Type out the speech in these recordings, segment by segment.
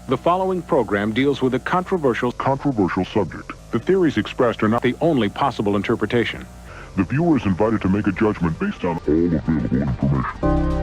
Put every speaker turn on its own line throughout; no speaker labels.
The following program deals with a controversial
subject.
The theories expressed are not the only possible interpretation.
The viewer is invited to make a judgment based on all available information.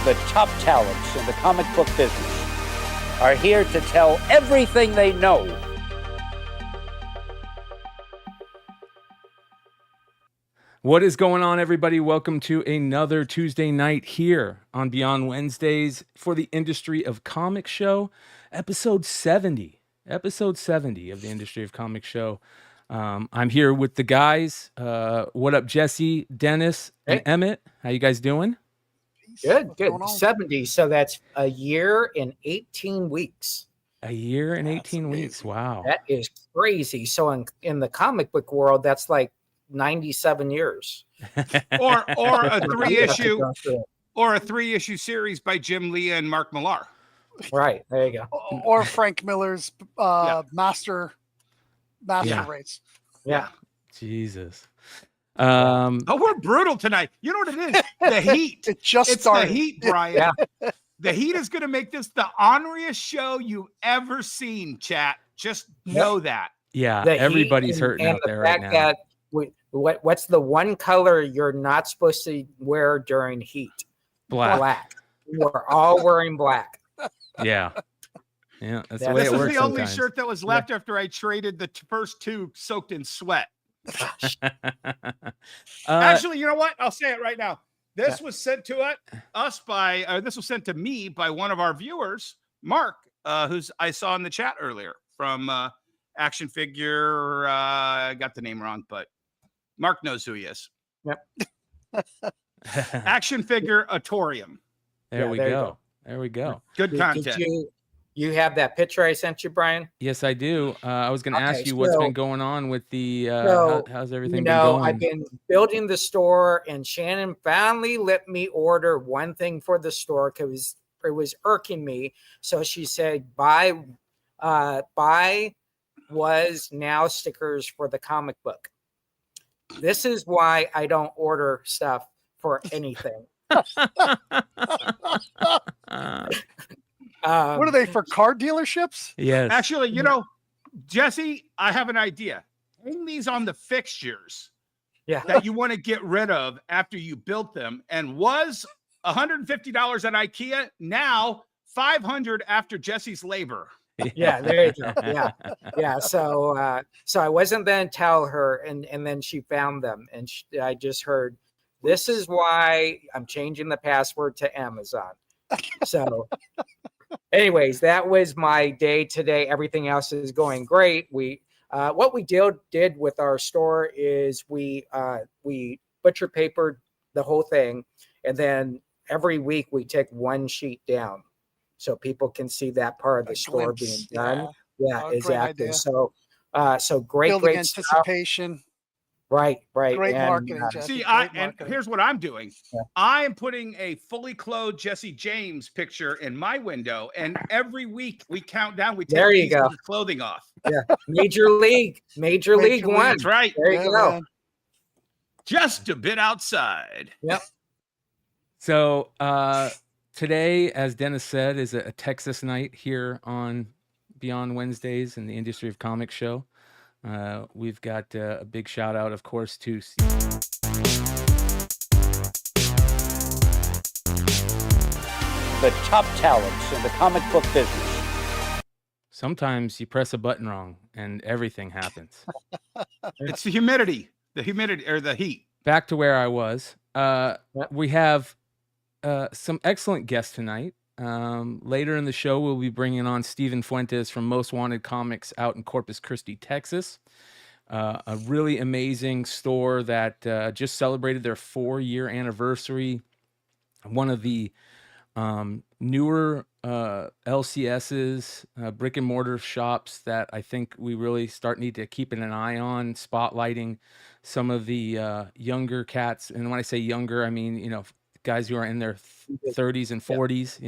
The top talents in the comic book business are here to tell everything they know.
What is going on, everybody? Welcome to another Tuesday night here on Beyond Wednesdays for the Industry of Comics Show, episode 70. Episode 70 of the Industry of Comics Show. I'm here with the guys. What up, Jesse, Dennis, and Emmett? How you guys doing?
Good. 70. So that's a year and 18 weeks.
A year and 18 weeks. Wow.
That is crazy. So in the comic book world, that's like 97 years.
or a three-issue series by Jim Lee and Mark Millar.
Right. There you go.
Or Frank Miller's master race.
Yeah.
Jesus.
We're brutal tonight. You know what it is? The heat.
It's started.
The heat, Brian. Yeah. The heat is going to make this the honoriest show you've ever seen, chat. Just know that.
Yeah, everybody's hurting out there right now.
That what's the one color you're not supposed to wear during heat? Black. We're all wearing black.
Yeah. Yeah, that's the way it works.
This is the only
sometimes.
shirt that was left after I traded the first two soaked in sweat. Actually, you know what? I'll say it right now. This was sent to this was sent to me by one of our viewers, Mark, who's I saw in the chat earlier from Action Figure. I got the name wrong, but Mark knows who he is.
Yep.
Action Figure Atorium.
There we go. There we go.
Good content.
You have that picture I sent you, Brian?
Yes, I do. I was going to ask you what's been going on with the how's everything been going?
I've been building the store, and Shannon finally let me order one thing for the store because it was irking me. So she said, buy was now stickers for the comic book. This is why I don't order stuff for anything.
What are they, for car dealerships?
Yes.
Actually, Jesse, I have an idea. Hang these on the fixtures that you want to get rid of after you built them, and was $150 at IKEA, now $500 after Jesse's labor.
Yeah, there you go. Yeah. So I wasn't going to tell her, and then she found them, and I just heard, this is why I'm changing the password to Amazon. So anyways, that was my day today. Everything else is going great. What we did with our store is we butcher papered the whole thing, and then every week we take one sheet down so people can see that part of the store being done. Yeah, exactly. So great
anticipation.
Stuff. Right.
Great marketing,
Jesse. And here's what I'm doing. Yeah. I am putting a fully clothed Jesse James picture in my window, and every week we count down. We take his clothing off.
Yeah, Major League One.
That's right.
There you go.
Man.
Just a bit outside.
Yep.
So today, as Dennis said, is a Texas night here on Beyond Wednesdays in the Industry of Comics Show. We've got a big shout out, of course, to
The top talents in the comic book business.
Sometimes you press a button wrong and everything happens.
It's the humidity or the heat.
Back to where I was. We have some excellent guests tonight. Later in the show, we'll be bringing on Steven Fuentes from Most Wanted Comics out in Corpus Christi, Texas. A really amazing store that just celebrated their 4-year anniversary. One of the newer LCSs, brick and mortar shops that I think we really need to keep an eye on, spotlighting some of the younger cats. And when I say younger, I mean, guys who are in their 30s and 40s,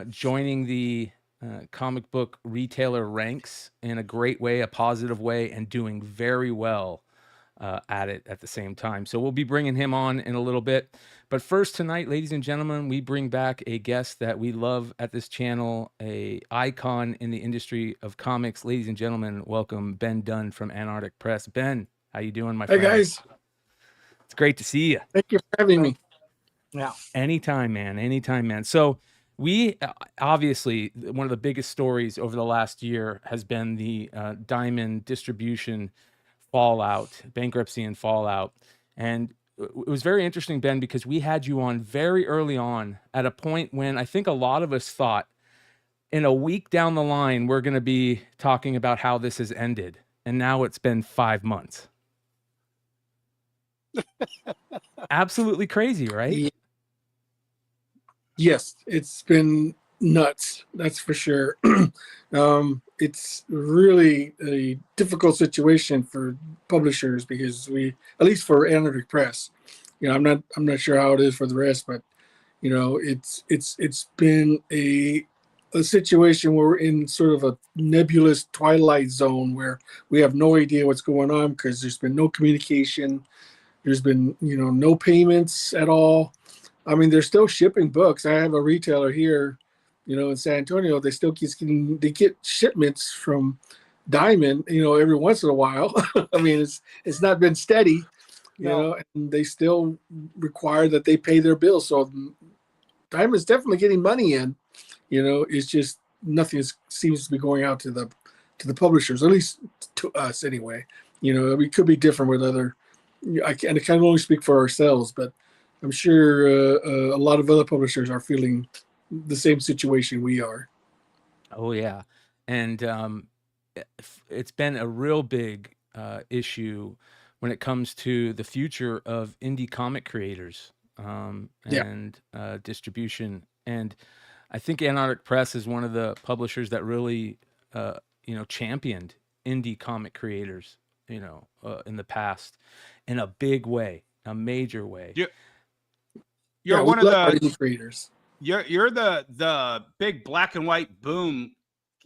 joining the comic book retailer ranks in a great way, a positive way, and doing very well at it at the same time. So we'll be bringing him on in a little bit. But first tonight, ladies and gentlemen, we bring back a guest that we love at this channel, a icon in the industry of comics. Ladies and gentlemen, welcome Ben Dunn from Antarctic Press. Ben, how you doing, my friend?
Hey, guys.
It's great to see you.
Thank you for having me.
Yeah.
Anytime, man. Anytime, man. So we obviously, one of the biggest stories over the last year has been the diamond distribution fallout, bankruptcy and fallout. And it was very interesting, Ben, because we had you on very early on at a point when I think a lot of us thought in a week down the line, we're going to be talking about how this has ended. And now it's been 5 months. Absolutely crazy, right?
Yes, it's been nuts. That's for sure. It's really a difficult situation for publishers because at least for Antarctic Press, I'm not sure how it is for the rest, but it's been a situation where we're in sort of a nebulous twilight zone where we have no idea what's going on because there's been no communication. There's been, no payments at all. I mean, they're still shipping books. I have a retailer here, in San Antonio. They still they get shipments from Diamond, every once in a while. I mean, it's not been steady, and they still require that they pay their bills. So Diamond's definitely getting money in. It's just nothing seems to be going out to the publishers, at least to us anyway. We could be different with other. I can only speak for ourselves, but I'm sure a lot of other publishers are feeling the same situation we are.
Oh yeah, and it's been a real big issue when it comes to the future of indie comic creators and distribution. And I think Antarctic Press is one of the publishers that really championed indie comic creators in the past in a big way, a major way.
You're one of the
indie creators.
You're the big black and white boom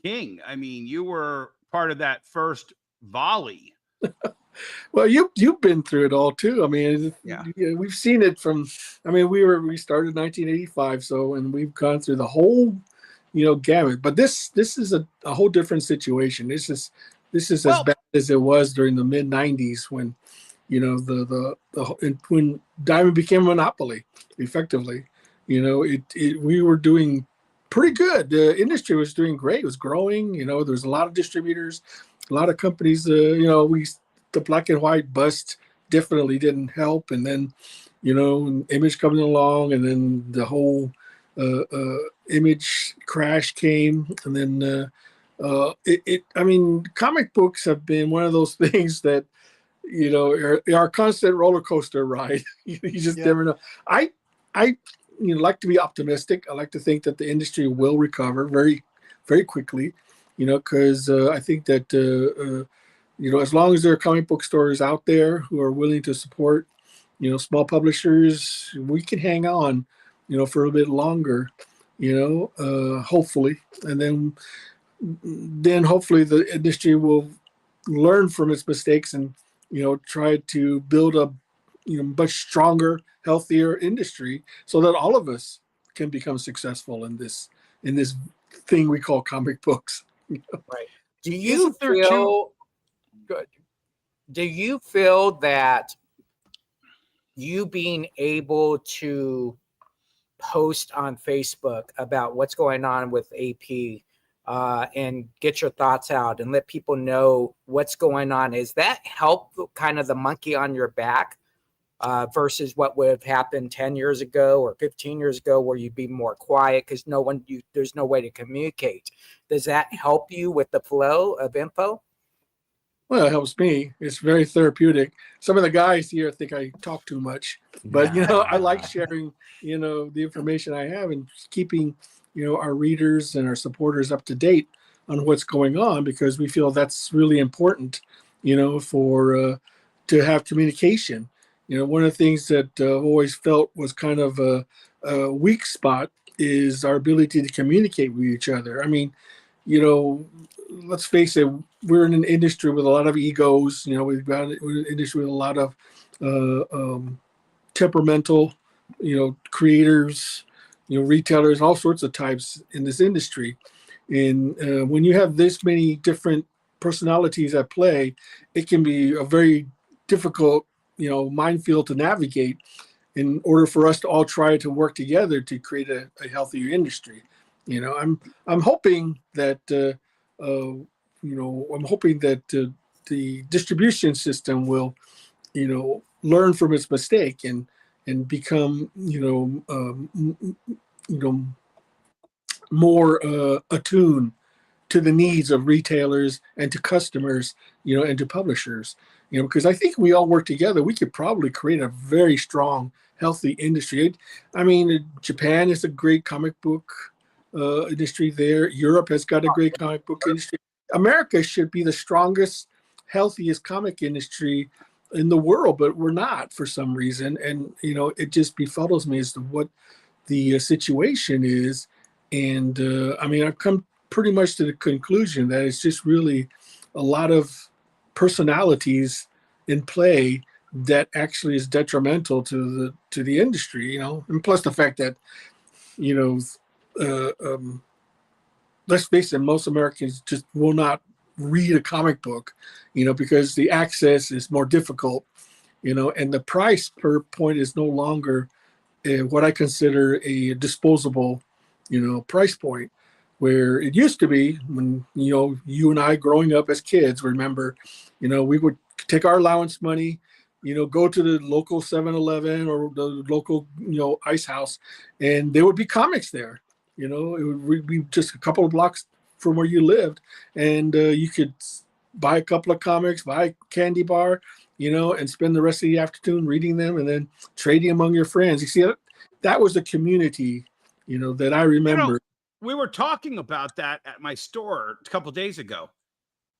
king. I mean, you were part of that first volley.
Well, you've been through it all too. I mean, we've seen it from. I mean, we started in 1985, and we've gone through the whole, gamut. But this is a whole different situation. This is as bad as it was during the mid 90s when, when Diamond became a monopoly, effectively. We were doing pretty good. The industry was doing great. It was growing. There's a lot of distributors, a lot of companies. The black and white bust definitely didn't help. And then, Image coming along, and then the whole Image crash came. And then I mean, comic books have been one of those things that, are constant roller coaster ride. You just never know. I like to be optimistic. I like to think that the industry will recover very, very quickly, because I think that, as long as there are comic book stores out there who are willing to support, small publishers, we can hang on, for a bit longer, hopefully. And then hopefully the industry will learn from its mistakes and, try to build a, much stronger, healthier industry so that all of us can become successful in this thing we call comic books.
Right. Do you feel good? Do you feel that you being able to post on Facebook about what's going on with AP and get your thoughts out and let people know what's going on, is that help kind of the monkey on your back versus what would have happened 10 years ago or 15 years ago where you'd be more quiet because there's no way to communicate? Does that help you with the flow of info?
Well, it helps me. It's very therapeutic. Some of the guys here think I talk too much, but I like sharing, the information I have and keeping, our readers and our supporters up to date on what's going on, because we feel that's really important, for to have communication. One of the things that I've always felt was kind of a weak spot is our ability to communicate with each other. I mean, let's face it, we're in an industry with a lot of egos. We're in an industry with a lot of temperamental, creators, retailers, all sorts of types in this industry. And when you have this many different personalities at play, it can be a very difficult, minefield to navigate. in order for us to all try to work together to create a healthier industry. I'm hoping that I'm hoping that the distribution system will learn from its mistake and become more attuned to the needs of retailers and to customers, and to publishers, because I think we all work together, we could probably create a very strong, healthy industry. I mean, Japan is a great comic book industry there. Europe has got a great comic book industry. America should be the strongest, healthiest comic industry in the world, but we're not for some reason. And, it just befuddles me as to what the situation is. And I've come pretty much to the conclusion that it's just really a lot of personalities in play that actually is detrimental to the industry, and plus the fact that, let's face it, most Americans just will not read a comic book, because the access is more difficult, and the price per point is no longer what I consider a disposable, price point, where it used to be when, you and I growing up as kids, remember, we would take our allowance money, go to the local 7-Eleven or the local, ice house, and there would be comics there. It would be just a couple of blocks from where you lived, and you could buy a couple of comics, buy a candy bar, and spend the rest of the afternoon reading them and then trading among your friends. You see, that was the community, that I remember.
We were talking about that at my store a couple of days ago.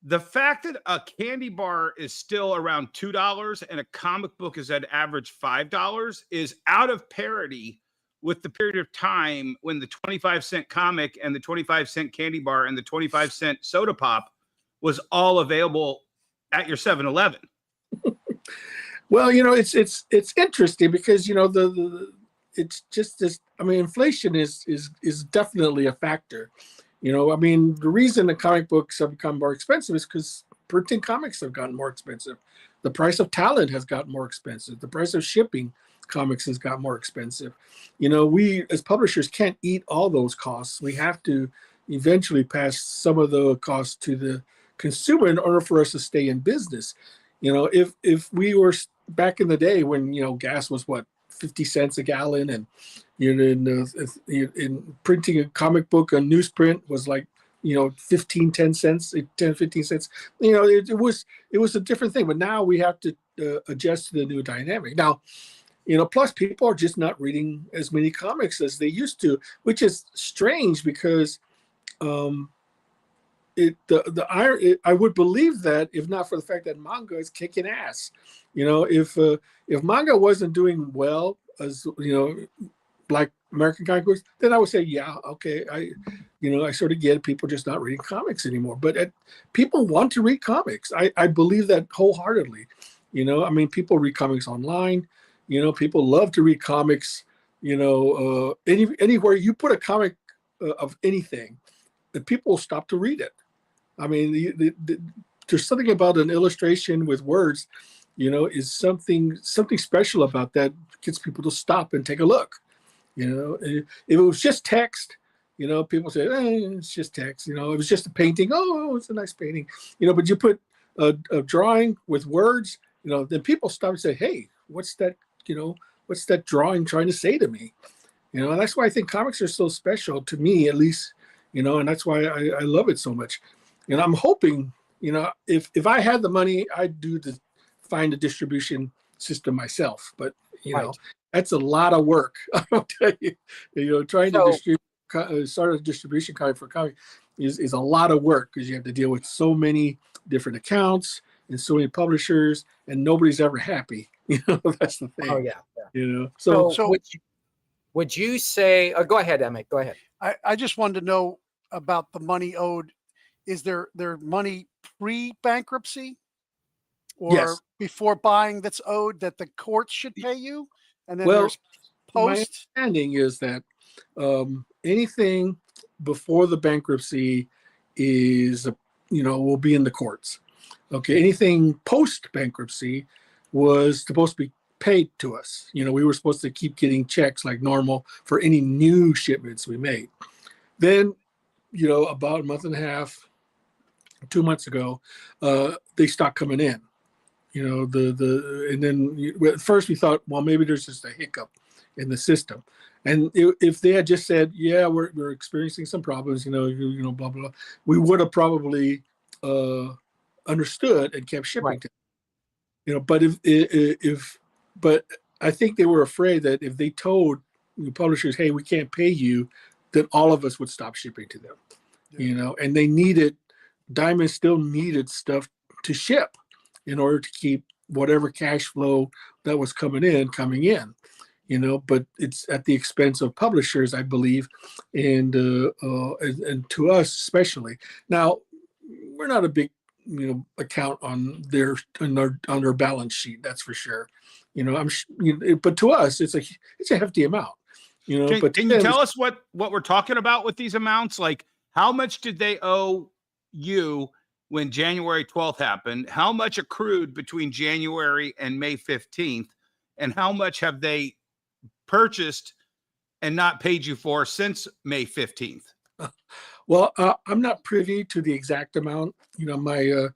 The fact that a candy bar is still around $2 and a comic book is at average $5 is out of parity with the period of time when the 25-cent comic and the 25-cent candy bar and the 25-cent soda pop was all available at your 7-Eleven.
Well, it's interesting because, it's just this. Inflation is definitely a factor. The reason the comic books have become more expensive is because printing comics have gotten more expensive. The price of talent has gotten more expensive. The price of shipping comics has got more expensive. We as publishers can't eat all those costs. We have to eventually pass some of the costs to the consumer in order for us to stay in business. If we were back in the day when, gas was 50 cents a gallon, and in printing a comic book, a newsprint was like 10 cents. It was a different thing, but now we have to adjust to the new dynamic. Now, plus people are just not reading as many comics as they used to, which is strange because I would believe that if not for the fact that manga is kicking ass. If manga wasn't doing well as like American comic books, then I would say, yeah, okay, I sort of get it. People just not reading comics anymore. But people want to read comics. I believe that wholeheartedly. People read comics online. People love to read comics. Anywhere you put a comic of anything, the people will stop to read it. There's something about an illustration with words, is something special about that gets people to stop and take a look. If it was just text, people say, it's just text. It was just a painting. Oh, it's a nice painting. But you put a drawing with words, then people stop and say, hey, what's that? What's that drawing trying to say to me? And that's why I think comics are so special to me, at least, and that's why I love it so much. And I'm hoping, if I had the money, I'd find a distribution system myself. But,
Right.
That's a lot of work. I'll tell you, trying to start a distribution card for comic is a lot of work because you have to deal with so many different accounts and so many publishers, and nobody's ever happy. That's the thing.
Oh yeah.
So
would you say? Go ahead, Emmett. Go ahead.
I just wanted to know about the money owed. Is there money pre-bankruptcy or
Yes.
before buying that's owed that the courts should pay you? And then
Well,
there's
my
post.
understanding is that anything before the bankruptcy is, will be in the courts. Okay. Anything post bankruptcy was supposed to be paid to us. You know, we were supposed to keep getting checks like normal for any new shipments we made. Then, you know, about a month and a half, 2 months ago, they stopped coming in. You know, and then at first we thought, well, maybe there's just a hiccup in the system. And if they had just said, yeah, we're experiencing some problems, you know, blah, blah, blah, we would have probably understood and kept shipping
Right.
to them. You know, but I think they were afraid that if they told the publishers, hey, we can't pay you, then all of us would stop shipping to them.
Yeah.
You know, and Diamond still needed stuff to ship in order to keep whatever cash flow that was coming in, you know, but it's at the expense of publishers, I believe, and to us especially. Now, we're not a big, you know, account on their balance sheet, that's for sure. You know, but to us, it's a hefty amount. You know,
Can you tell us what we're talking about with these amounts? Like, how much did they owe you when January 12th happened? How much accrued between January and May 15th? And how much have they purchased and not paid you for since May 15th?
Well, I'm not privy to the exact amount. You know, my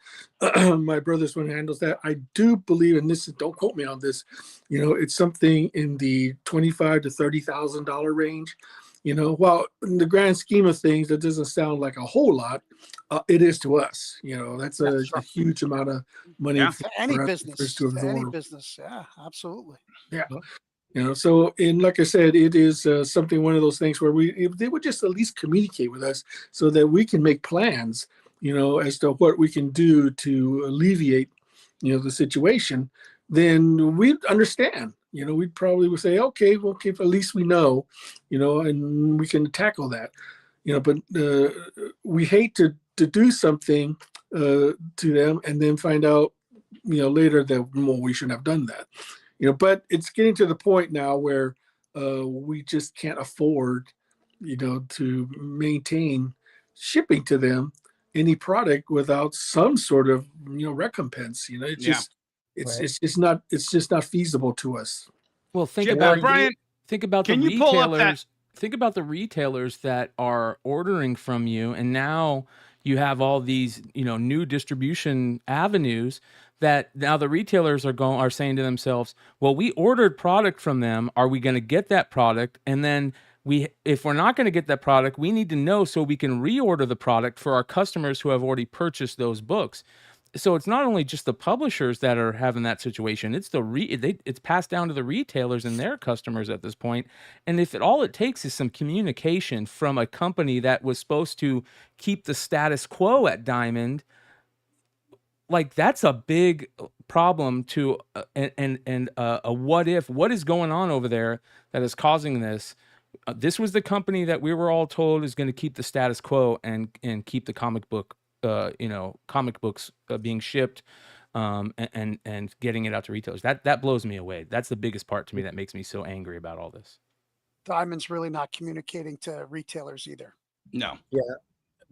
my brother's one handles that. I do believe, and don't quote me on this, you know, it's something in the $25,000 to $30,000 range. You know, well, in the grand scheme of things, that doesn't sound like a whole lot. It is to us. You know, that's a huge amount of money.
Yeah.
To any
for us
business,
to
to any
absorb.
business. Yeah, absolutely.
Yeah. You know, so, and like I said, it is something, one of those things where if they would just at least communicate with us so that we can make plans, you know, as to what we can do to alleviate, you know, the situation, then we'd understand. You know, we'd probably say, okay, at least we know, you know, and we can tackle that, you know, but we hate to do something to them and then find out, you know, later that, well, we shouldn't have done that. You know, but it's getting to the point now where we just can't afford, you know, to maintain shipping to them any product without some sort of, you know, recompense. You know, it's just it's just not feasible to us.
Well, think
Yeah,
about
Brian,
think about the
can you pull up that-
retailers. Think about the retailers that are ordering from you, and now you have all these, you know, new distribution avenues that now the retailers are saying to themselves, well, we ordered product from them. Are we going to get that product? And then if we're not going to get that product, we need to know so we can reorder the product for our customers who have already purchased those books. So it's not only just the publishers that are having that situation. It's it's passed down to the retailers and their customers at this point. And if all it takes is some communication from a company that was supposed to keep the status quo at Diamond, like that's a big problem to a what is going on over there that is causing this. This was the company that we were all told is going to keep the status quo and keep the comic books being shipped and getting it out to retailers. That blows me away. That's the biggest part to me that makes me so angry about all this.
Diamond's really not communicating to retailers either.
No.
Yeah.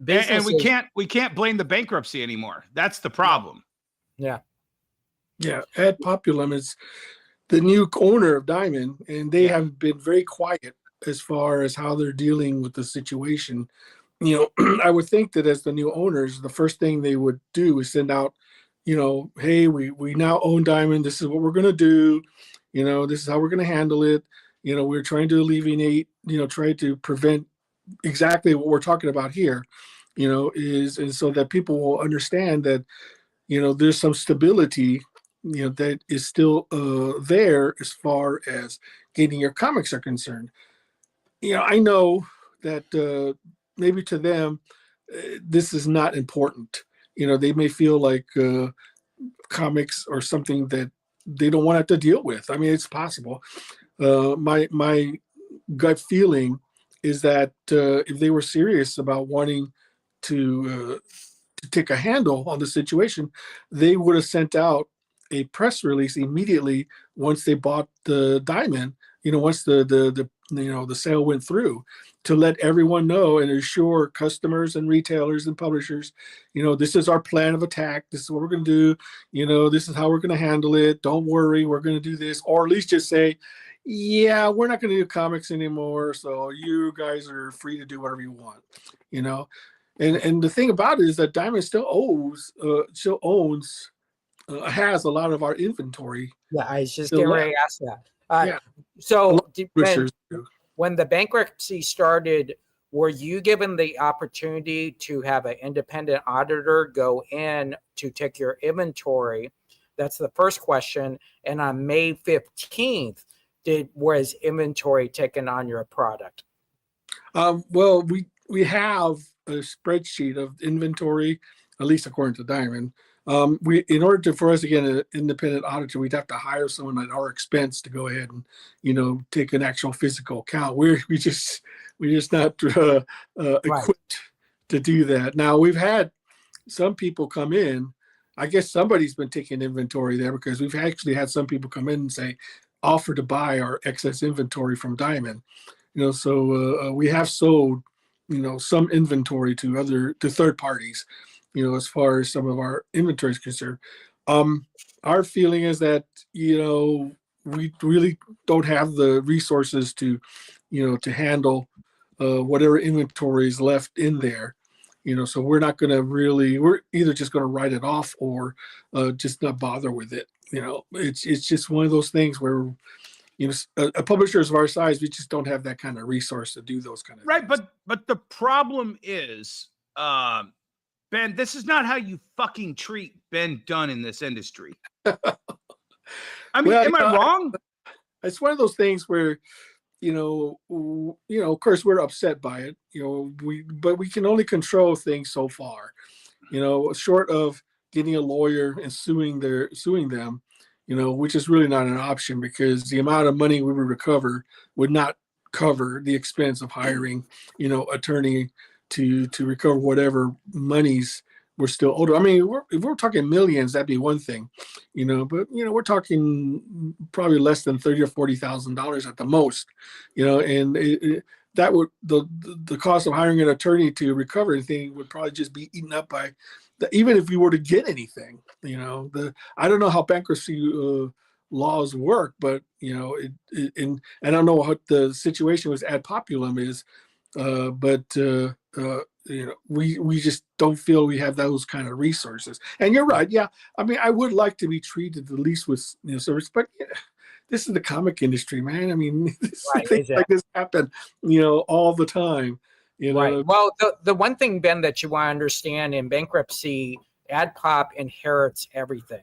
And we can't blame the bankruptcy anymore. That's the problem.
Yeah.
Yeah. Ad Populum is the new owner of Diamond, and they have been very quiet as far as how they're dealing with the situation. You know, I would think that as the new owners, the first thing they would do is send out, you know, hey, we now own Diamond. This is what we're going to do. You know, this is how we're going to handle it. You know, we're trying to alleviate, you know, try to prevent exactly what we're talking about here, you know, and so that people will understand that, you know, there's some stability, you know, that is still there as far as getting your comics are concerned. You know, I know that maybe to them, this is not important. You know, they may feel like comics are something that they don't want to have to deal with. I mean, it's possible. My gut feeling is that if they were serious about wanting to take a handle on the situation, they would have sent out a press release immediately once they bought the Diamond. You know, once the the sale went through, to let everyone know and assure customers and retailers and publishers, this is our plan of attack. This is what we're going to do. This is how we're going to handle it. Don't worry, we're going to do this, or at least just say, yeah, we're not going to do comics anymore. So you guys are free to do whatever you want, And the thing about it is that Diamond still has a lot of our inventory.
Yeah, I was just getting ready to ask that.
Yeah.
So
Publishers
when the bankruptcy started, were you given the opportunity to have an independent auditor go in to take your inventory? That's the first question. And on May 15th, was inventory taken on your product?
Well, we have a spreadsheet of inventory, at least according to Diamond. In order for us to get an independent auditor, we'd have to hire someone at our expense to go ahead and take an actual physical count. We're just not equipped to do that. Now, we've had some people come in. I guess somebody's been taking inventory there, because we've actually had some people come in and say, offer to buy our excess inventory from Diamond. So we have sold some inventory to third parties, as far as some of our inventory is concerned. Our feeling is that, we really don't have the resources to handle whatever inventory is left in there. So we're not going to we're either just going to write it off or just not bother with it. It's just one of those things where, a publishers of our size, we just don't have that kind of resource to do those kind of things.
But the problem is, Ben, this is not how you fucking treat Ben Dunn in this industry. I mean, am I wrong?
It's one of those things where, of course we're upset by it, but we can only control things so far, short of getting a lawyer and suing them, which is really not an option, because the amount of money we would recover would not cover the expense of hiring, attorney to recover whatever monies we're still owed. I mean, if we're talking millions, that'd be one thing, but we're talking probably less than $30,000 or $40,000 at the most, and that would the cost of hiring an attorney to recover anything would probably just be eaten up by even if we were to get anything. I don't know how bankruptcy laws work, but and I don't know what the situation with ad populum is, but we just don't feel we have those kind of resources. And you're right. Yeah. I mean, I would like to be treated at least with service, but this is the comic industry, man. I mean, things like this happen, all the time.
Right. Well, the one thing, Ben, that you want to understand in bankruptcy, ad pop inherits everything.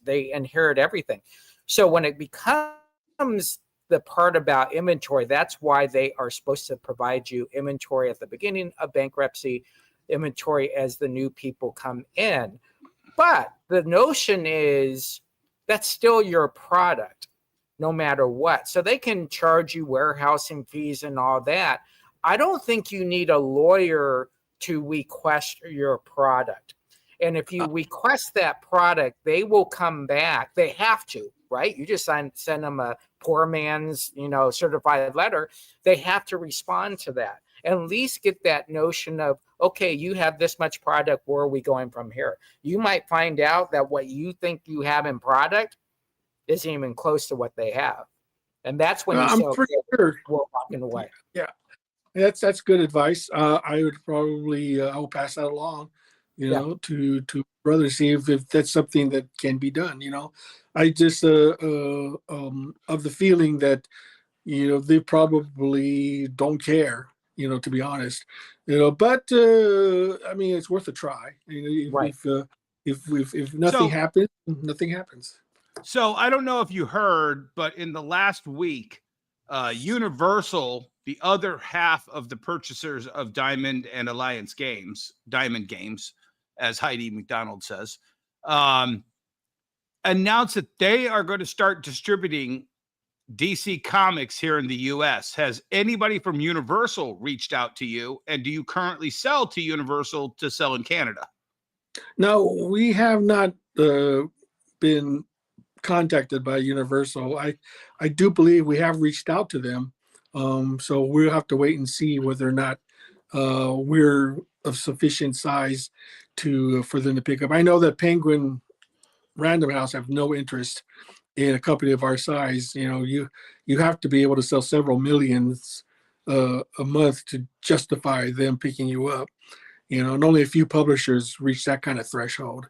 They inherit everything. So when it becomes the part about inventory, that's why they are supposed to provide you inventory at the beginning of bankruptcy, inventory as the new people come in. But the notion is that's still your product, no matter what. So they can charge you warehousing fees and all that. I don't think you need a lawyer to request your product. And if you request that product, they will come back. They have to, right? You just send them a poor man's, certified letter. They have to respond to that. And at least get that notion of, okay, you have this much product. Where are we going from here? You might find out that what you think you have in product isn't even close to what they have. And that's when
I'm pretty sure
we're walking away.
Yeah. That's good advice. I would probably I will pass that along, to brothers, see if that's something that can be done. I just of the feeling that they probably don't care. To be honest, but I mean, it's worth a try. If nothing happens, nothing happens.
So I don't know if you heard, but in the last week, Universal, the other half of the purchasers of Diamond and Alliance Games, Diamond Games, as Heidi McDonald says, announced that they are going to start distributing DC Comics here in the U.S. Has anybody from Universal reached out to you? And do you currently sell to Universal to sell in Canada?
No, we have not been contacted by Universal. I do believe we have reached out to them, So we'll have to wait and see whether or not we're of sufficient size for them to pick up. I know that Penguin Random House have no interest in a company of our size. You have to be able to sell several millions a month to justify them picking you up. And only a few publishers reach that kind of threshold.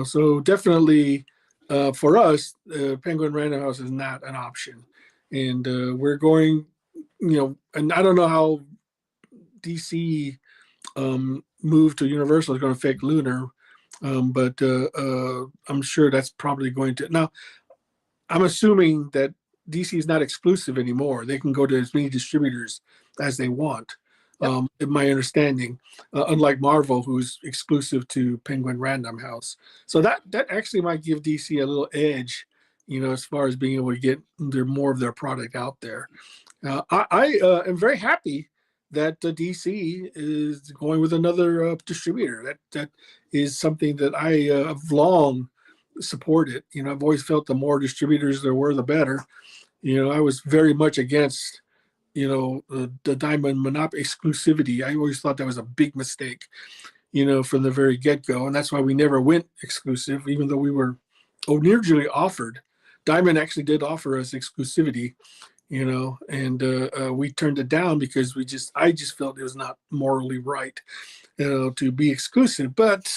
So definitely for us, Penguin Random House is not an option. And we're going, and I don't know how DC move to Universal is going to affect Lunar, but I'm sure that's probably going to. Now, I'm assuming that DC is not exclusive anymore. They can go to as many distributors as they want. In my understanding, unlike Marvel, who's exclusive to Penguin Random House. So that actually might give DC a little edge, as far as being able to get more of their product out there. I am very happy that DC is going with another distributor. That is something that I have long supported. I've always felt the more distributors there were, the better. I was very much against the Diamond Monopoly exclusivity. I always thought that was a big mistake, from the very get-go. And that's why we never went exclusive, even though we were originally offered. Diamond actually did offer us exclusivity, and we turned it down because I just felt it was not morally right, to be exclusive. But,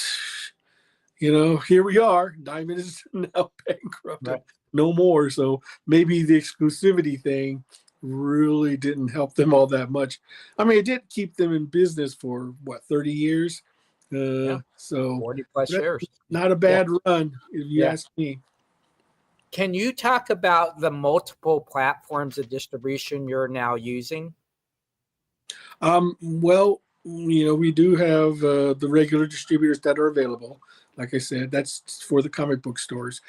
here we are. Diamond is now bankrupt. Right. No more. So maybe the exclusivity thing really didn't help them all that much. I mean, it did keep them in business for 30 years. So
40 plus years.
Not a bad run, if you ask me.
Can you talk about the multiple platforms of distribution you're now using?
Well, we do have the regular distributors that are available. Like I said, that's for the comic book stores.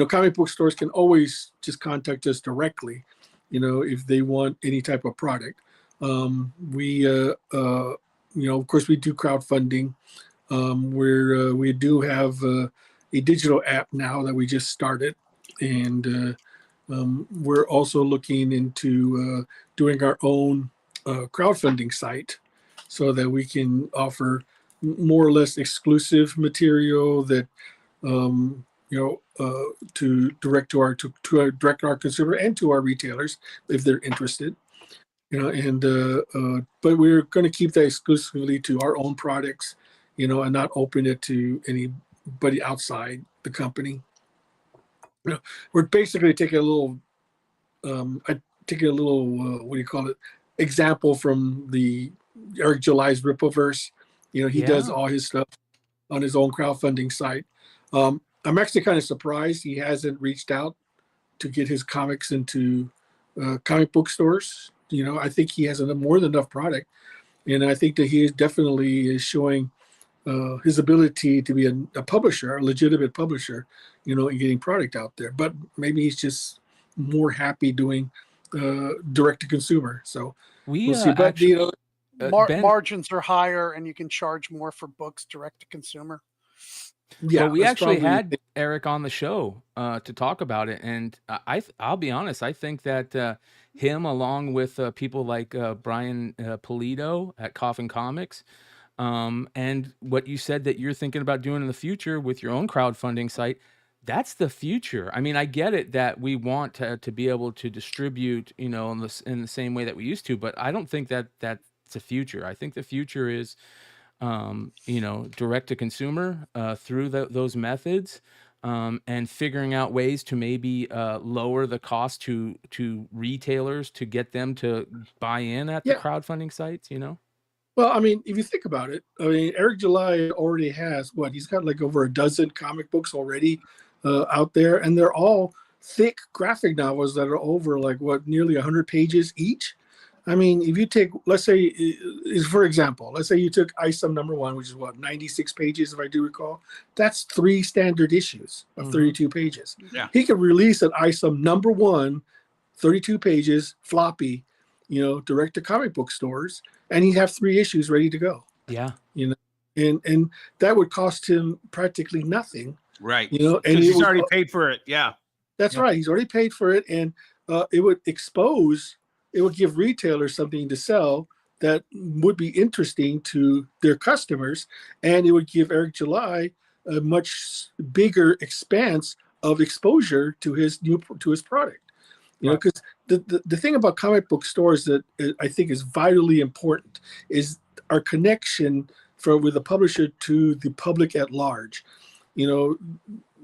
Comic book stores can always just contact us directly, if they want any type of product. We, of course, we do crowdfunding. We do have a digital app now that we just started. And we're also looking into doing our own crowdfunding site so that we can offer more or less exclusive material that to direct our consumer and to our retailers if they're interested. But we're going to keep that exclusively to our own products, and not open it to anybody outside the company. We're basically taking a little example from the Eric July's Rippleverse. He does all his stuff on his own crowdfunding site. I'm actually kind of surprised he hasn't reached out to get his comics into comic book stores. I think he has more than enough product, and I think that he definitely is showing his ability to be a publisher, a legitimate publisher, and getting product out there. But maybe he's just more happy doing direct to consumer. So we'll see. But
actually,
margins are higher, and you can charge more for books direct to consumer.
Yeah,
well, we actually had Eric on the show to talk about it, and I'll be honest. I think that him, along with people like Brian Polito at Coffin Comics, and what you said that you're thinking about doing in the future with your own crowdfunding site, that's the future. I mean, I get it that we want to be able to distribute, in the same way that we used to, but I don't think that that's the future. I think the future is, direct to consumer through those methods, and figuring out ways to maybe lower the cost to retailers to get them to buy in at the crowdfunding sites.
Well, I mean, if you think about it, Eric July already has he's got like over a dozen comic books already out there, and they're all thick graphic novels that are over nearly 100 pages each. I mean, if you take, let's say, for example, let's say you took ISOM #1, which is 96 pages, if I do recall. That's 3 standard issues of 32 pages.
Yeah.
He could release an ISOM #1, 32 pages, floppy, direct to comic book stores, and he'd have 3 issues ready to go.
Yeah.
And that would cost him practically nothing.
Right.
And
he's already paid for it. Yeah.
That's right. He's already paid for it, and it would expose it would give retailers something to sell that would be interesting to their customers, and it would give Eric July a much bigger expanse of exposure to his product. You know, because the thing about comic book stores that I think is vitally important is our connection with the publisher to the public at large. You know,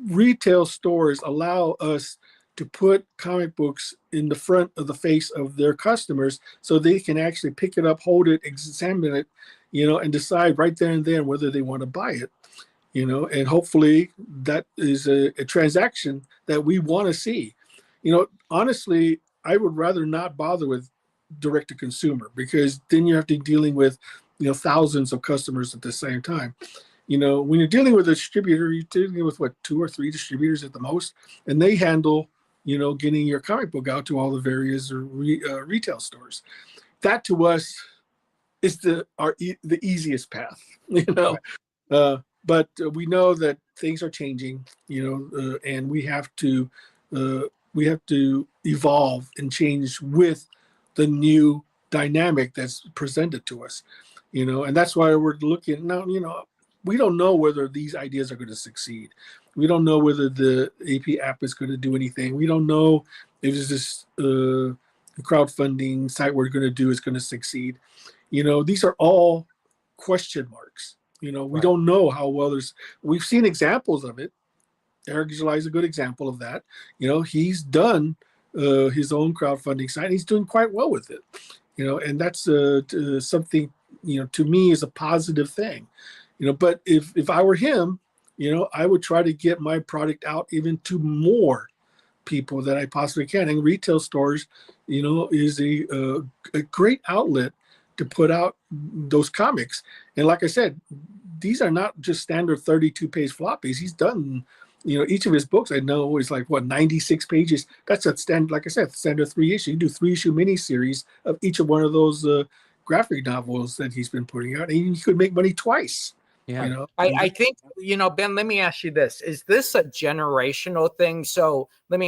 retail stores allow us to put comic books in the front of the face of their customers so they can actually pick it up, hold it, examine it, you know, and decide right there and then whether they want to buy it, you know, and hopefully that is a transaction that we want to see. You know, honestly, I would rather not bother with direct to consumer, because then you have to be dealing with, you know, thousands of customers at the same time. You know, when you're dealing with a distributor, you're dealing with 2 or 3 distributors at the most, and they handle, you know, getting your comic book out to all the various retail stores. That to us is the easiest path, you know. But we know that things are changing, you know, and we have to evolve and change with the new dynamic that's presented to us, you know. And that's why we're looking now. You know, we don't know whether these ideas are going to succeed. We don't know whether the AP app is going to do anything. We don't know if this crowdfunding site we're going to do is going to succeed. You know, these are all question marks. You know, we don't know how well we've seen examples of it. Eric July is a good example of that. You know, he's done his own crowdfunding site. He's doing quite well with it. You know, and that's something, you know, to me is a positive thing. You know, but if I were him, you know, I would try to get my product out even to more people that I possibly can. And retail stores, you know, is a great outlet to put out those comics. And like I said, these are not just standard 32-page floppies. He's done, you know, each of his books I know is like 96 pages. That's a standard, like I said, standard 3-issue. You do 3-issue miniseries of each of one of those graphic novels that he's been putting out, and he could make money twice.
Yeah.
You know?
I think, you know, Ben, let me ask you this. Is this a generational thing? So let me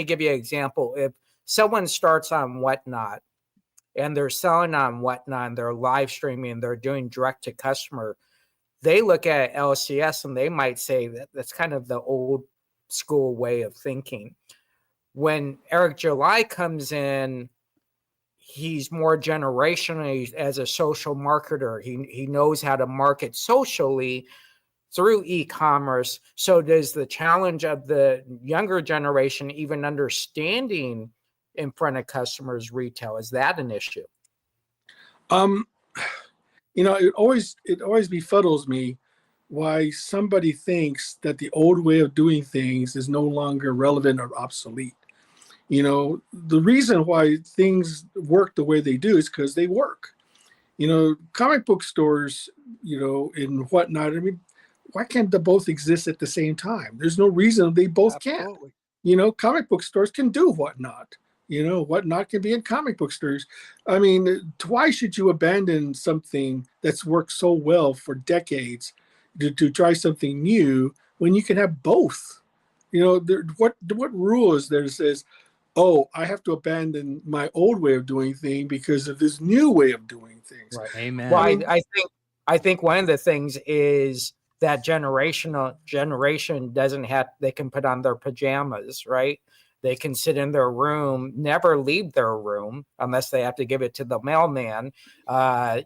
give you an example. If someone starts on Whatnot and they're selling on Whatnot and they're live streaming and they're doing direct to customer, they look at LCS and they might say that that's kind of the old school way of thinking. When Eric July comes in, he's more generational as a social marketer. He knows how to market socially through e-commerce. So does the challenge of the younger generation even understanding in front of customers retail, is that an issue?
You know, it always befuddles me why somebody thinks that the old way of doing things is no longer relevant or obsolete. You know, the reason why things work the way they do is because they work. You know, comic book stores, you know, and whatnot. I mean, why can't they both exist at the same time? There's no reason they both can't. You know, comic book stores can do whatnot. You know, whatnot can be in comic book stores. I mean, why should you abandon something that's worked so well for decades to try something new when you can have both? You know, what rule is there that says, oh, I have to abandon my old way of doing things because of this new way of doing things?
Right.
Amen.
Well, I think one of the things is that generation doesn't have, they can put on their pajamas, right? They can sit in their room, never leave their room unless they have to give it to the mailman,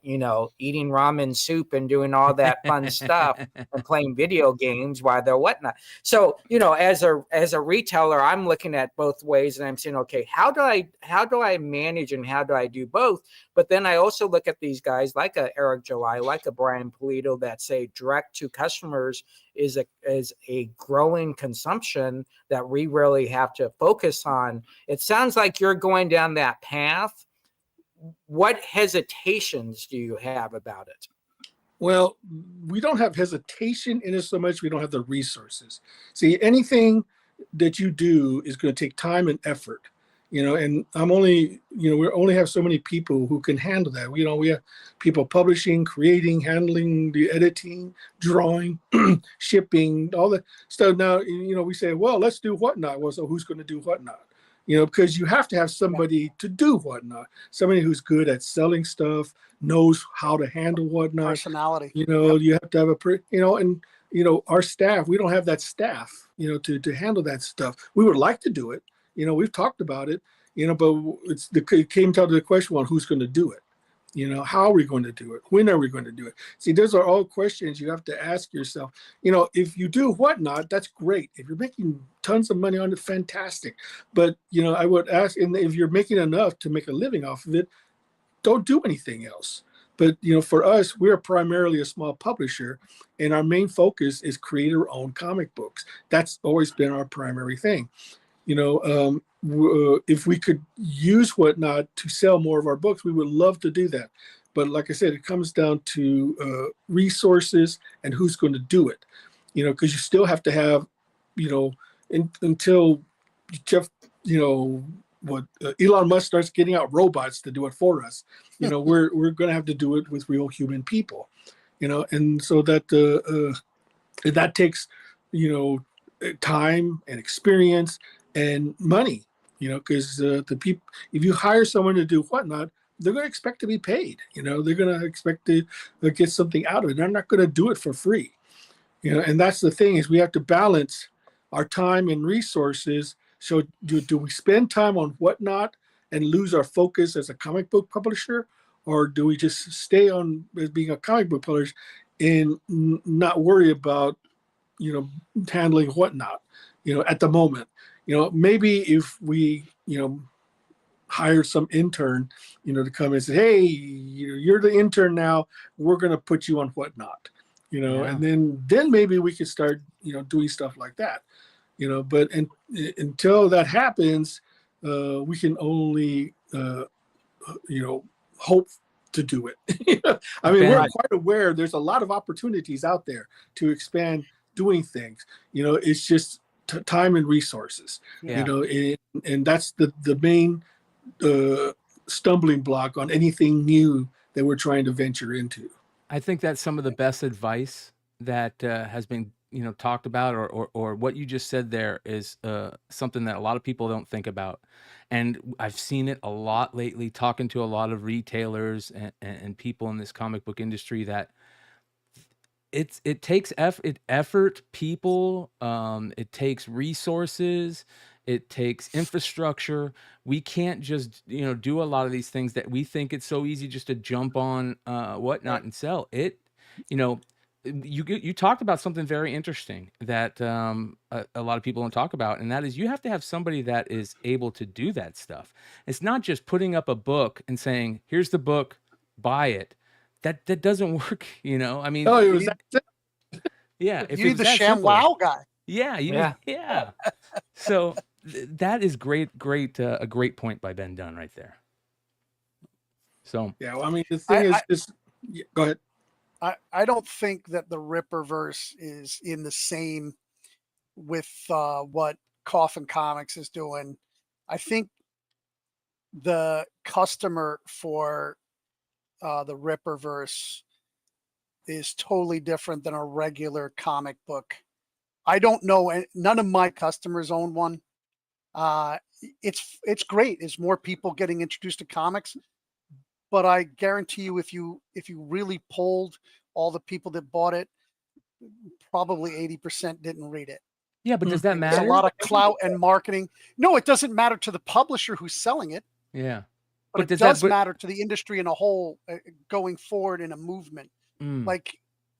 you know, eating ramen soup and doing all that fun stuff and playing video games while they're whatnot. So, you know, as a retailer, I'm looking at both ways and I'm saying, okay, how do I manage and how do I do both? But then I also look at these guys like a Eric July, like a Brian Polito, that say direct to customers is a growing consumption that we really have to focus on. It sounds like you're going down that path. What hesitations do you have about it?
Well, we don't have hesitation in it so much. We don't have the resources. See, anything that you do is going to take time and effort. You know, and we only have so many people who can handle that. You know, we have people publishing, creating, handling the editing, drawing, shipping, all that stuff. Now, you know, we say, well, let's do whatnot. Well, so who's going to do whatnot? because you have to have somebody to do whatnot, somebody who's good at selling stuff, knows how to handle whatnot.
Personality.
You have to have our staff, we don't have that staff, to handle that stuff. We would like to do it. We've talked about it, but it came down to the question on who's going to do it. How are we going to do it? When are we going to do it? See, those are all questions you have to ask yourself. If you do whatnot, that's great. If you're making tons of money on it, fantastic. But, I would ask, and if you're making enough to make a living off of it, don't do anything else. But, for us, we're primarily a small publisher, and our main focus is creator-owned comic books. That's always been our primary thing. If we could use whatnot to sell more of our books, we would love to do that. But like I said, it comes down to resources and who's going to do it. Because you still have to have, until Jeff, Elon Musk starts getting out robots to do it for us. We're going to have to do it with real human people. And so that takes, time and experience and money. Because the people, if you hire someone to do whatnot, they're going to expect to be paid. They're going to expect to get something out of it. They're not going to do it for free. And that's the thing, is we have to balance our time and resources. So do we spend time on whatnot and lose our focus as a comic book publisher, or do we just stay on as being a comic book publisher and not worry about handling whatnot at the moment? Maybe if we, hire some intern, to come and say, hey, you're the intern now, we're going to put you on whatnot, and then maybe we could start, doing stuff like that, but until that happens, we can only, hope to do it. I mean, we're quite aware there's a lot of opportunities out there to expand doing things. It's just time and resources, and that's the main stumbling block on anything new that we're trying to venture into.
I think that's some of the best advice that has been talked about, or what you just said there is something that a lot of people don't think about. And I've seen it a lot lately, talking to a lot of retailers and people in this comic book industry, that it takes effort, people, it takes resources, it takes infrastructure. We can't just do a lot of these things that we think it's so easy just to jump on whatnot and sell it. You talked about something very interesting that a lot of people don't talk about, and that is you have to have somebody that is able to do that stuff. It's not just putting up a book and saying, here's the book, buy it. That doesn't work, I mean, yeah, if
you need
it's
the
that simple.
ShamWow guy.
Yeah. So that is a great point by Ben Dunn right there. So
yeah, well, I mean, the thing is go ahead.
I don't think that the Ripperverse is in the same with what Coffin Comics is doing. I think the customer for the Ripperverse is totally different than a regular comic book. I don't know. None of my customers own one. It's great. It's more people getting introduced to comics. But I guarantee you, if you really polled all the people that bought it, probably 80% didn't read it.
Yeah, but does that matter?
There's a lot of clout and marketing. No, it doesn't matter to the publisher who's selling it.
Yeah.
But it does matter to the industry in a whole going forward in a movement. Like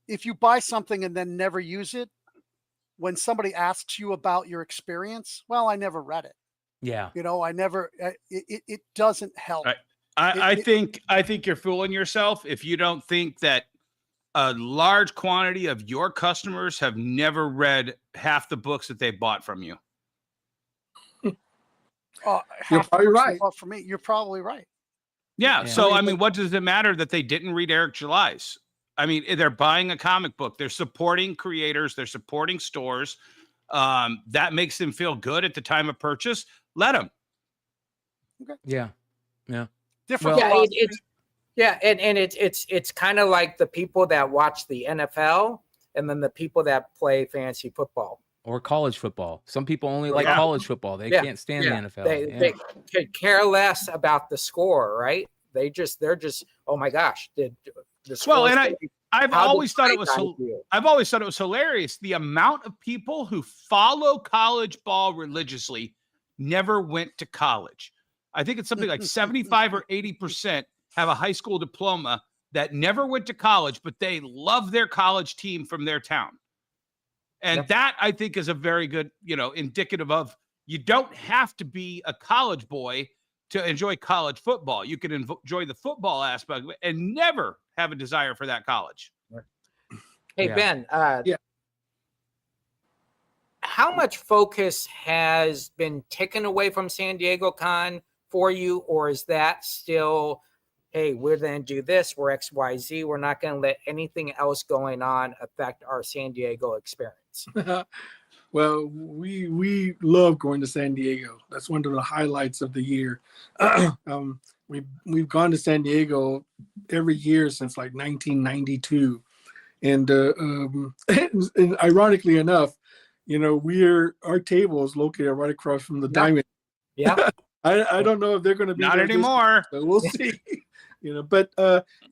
if you buy something and then never use it, when somebody asks you about your experience, well, I never read it.
Yeah.
I never, it doesn't help.
I think you're fooling yourself if you don't think that a large quantity of your customers have never read half the books that they bought from you.
You're probably right.
For me, you're probably right.
Yeah. So, I mean, what does it matter that they didn't read Eric July's? I mean, they're buying a comic book. They're supporting creators. They're supporting stores. That makes them feel good at the time of purchase. Let them.
Okay.
Yeah.
Different. It's kind of like the people that watch the NFL and then the people that play fantasy football.
or college football. Some people only like
Yeah.
college football. They
Yeah.
can't stand
Yeah.
the NFL.
They could care less about the score, right? They're just, oh my gosh, did the score?
Well, and I've
How
always
did
thought it
my
was
guy do?
I've always thought it was hilarious. The amount of people who follow college ball religiously never went to college. I think it's something like 75 or 80% have a high school diploma that never went to college, but they love their college team from their town. And
Yep.
that, I think, is a very good, indicative of you don't have to be a college boy to enjoy college football. You can enjoy the football aspect of it and never have a desire for that college.
Hey,
Yeah.
Ben,
Yeah.
how much focus has been taken away from San Diego Con for you, or is that still, hey, we're going to do this, we're XYZ, we're not going to let anything else going on affect our San Diego experience?
Well, we love going to San Diego. That's one of the highlights of the year. We've gone to San Diego every year since like 1992, and and ironically enough, our table is located right across from the Diamond.
Yeah.
I don't know if they're going to be
Not
there this
anymore.
year, so we'll see. But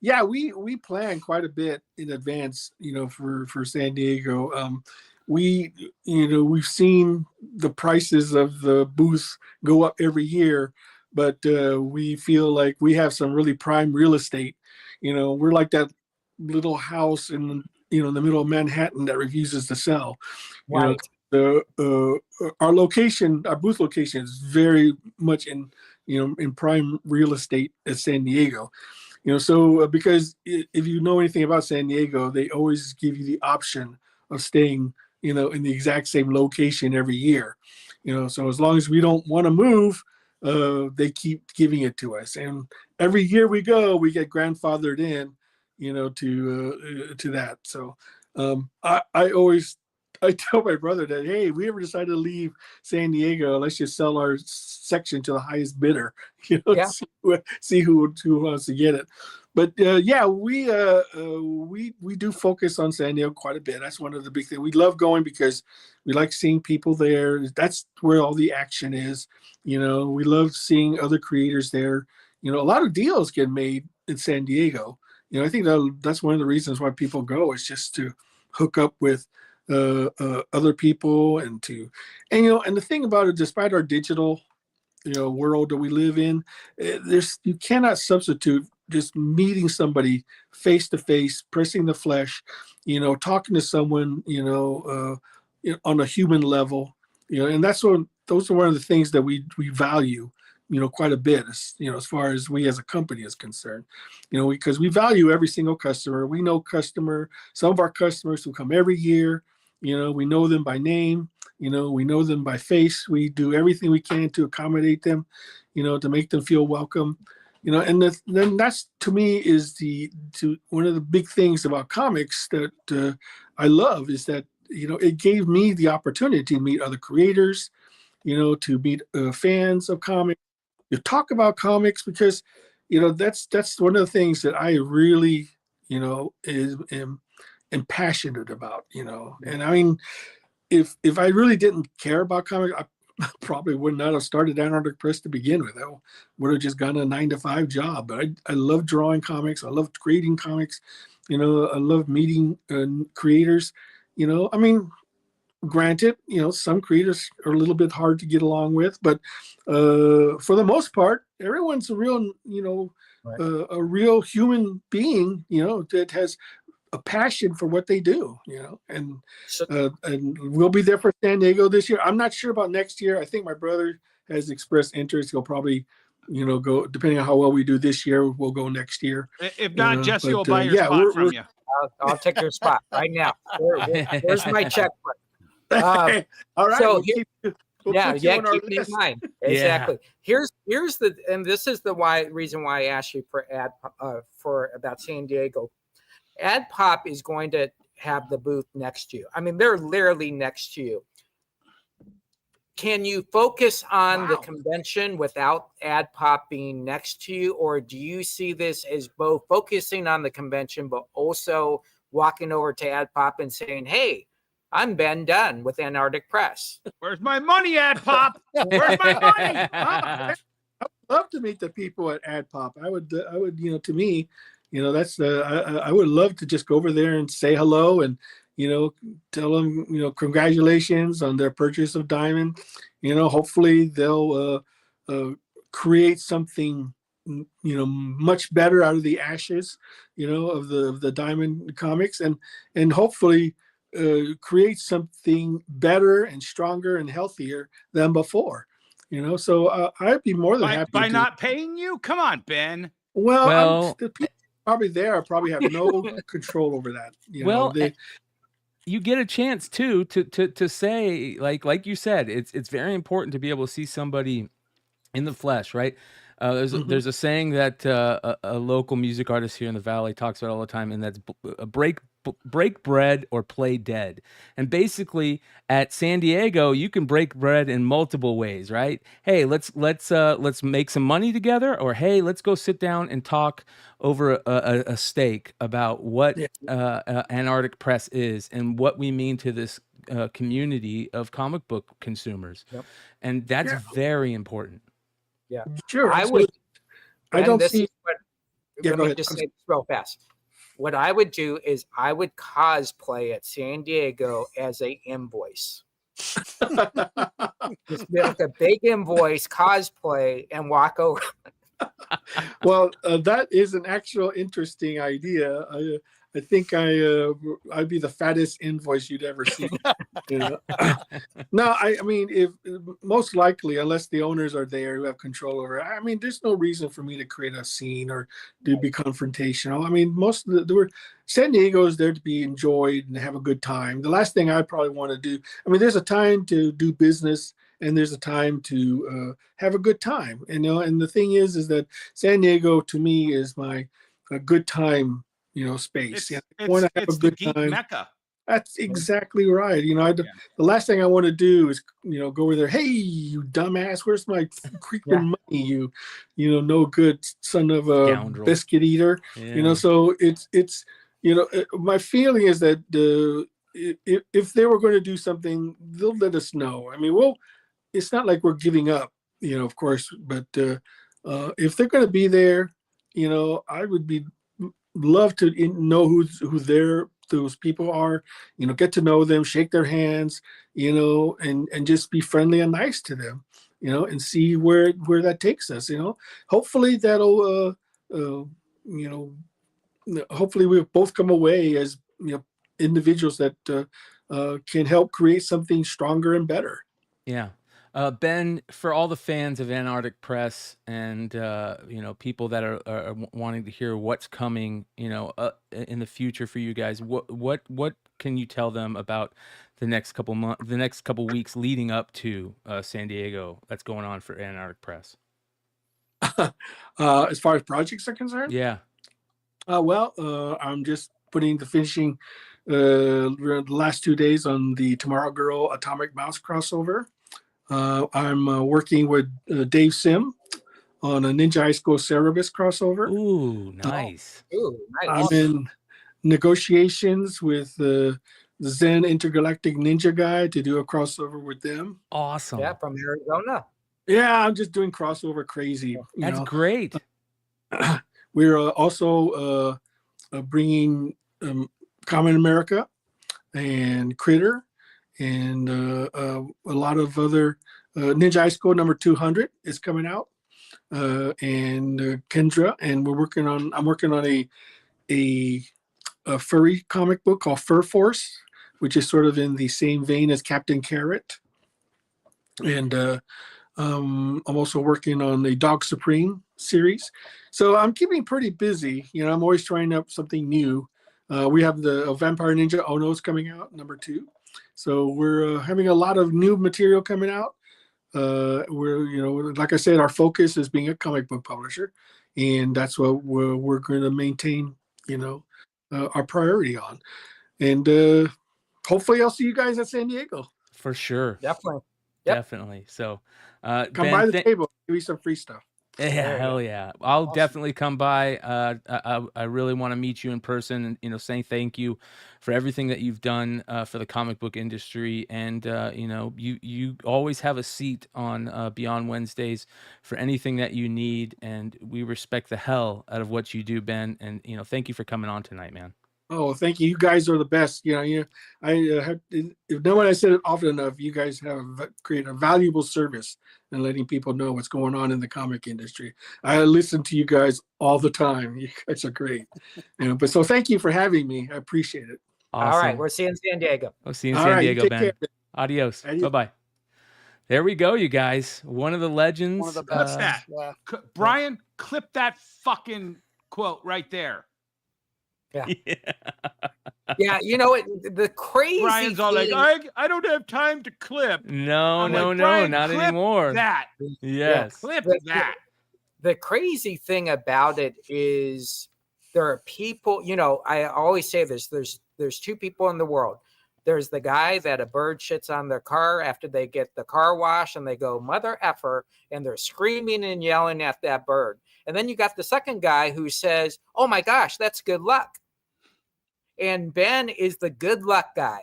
yeah, we plan quite a bit in advance, for San Diego. We've seen the prices of the booths go up every year, but we feel like we have some really prime real estate. We're like that little house in the middle of Manhattan that refuses to sell.
Right.
Our booth location is very much in prime real estate at San Diego. So because if you know anything about San Diego, they always give you the option of staying in the exact same location every year. So as long as we don't want to move, they keep giving it to us. And every year we go, we get grandfathered in, to that. So I tell my brother that, hey, if we ever decide to leave San Diego, let's just sell our section to the highest bidder,
Yeah.
see who wants to get it. But yeah, we do focus on San Diego quite a bit. That's one of the big things. We love going because we like seeing people there. That's where all the action is. We love seeing other creators there. A lot of deals get made in San Diego. I think that's one of the reasons why people go, is just to hook up with other people and the thing about it, despite our digital world that we live in, you cannot substitute just meeting somebody face to face, pressing the flesh, talking to someone on a human level, and those are one of the things that we value quite a bit, as far as we as a company is concerned, because we value every single customer. We know some of our customers who come every year. We know them by name, we know them by face. We do everything we can to accommodate them, to make them feel welcome, and then that's, to me, is one of the big things about comics that I love, is that, it gave me the opportunity to meet other creators, to meet fans of comics, to talk about comics, because, that's one of the things that I really, am passionate about, and I mean, if I really didn't care about comics, I probably would not have started Antarctic Press to begin with. I would have just gotten a 9-to-5 job. But I love drawing comics. I love creating comics. I love meeting creators. I mean, granted, some creators are a little bit hard to get along with, but for the most part, everyone's a real,
Right.
A real human being, that has a passion for what they do, and we'll be there for San Diego this year. I'm not sure about next year. I think my brother has expressed interest. He'll probably, go, depending on how well we do this year, we'll go next year.
If not, Jesse will buy your spot from you.
I'll take your spot right now. Where's my checkbook?
All right.
So
we'll keep
keep me in mind. Exactly. Here's and this is the reason why I asked you for about San Diego. Ad Pop is going to have the booth next to you. I mean, they're literally next to you. Can you focus on the convention without Ad Pop being next to you, or do you see this as both focusing on the convention but also walking over to Ad Pop and saying, "Hey, I'm Ben Dunn with Antarctic Press.
Where's my money at, Pop? Where's my money?
I would love to meet the people at AdPop. I would, to me, that's I would love to just go over there and say hello and, tell them, congratulations on their purchase of Diamond. Hopefully they'll create something, much better out of the ashes, of the Diamond comics, and hopefully create something better and stronger and healthier than before. So I'd be more than happy
by
to,
not paying you. Come on, Ben.
Well, the people probably there probably have no control over that.
You get a chance too to say, like you said, it's very important to be able to see somebody in the flesh, right? There's a saying that a local music artist here in the Valley talks about all the time, and that's break bread or play dead. And basically, at San Diego, you can break bread in multiple ways, right? Hey, let's make some money together, or hey, let's go sit down and talk over a steak about what Antarctic Press is and what we mean to this community of comic book consumers.
Yep.
And that's very important.
Yeah,
sure.
I would.
I don't
this
see.
Is what,
Yeah,
let me just say this real fast. What I would do is I would cosplay at San Diego as a invoice. Just build a big invoice, cosplay, and walk over.
Well, that is an actual interesting idea. I think I'd be the fattest invoice you'd ever see. No, I mean, if most likely, unless the owners are there who have control over it, I mean, there's no reason for me to create a scene or to be confrontational. I mean, most of San Diego is there to be enjoyed and have a good time. The last thing I probably want to do, I mean, there's a time to do business and there's a time to have a good time. And the thing is that San Diego to me is my good time, space. I want to have a good time.
Mecca.
That's exactly right. The last thing I want to do is, go over there. Hey, you dumbass, where's my freaking money? You no good son of a
Scoundrel.
Biscuit eater.
Yeah.
So it's my feeling is that if they were going to do something, they'll let us know. I mean, it's not like we're giving up, of course, but if they're going to be there, I would love to know who those people are, get to know them, shake their hands, and just be friendly and nice to them, and see where that takes us. Hopefully that'll hopefully we'll both come away as individuals that can help create something stronger and better.
Yeah. Ben, for all the fans of Antarctic Press and people that are wanting to hear what's coming, in the future for you guys, what can you tell them about the next couple weeks leading up to San Diego that's going on for Antarctic Press?
As far as projects are concerned,
yeah.
I'm just putting the finishing the last 2 days on the Tomorrow Girl Atomic Mouse crossover. I'm working with Dave Sim on a Ninja High School Cerebus crossover.
Ooh, nice.
I'm in negotiations with the Zen Intergalactic Ninja guy to do a crossover with them.
Awesome.
Yeah, from Arizona.
Yeah, I'm just doing crossover crazy.
That's great.
We're also bringing Common America and Critter and a lot of other Ninja High School number 200 is coming out, and Kendra, and I'm working on a furry comic book called Fur Force, which is sort of in the same vein as Captain Carrot. And I'm also working on a Dog Supreme series. So I'm keeping pretty busy. I'm always trying out something new. We have the Vampire Ninja Ono's coming out, number 2. So we're having a lot of new material coming out. We're, like I said, our focus is being a comic book publisher, and that's what we're going to maintain, our priority on. And hopefully I'll see you guys at San Diego.
For sure.
Definitely.
Definitely. So
come by the table, give me some free stuff.
Yeah, hell yeah. I'll definitely come by. I really want to meet you in person and, say thank you for everything that you've done for the comic book industry. And, you always have a seat on Beyond Wednesdays for anything that you need. And we respect the hell out of what you do, Ben. And, thank you for coming on tonight, man.
Oh, thank you. You guys are the best. If no one has said it often enough, you guys have created a valuable service in letting people know what's going on in the comic industry. I listen to you guys all the time. You guys are great. But so thank you for having me. I appreciate it.
Awesome.
All right, we'll see you in San Diego.
We'll see you in San Diego, Ben. Adios. Bye-bye. There we go, you guys. One of the legends.
One of the
What's
best.
that? Brian, clip that fucking quote right there.
Yeah. Yeah, the crazy
Brian's all
thing,
like, I don't have time to clip.
No,
I'm like,
not
clip
anymore.
That.
Yes.
Clip that.
The crazy thing about it is there are people, I always say this, there's two people in the world. There's the guy that a bird shits on their car after they get the car wash and they go, mother effer, and they're screaming and yelling at that bird. And then you got the second guy who says, oh my gosh, that's good luck. And Ben is the good luck guy,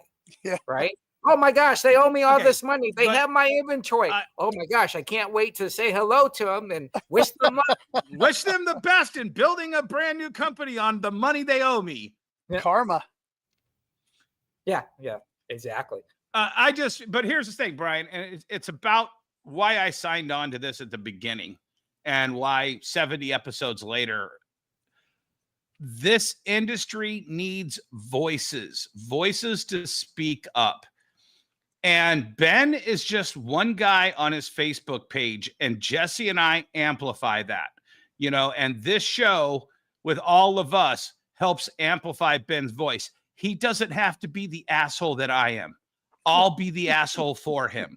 right? Oh my gosh, they owe me all this money. They have my inventory. Oh my gosh, I can't wait to say hello to them and wish them luck.
Wish them the best in building a brand new company on the money they owe me.
Yeah.
Karma.
Yeah, exactly.
But here's the thing, Brian, and it's about why I signed on to this at the beginning and why 70 episodes later, this industry needs voices to speak up. And Ben is just one guy on his Facebook page, and Jesse and I amplify that, and this show with all of us helps amplify Ben's voice. He doesn't have to be the asshole that I am. I'll be the asshole for him.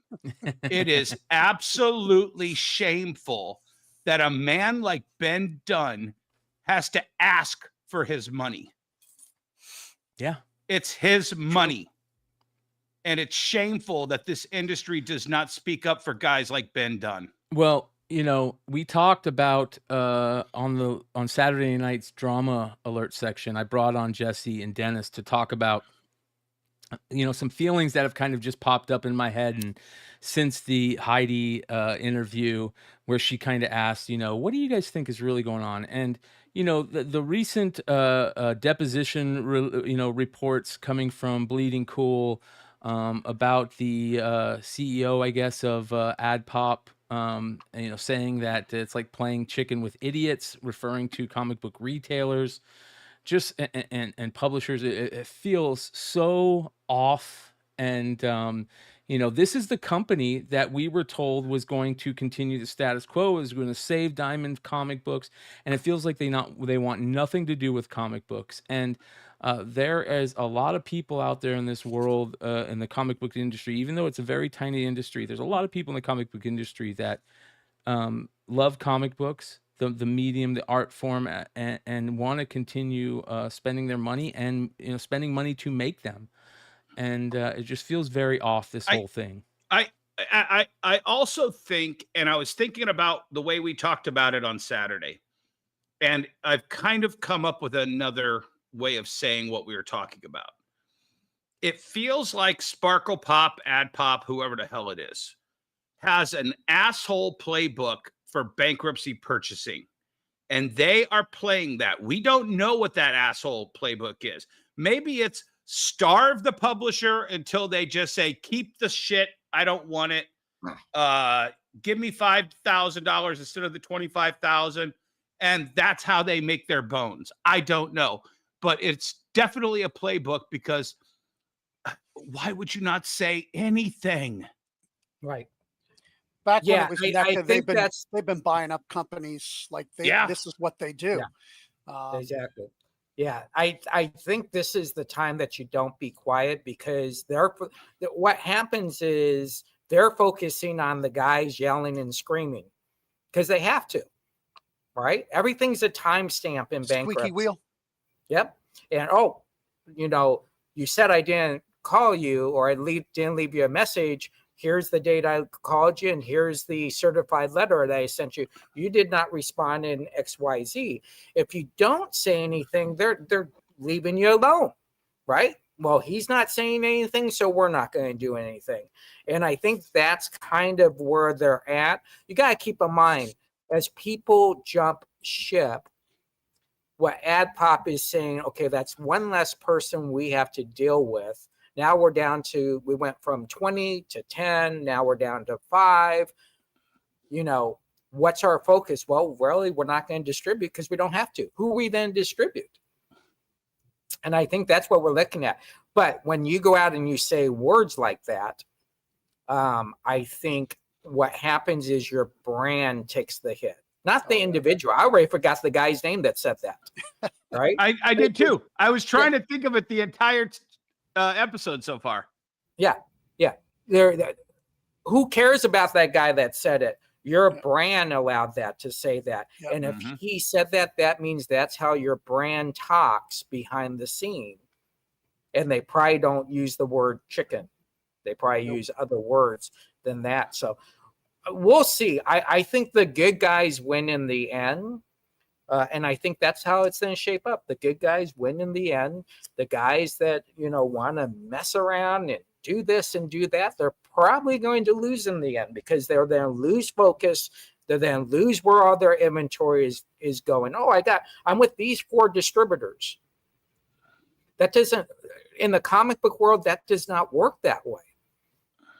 It is absolutely shameful that a man like Ben Dunn has to ask for his money.
Yeah.
It's his money. And it's shameful that this industry does not speak up for guys like Ben Dunn.
Well, we talked about on Saturday night's drama alert section. I brought on Jesse and Dennis to talk about some feelings that have kind of just popped up in my head, and since the Heidi interview where she kind of asked, what do you guys think is really going on? And the recent deposition reports coming from Bleeding Cool about the CEO, I guess, of AdPop. Saying that it's like playing chicken with idiots, referring to comic book retailers, and publishers. It feels so off. And, this is the company that we were told was going to continue the status quo, is going to save Diamond comic books. And it feels like they want nothing to do with comic books. And there is a lot of people out there in this world, in the comic book industry, even though it's a very tiny industry, there's a lot of people in the comic book industry that love comic books, the medium, the art form, and want to continue spending their money and spending money to make them. And it just feels very off, this whole thing.
I also think, and I was thinking about the way we talked about it on Saturday, and I've kind of come up with another way of saying what we were talking about. It feels like Sparkle Pop, Ad Pop, whoever the hell it is, has an asshole playbook for bankruptcy purchasing, and they are playing that. We don't know what that asshole playbook is. Maybe it's starve the publisher until they just say, keep the shit, I don't want it. Give me $5,000 instead of the $25,000. And that's how they make their bones. I don't know. But it's definitely a playbook, because why would you not say anything?
Right.
Back when it was
I think
they've been buying up companies like this is what they do.
Yeah. Exactly. Yeah, I think this is the time that you don't be quiet, because what happens is they're focusing on the guys yelling and screaming because they have to, right? Everything's a timestamp in bankruptcy.
Squeaky wheel.
Yep. And you said I didn't call you, or I didn't leave you a message, Here's the date I called you, and here's the certified letter that I sent you. You did not respond in XYZ. If you don't say anything, they're leaving you alone, right? Well, he's not saying anything, so we're not going to do anything. And I think that's kind of where they're at. You got to keep in mind, as people jump ship, what AdPop is saying, okay, that's one less person we have to deal with. Now we're down to, we went from 20 to 10. Now we're down to 5. You know, what's our focus? Well, really, we're not going to distribute because we don't have to. Who we then distribute? And I think that's what we're looking at. But when you go out and you say words like that, I think what happens is your brand takes the hit, not the individual. I already forgot the guy's name that said that. Right?
I did too. I was trying to think of it the entire episode so far.
Yeah. Who cares about that guy that said it? Your brand allowed that to say that.
Yep.
And if he said that, that means that's how your brand talks behind the scene. And they probably don't use the word chicken. They probably use other words than that. So we'll see. I think the good guys win in the end. And I think that's how it's going to shape up. The good guys win in the end. The guys that, want to mess around and do this and do that, they're probably going to lose in the end because they're then lose focus. They're then lose where all their inventory is going. Oh, I'm with these 4 distributors. That doesn't, in the comic book world, that does not work that way.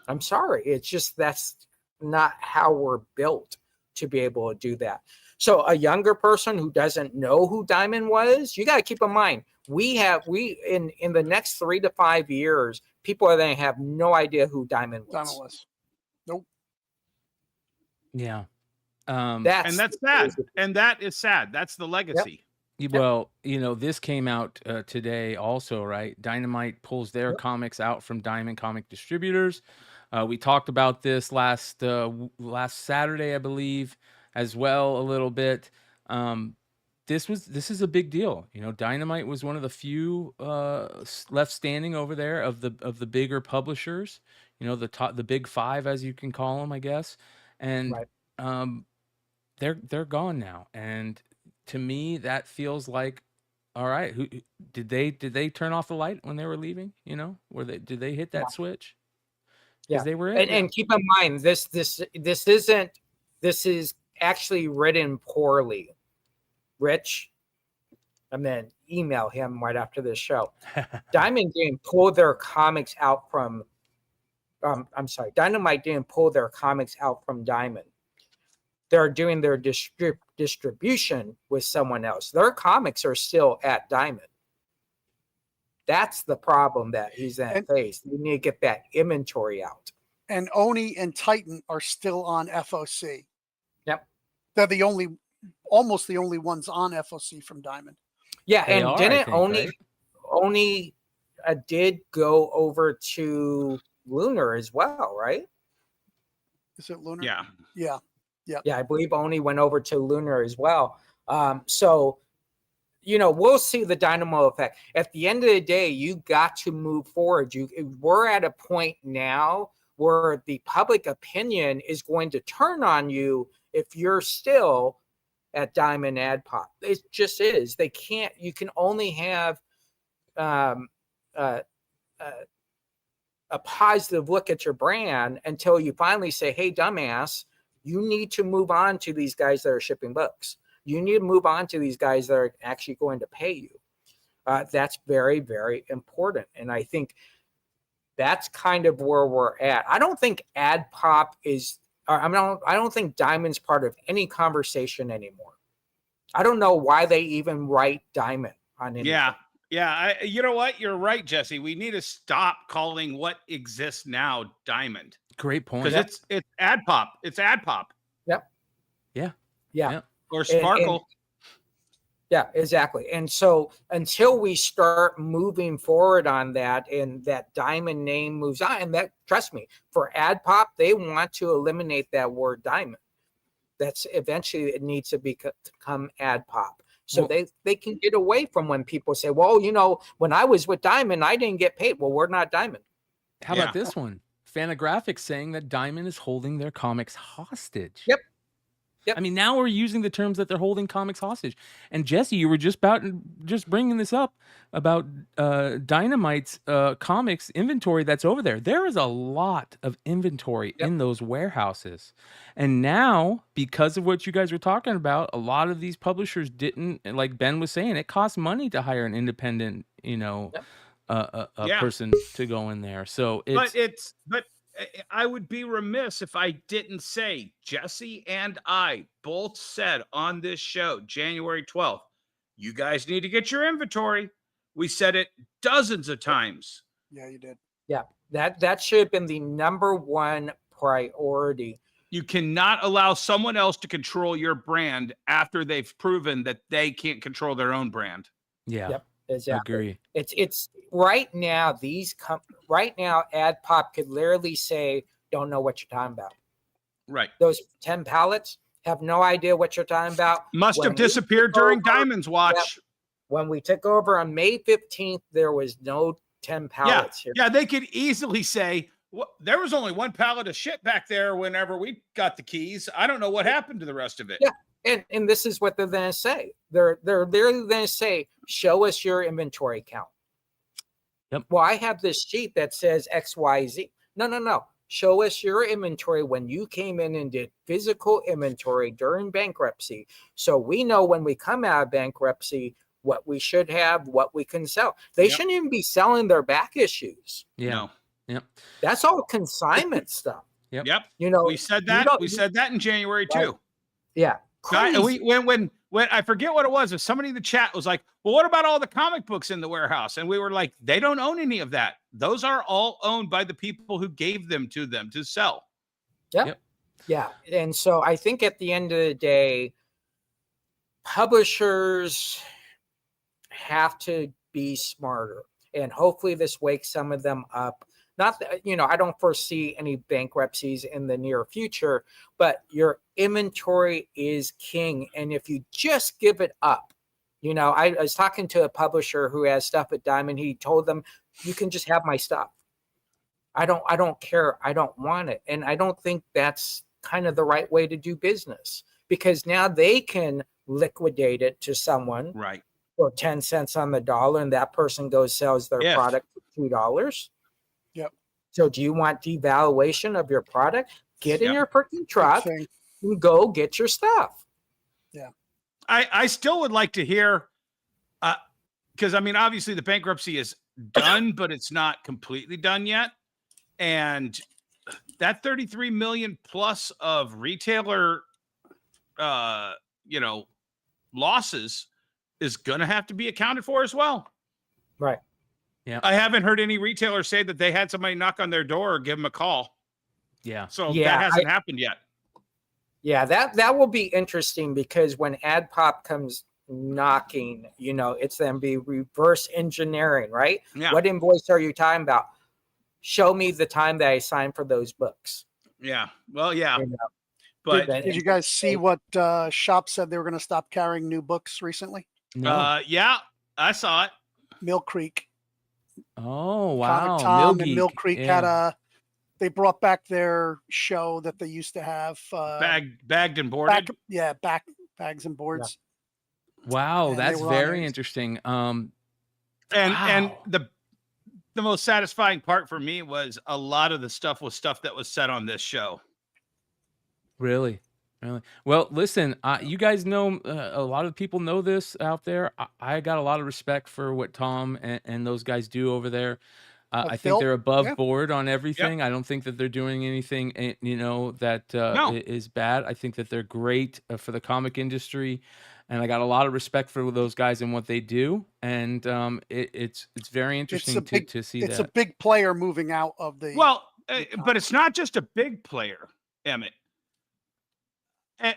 I'm sorry. It's just, that's not how we're built to be able to do that. So a younger person who doesn't know who Diamond was, you got to keep in mind, in the next 3 to 5 years, people are going to have no idea who Diamond was.
Nope.
Yeah.
And that's sad. And that is sad. That's the legacy.
Yep. Well, this came out today also, right? Dynamite pulls their comics out from Diamond Comic Distributors. We talked about this last Saturday, I believe, as well a little bit. This is a big deal. Dynamite was one of the few left standing over there of the bigger publishers. The big 5, as you can call them, I guess. And they're gone now. And to me, that feels like, all right. Who did they turn off the light when they were leaving? Did they hit that switch?
Yeah,
they were
and keep in mind this is actually written poorly. Rich, I'm gonna email him right after this show. Diamond didn't pull their comics out from. I'm sorry, Dynamite didn't pull their comics out from Diamond. They're doing their distribution with someone else. Their comics are still at Diamond. That's the problem that he's going to face. You need to get that inventory out.
And Oni and Titan are still on FOC.
Yep.
They're almost the only ones on FOC from Diamond.
Yeah, and didn't Oni did go over to Lunar as well, right?
Is it Lunar?
Yeah.
Yeah.
Yeah, I believe Oni went over to Lunar as well. So, we'll see the dynamo effect. At the end of the day, you got to move forward. We're at a point now where the public opinion is going to turn on you if you're still at Diamond AdPop. It just is. You can only have a positive look at your brand until you finally say, hey, dumbass, you need to move on to these guys that are shipping books. You need to move on to these guys that are actually going to pay you. That's very, very important. And I think that's kind of where we're at. I don't think AdPop I don't think Diamond's part of any conversation anymore. I don't know why they even write Diamond on anything.
Yeah. You know what? You're right, Jesse. We need to stop calling what exists now Diamond.
Great point.
Because it's AdPop. It's AdPop.
Yep.
Yeah.
Or Sparkle.
Yeah, exactly. And so until we start moving forward on that and that Diamond name moves on, and that, trust me, for AdPop, they want to eliminate that word Diamond. That's eventually it needs to become AdPop. So they can get away from when people say, well, when I was with Diamond, I didn't get paid. Well, we're not Diamond.
How about this one? Fantagraphics saying that Diamond is holding their comics hostage.
Yep. Yep.
I mean, now we're using the terms that they're holding comics hostage. And Jesse, you were just bringing this up about Dynamite's comics inventory that's over there. There is a lot of inventory in those warehouses. And now, because of what you guys were talking about, a lot of these publishers didn't, like Ben was saying, it costs money to hire an independent, person to go in there. So
but I would be remiss if I didn't say Jesse and I both said on this show, January 12th, you guys need to get your inventory. We said it dozens of times.
Yeah, you did.
Yeah, that should have been the number one priority.
You cannot allow someone else to control your brand after they've proven that they can't control their own brand.
Yeah.
Yep. Exactly.
Agree.
It's right now. Right now, AdPop could literally say, "Don't know what you're talking about."
Right.
Those 10 pallets have no idea what you're talking about.
Must have disappeared during Diamond's watch.
Yep. When we took over on May 15th, there was no 10 pallets here.
Yeah, they could easily say, well, there was only one pallet of shit back there whenever we got the keys. I don't know what happened to the rest of it.
Yeah. And this is what they're going to say. They're literally going to say, show us your inventory count.
Yep.
Well, I have this sheet that says XYZ. No. Show us your inventory when you came in and did physical inventory during bankruptcy. So we know when we come out of bankruptcy, what we should have, what we can sell. They shouldn't even be selling their back issues.
Yeah.
No.
Yep.
That's all consignment stuff.
Yep.
We said that. We said that in January too.
Right. Yeah.
When I forget what it was, if somebody in the chat was like, well, what about all the comic books in the warehouse? And we were like, they don't own any of that. Those are all owned by the people who gave them to sell.
Yep. Yeah. And so I think at the end of the day, publishers have to be smarter. And hopefully this wakes some of them up. Not that, I don't foresee any bankruptcies in the near future, but your inventory is king. And if you just give it up, I was talking to a publisher who has stuff at Diamond. He told them, you can just have my stuff. I don't care. I don't want it. And I don't think that's kind of the right way to do business, because now they can liquidate it to someone for 10 cents on the dollar. And that person sells their product for $2.
Yep.
So do you want devaluation of your product? Get in your freaking truck and go get your stuff.
Yeah.
I still would like to hear, because obviously the bankruptcy is done, but it's not completely done yet. And that 33 million plus of retailer, losses is going to have to be accounted for as well.
Right.
Yeah.
I haven't heard any retailers say that they had somebody knock on their door or give them a call.
Yeah.
So that hasn't happened yet.
Yeah, that will be interesting, because when AdPop comes knocking, it's then be reverse engineering, right?
Yeah.
What invoice are you talking about? Show me the time that I signed for those books.
Yeah. Well, yeah.
But did you guys see what Shop said they were going to stop carrying new books recently?
No.
Yeah, I saw it.
Mill Creek.
Oh, wow.
Comic Tom
Mill
and Mill Creek had they brought back their show that they used to have.
Bagged and boarded.
Bags and boards.
Wow,
And
that's
they were on
very
it.
interesting.
And the most satisfying part for me was a lot of the stuff was stuff that was said on this show.
Really? Well, listen, you guys know, a lot of people know this out there. I got a lot of respect for what Tom and those guys do over there. I think they're above board on everything. I don't think that they're doing anything, that is bad. I think that they're great for the comic industry, and I got a lot of respect for those guys and what they do. And it's very interesting to see that.
It's a big player moving out of the.
Well, but it's not just a big player, Emmett.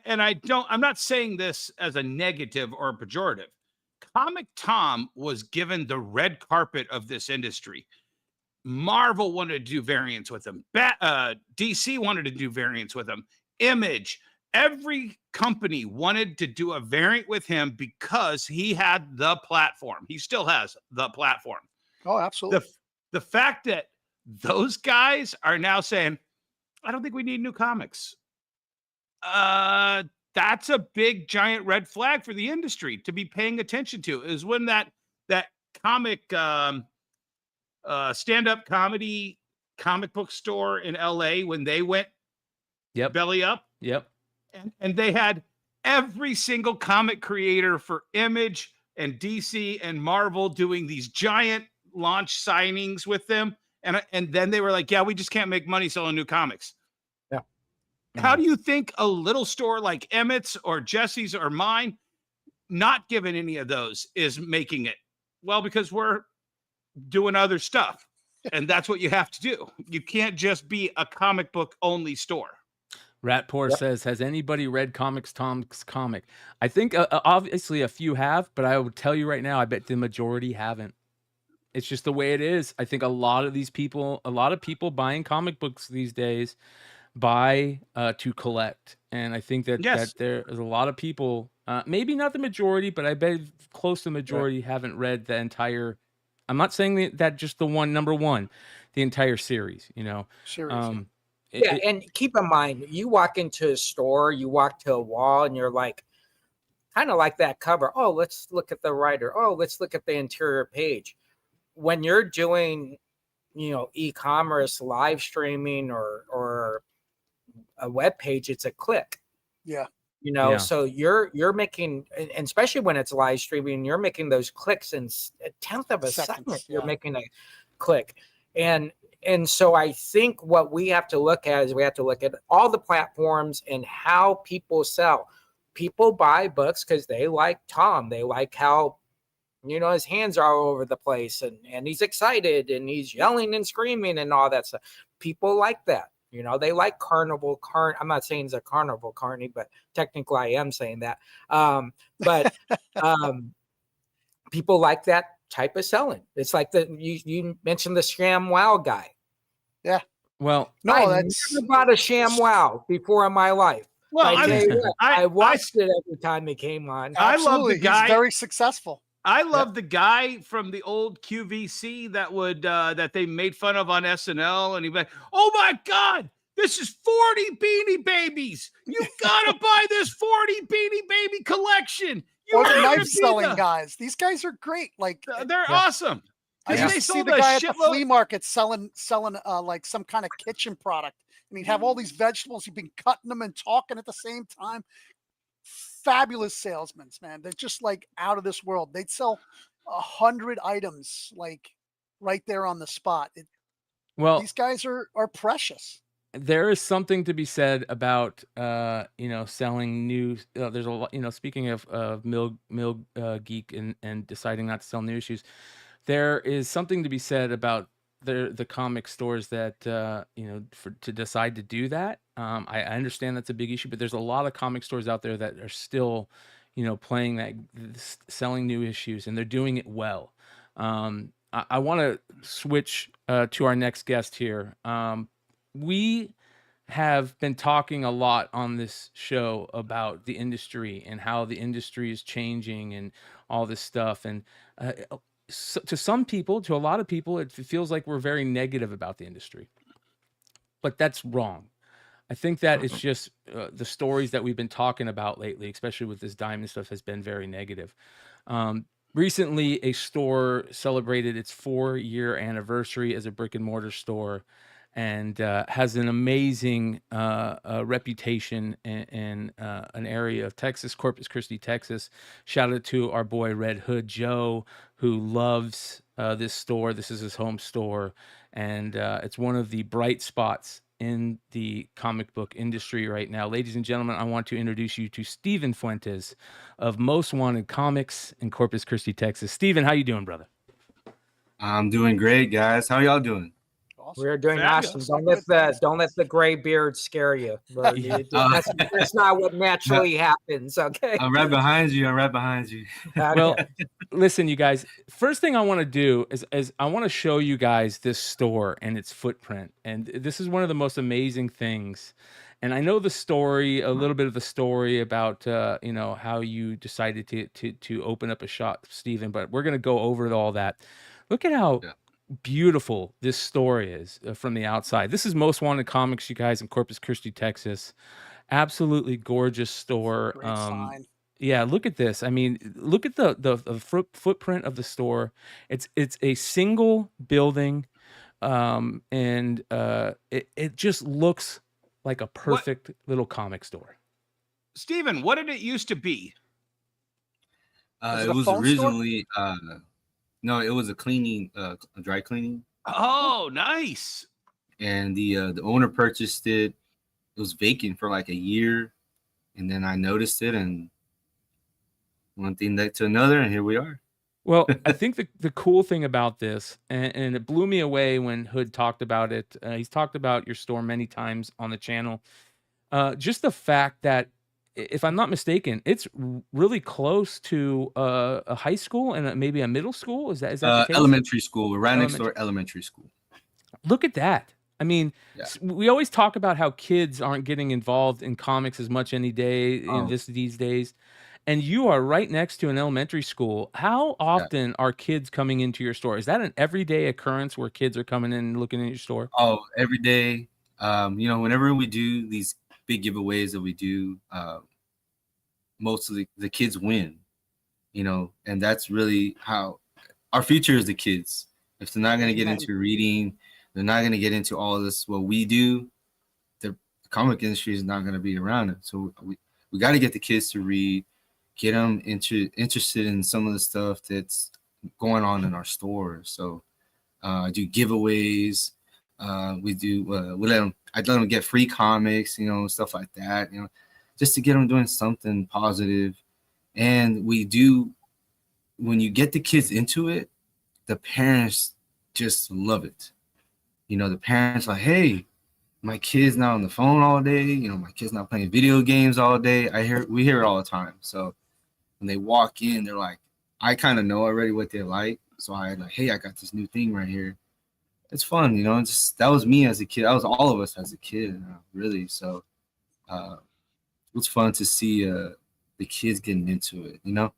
And I'm not saying this as a negative or a pejorative. Comic Tom was given the red carpet of this industry. Marvel wanted to do variants with him. DC wanted to do variants with him. Image, every company wanted to do a variant with him because he had the platform. He still has the platform.
Oh, absolutely.
The fact that Those guys are now saying, I don't think we need new comics. That's a big giant red flag for the industry to be paying attention to, is when that comic stand-up comedy comic book store in LA, when they went belly up.
Yep.
And they had every single comic creator for Image and DC and Marvel doing these giant launch signings with them. And then they were like, yeah, we just can't make money selling new comics.
Yeah.
How do you think a little store like Emmett's or Jesse's or mine, not given any of those, is making it? Well, because we're doing other stuff. And that's what you have to do. You can't just be a comic book only store.
Ratpour says, has anybody read Comics Tom's comic? I think obviously a few have, but I would tell you right now, I bet the majority haven't. It's just the way it is. I think a lot of people buying comic books these days buy to collect. And I think that, that there is a lot of people, maybe not the majority, but I bet close to the majority haven't read the entire. I'm not saying that just the number one, the entire series, you know.
And keep in mind, you walk into a store, you walk to a wall, and you're like, kind of like that cover. Oh, let's look at the writer. Oh, let's look at the interior page. When you're doing, you know, e-commerce, live streaming, or a web page, it's a click.
Yeah.
You know, so you're making, and especially when it's live streaming, you're making those clicks in a tenth of a second. You're making a click. And so I think what we have to look at is we have to look at all the platforms and how people sell. People buy books because they like Tom. They like how, you know, his hands are all over the place and he's excited and he's yelling and screaming and all that stuff. People like that. You know, they like carnival. I'm not saying it's a carnival carny, but technically I am saying that. But people like that type of selling. It's like you mentioned the Sham Wow guy.
Yeah.
Well,
no, I never bought a Sham Wow before in my life.
Well,
I watched it every time it came on.
I love the guy.
He's very successful.
I love the guy from the old QVC that they made fun of on SNL, and he'd be like, "Oh my God, this is 40 Beanie Babies! You gotta buy this 40 Beanie Baby collection."
Or the knife selling guys. These guys are great. Like
they're awesome.
I used to see the guy at the flea market selling like some kind of kitchen product, and he'd have all these vegetables. He'd been cutting them and talking at the same time. Fabulous salesmen, man. They're just like out of this world. They'd sell 100 items like right there on the spot.
Well,
these guys are precious.
There is something to be said about you know, selling new. There's a lot, you know. Speaking of Mill Geek and deciding not to sell new issues, there is something to be said about the comic stores that you know, to decide to do that. I understand that's a big issue, but there's a lot of comic stores out there that are still, you know, playing that, selling new issues, and they're doing it well. I want to switch to our next guest here. We have been talking a lot on this show about the industry and how the industry is changing and all this stuff. And so, to some people, to a lot of people, it feels like we're very negative about the industry. But that's wrong. I think that it's just the stories that we've been talking about lately, especially with this diamond stuff, has been very negative. Recently, a store celebrated its 4-year anniversary as a brick and mortar store, and has an amazing reputation in an area of Texas, Corpus Christi, Texas. Shout out to our boy Red Hood Joe, who loves this store. This is his home store, and it's one of the bright spots in the comic book industry right now. Ladies and gentlemen, I want to introduce you to Steven Fuentes of Most Wanted Comics in Corpus Christi, Texas. Steven, how you doing, brother?
I'm doing great, guys. How y'all doing?
We're doing awesome. Don't let the gray beard scare you. That's not what naturally happens. Okay.
I'm right behind you.
Well, listen, you guys. First thing I want to do is I want to show you guys this store and its footprint. And this is one of the most amazing things. And I know the story, a little bit of the story about you know, how you decided to open up a shop, Steven. But we're gonna go over all that. Look at how beautiful this store is from the outside. This is Most Wanted Comics, you guys, in Corpus Christi, Texas. Absolutely gorgeous store.
Great sign.
Yeah, look at this. I mean, look at the footprint of the store. It's a single building, and it just looks like a perfect little comic store.
Steven, what did it used to be?
It was originally no, it was a cleaning, a dry cleaning.
Oh, nice.
And the owner purchased it. It was vacant for like a year, and then I noticed it, and one thing led to another, and here we are.
Well, I think the cool thing about this, and it blew me away when Hood talked about it. He's talked about your store many times on the channel. Just the fact that, if I'm not mistaken, it's really close to a high school and maybe a middle school. Is that the case?
Elementary school. We're right next door, elementary school.
Look at that. I mean, we always talk about how kids aren't getting involved in comics as much any day these days. And you are right next to an elementary school. How often are kids coming into your store? Is that an everyday occurrence where kids are coming in and looking at your store?
Oh, every day. You know, whenever we do these big giveaways that we do, most of the kids win, you know, and that's really how our future is. The kids, if they're not going to get into reading, they're not going to get into all of this, what we do, the comic industry is not going to be around it. So we got to get the kids to read, get them interested in some of the stuff that's going on in our store. So I do giveaways. We do, I let them get free comics, you know, stuff like that, you know, just to get them doing something positive. And we do, when you get the kids into it, the parents just love it. You know, the parents like, hey, my kid's not on the phone all day. You know, my kid's not playing video games all day. We hear it all the time. So when they walk in, they're like, I kind of know already what they like. So I like, hey, I got this new thing right here. It's fun, you know. That was me as a kid. That was all of us as a kid, really. So it was fun to see the kids getting into it. You know,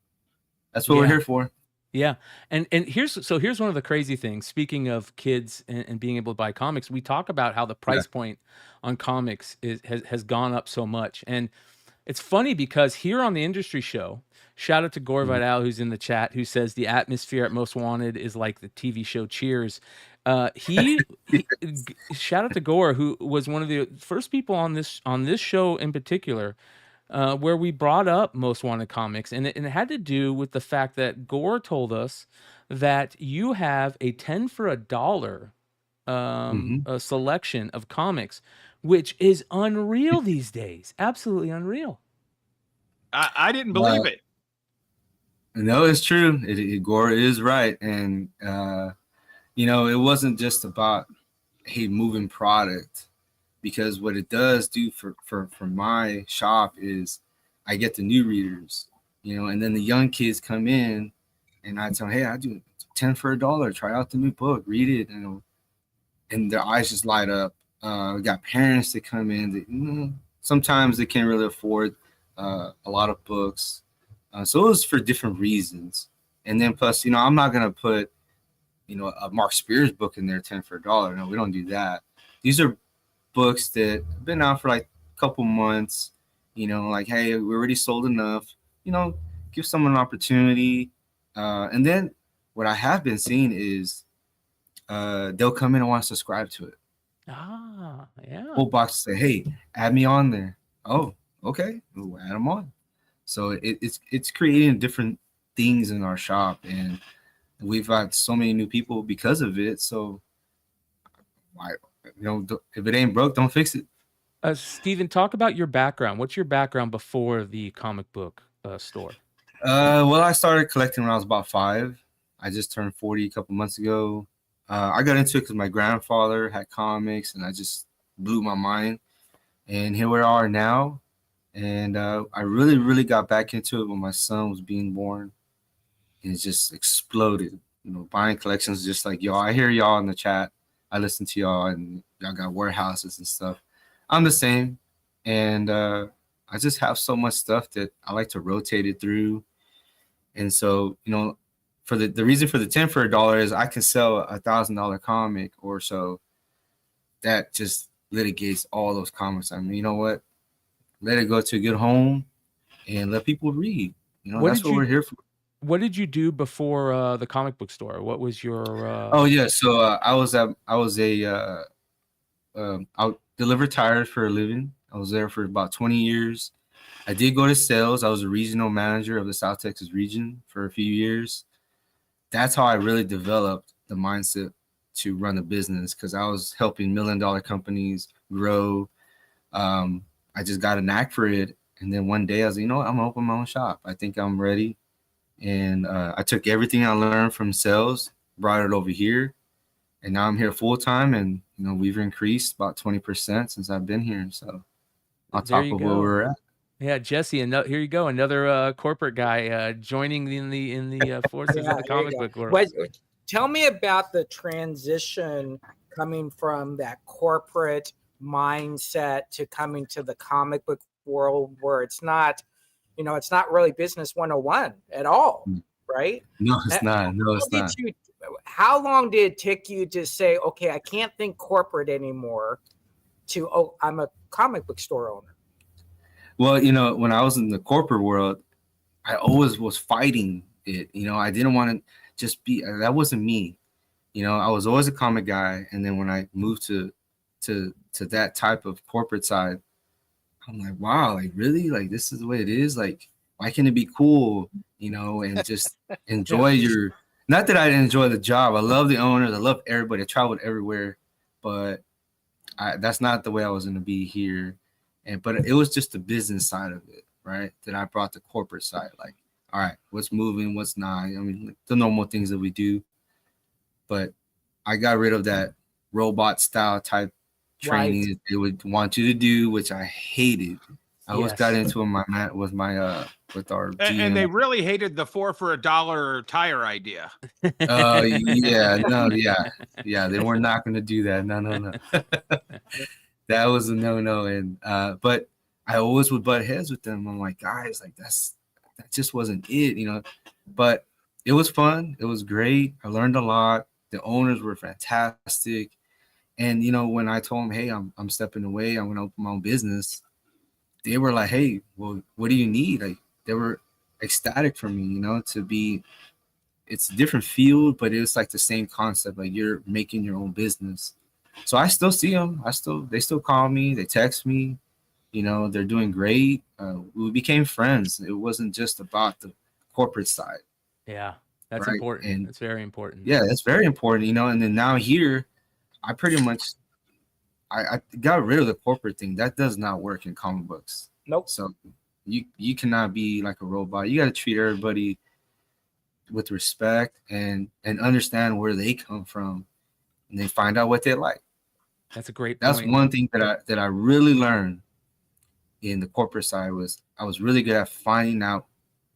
that's what we're here for.
Yeah, and here's one of the crazy things. Speaking of kids and being able to buy comics, we talk about how the price point on comics has gone up so much, and it's funny because here on the industry show, shout out to Gore Vidal, who's in the chat, who says the atmosphere at Most Wanted is like the TV show Cheers. He shout out to Gore, who was one of the first people on this show in particular, where we brought up Most Wanted Comics, and it had to do with the fact that Gore told us that you have a 10 for $1 a selection of comics, which is unreal these days. Absolutely unreal.
I didn't believe it.
No, it's true. Gore is right. And, you know, it wasn't just about, hey, moving product, because what it does do for my shop is I get the new readers, you know, and then the young kids come in and I tell them, hey, I do 10 for $1. Try out the new book, read it, you know, and their eyes just light up. We got parents that come in that, you know, sometimes they can't really afford a lot of books. So it was for different reasons. And then plus, you know, I'm not going to put, you know, a Mark Spears book in there 10 for $1. No, we don't do that. These are books that have been out for like a couple months, you know, like, hey, we already sold enough, you know, give someone an opportunity. And then what I have been seeing is they'll come in and want to subscribe to it. Whole box say, hey, add me on there. Oh, okay, we'll add them on. So it's creating different things in our shop, and we've got so many new people because of it. So why, you know, if it ain't broke, don't fix it.
Steven, talk about your background. What's your background before the comic book store?
Well, I started collecting when I was about 5. I just turned 40 a couple months ago. I got into it because my grandfather had comics, and I just blew my mind. And here we are now. And I really, really got back into it when my son was being born. And it just exploded. You know, buying collections just like y'all. I hear y'all in the chat. I listen to y'all, and y'all got warehouses and stuff. I'm the same. And I just have so much stuff that I like to rotate it through. And so, you know, for the reason for the 10 for $1 is I can sell $1,000 comic or so. That just litigates all those comics. I mean, you know what? Let it go to a good home and let people read. You know, that's what we're here for.
What did you do before the comic book store? What was your?
Oh yeah, so I deliver tires for a living. I was there for about 20 years. I did go to sales. I was a regional manager of the South Texas region for a few years. That's how I really developed the mindset to run a business, because I was helping $1 million companies grow. I just got a knack for it. And then one day I was like, you know what? I'm gonna open my own shop. I think I'm ready. And I took everything I learned from sales, brought it over here, and now I'm here full time. And you know, we've increased about 20% since I've been here. So on top of where we're at.
Yeah, Jesse, and here you go, another corporate guy joining in the forces of the comic book world.
Tell me about the transition coming from that corporate mindset to coming to the comic book world, where it's not, you know, it's not really business 101 at all, right?
No, it's not. No, it's not.
How long did it take you to say, okay, I can't think corporate anymore, to, oh, I'm a comic book store owner?
Well, you know, when I was in the corporate world, I always was fighting it. You know, I didn't want to just be, that wasn't me. You know, I was always a comic guy. And then when I moved to that type of corporate side, I'm like, wow, like really? Like this is the way it is? Like, why can't it be cool, you know, and just enjoy your, not that I didn't enjoy the job. I love the owners. I love everybody. I traveled everywhere, but that's not the way I was going to be here. But it was just the business side of it, right? That I brought the corporate side. Like, all right, what's moving, what's not? I mean, like, the normal things that we do. But I got rid of that robot style type training that they would want you to do, which I hated. I always got into it with our GM.
And they really hated the 4 for $1 tire idea.
Yeah, they were not going to do that. No. That was a no. And but I always would butt heads with them. I'm like, guys, like that just wasn't it, you know. But it was fun. It was great. I learned a lot. The owners were fantastic. And you know, when I told them, hey, I'm stepping away, I'm gonna open my own business, they were like, hey, well, what do you need? Like, they were ecstatic for me, you know, to be. It's a different field, but it's like the same concept. Like, you're making your own business. So I still see them. They still call me. They text me. You know, they're doing great. We became friends. It wasn't just about the corporate side.
Yeah, that's important. And it's very important.
Yeah, that's very important. You know, and then now here, I pretty much I got rid of the corporate thing. That does not work in comic books.
Nope.
So you cannot be like a robot. You got to treat everybody with respect and understand where they come from, and then find out what they like.
That's a great point.
That's one thing that I really learned in the corporate side. Was I was really good at finding out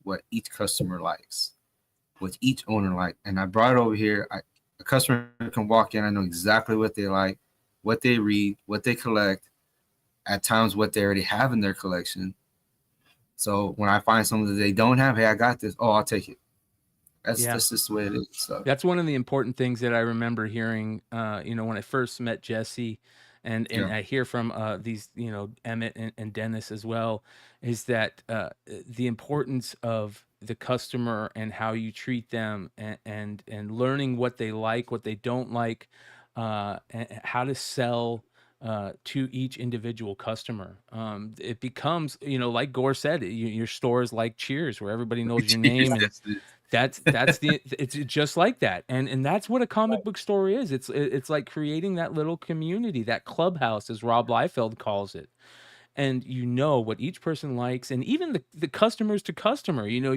what each customer likes, what each owner like, and I brought it over here. A customer can walk in, I know exactly what they like, what they read, what they collect, at times what they already have in their collection. So when I find something that they don't have, hey, I got this. Oh, I'll take it. That's just the way it is. So
that's one of the important things that I remember hearing, you know, when I first met Jesse, and I hear from these, you know, Emmett and Dennis as well, is that the importance of the customer and how you treat them, and learning what they like, what they don't like, and how to sell to each individual customer. It becomes, you know, like Gore said, your store is like Cheers, where everybody knows your name. And it's just like that. And that's what a comic book store is. It's like creating that little community, that clubhouse, as Rob Liefeld calls it. And you know what each person likes, and even the customers to customer. You know,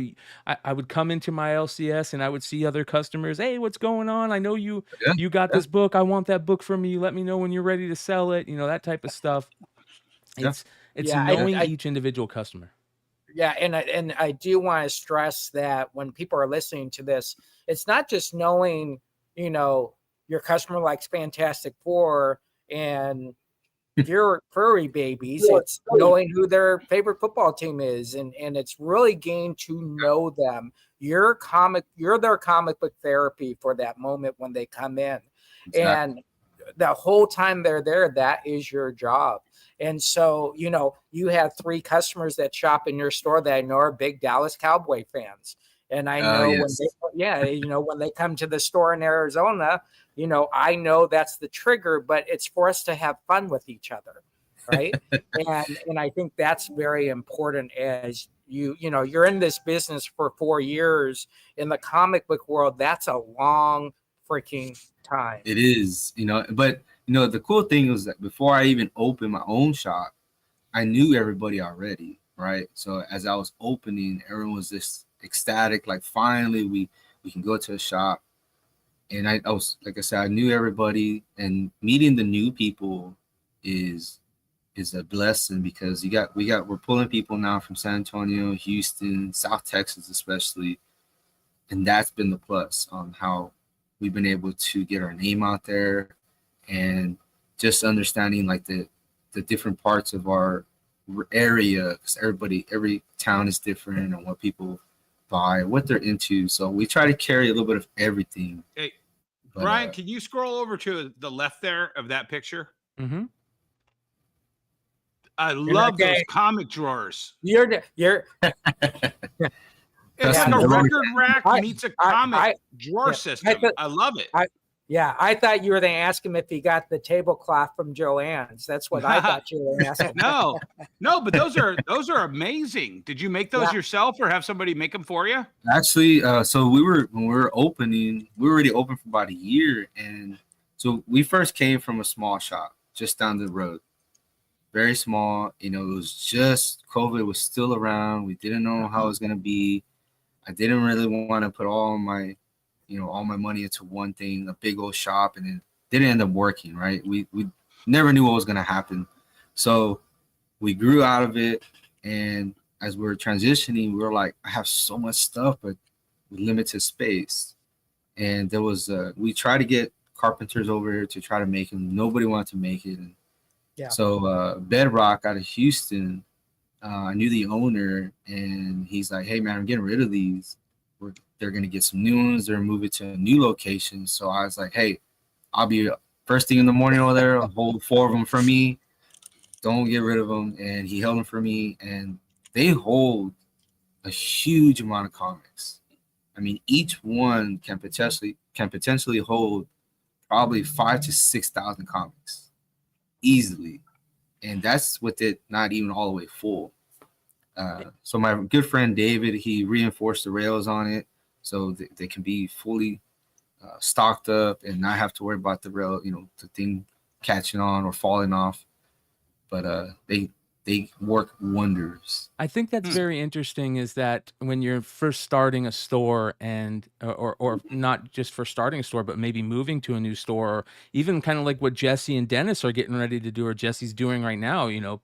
I would come into my LCS and I would see other customers. Hey, what's going on? I know you got this book. I want that book from you. Let me know when you're ready to sell it. You know, that type of stuff. It's knowing each individual customer.
Yeah, and I do want to stress that when people are listening to this, it's not just knowing, you know, your customer likes Fantastic Four and furry babies. It's knowing who their favorite football team is, and it's really getting to know them. You're their comic book therapy for that moment when they come in.
Exactly.
And the whole time they're there, that is your job. And so, you have 3 customers that shop in your store that I know are big Dallas Cowboy fans. And I know when they come to the store in Arizona, I know that's the trigger, but it's for us to have fun with each other. Right. and I think that's very important as you're in this business for 4 years in the comic book world. That's a long freaking time.
It is, but the cool thing was that before I even opened my own shop, I knew everybody already, right? So as I was opening, everyone was just ecstatic, like finally we can go to a shop. And I was, like I said, I knew everybody, and meeting the new people is a blessing, because we're pulling people now from San Antonio, Houston, South Texas especially, and that's been the plus on how we've been able to get our name out there, and just understanding like the different parts of our area, because every town is different on what people buy, what they're into. So we try to carry a little bit of everything.
Hey, Brian, can you scroll over to the left there of that picture?
Mm-hmm.
I love those comic drawers.
You're
It's like a record rack meets a comic drawer system. I love it.
I thought you were going to ask him if he got the tablecloth from Joann's. That's what I thought you were asking.
No, but those are amazing. Did you make those yourself, or have somebody make them for you?
Actually, so when we were opening, we were already open for about a year, and so we first came from a small shop just down the road, very small. It was just COVID was still around. We didn't know how it was going to be. I didn't really want to put all my money into one thing, a big old shop, and it didn't end up working, right? We never knew what was going to happen. So we grew out of it, and as we were transitioning, we were like, I have so much stuff, but with limited space. And there was, we tried to get carpenters over here to try to make them. Nobody wanted to make it. And so Bedrock out of Houston, I knew the owner, and he's like, hey, man, I'm getting rid of these. They're going to get some new ones. They're moving to a new location. So I was like, hey, I'll be first thing in the morning over there. I'll hold 4 of them for me. Don't get rid of them. And he held them for me. And they hold a huge amount of comics. I mean, each one can potentially hold probably 5,000 to 6,000 comics easily. And that's with it not even all the way full. So my good friend David, he reinforced the rails on it so they can be fully stocked up and not have to worry about the rail, the thing catching on or falling off. But they work wonders.
I think that's very interesting, is that when you're first starting a store, and or not just for starting a store, but maybe moving to a new store, or even kind of like what Jesse and Dennis are getting ready to do, or Jesse's doing right now,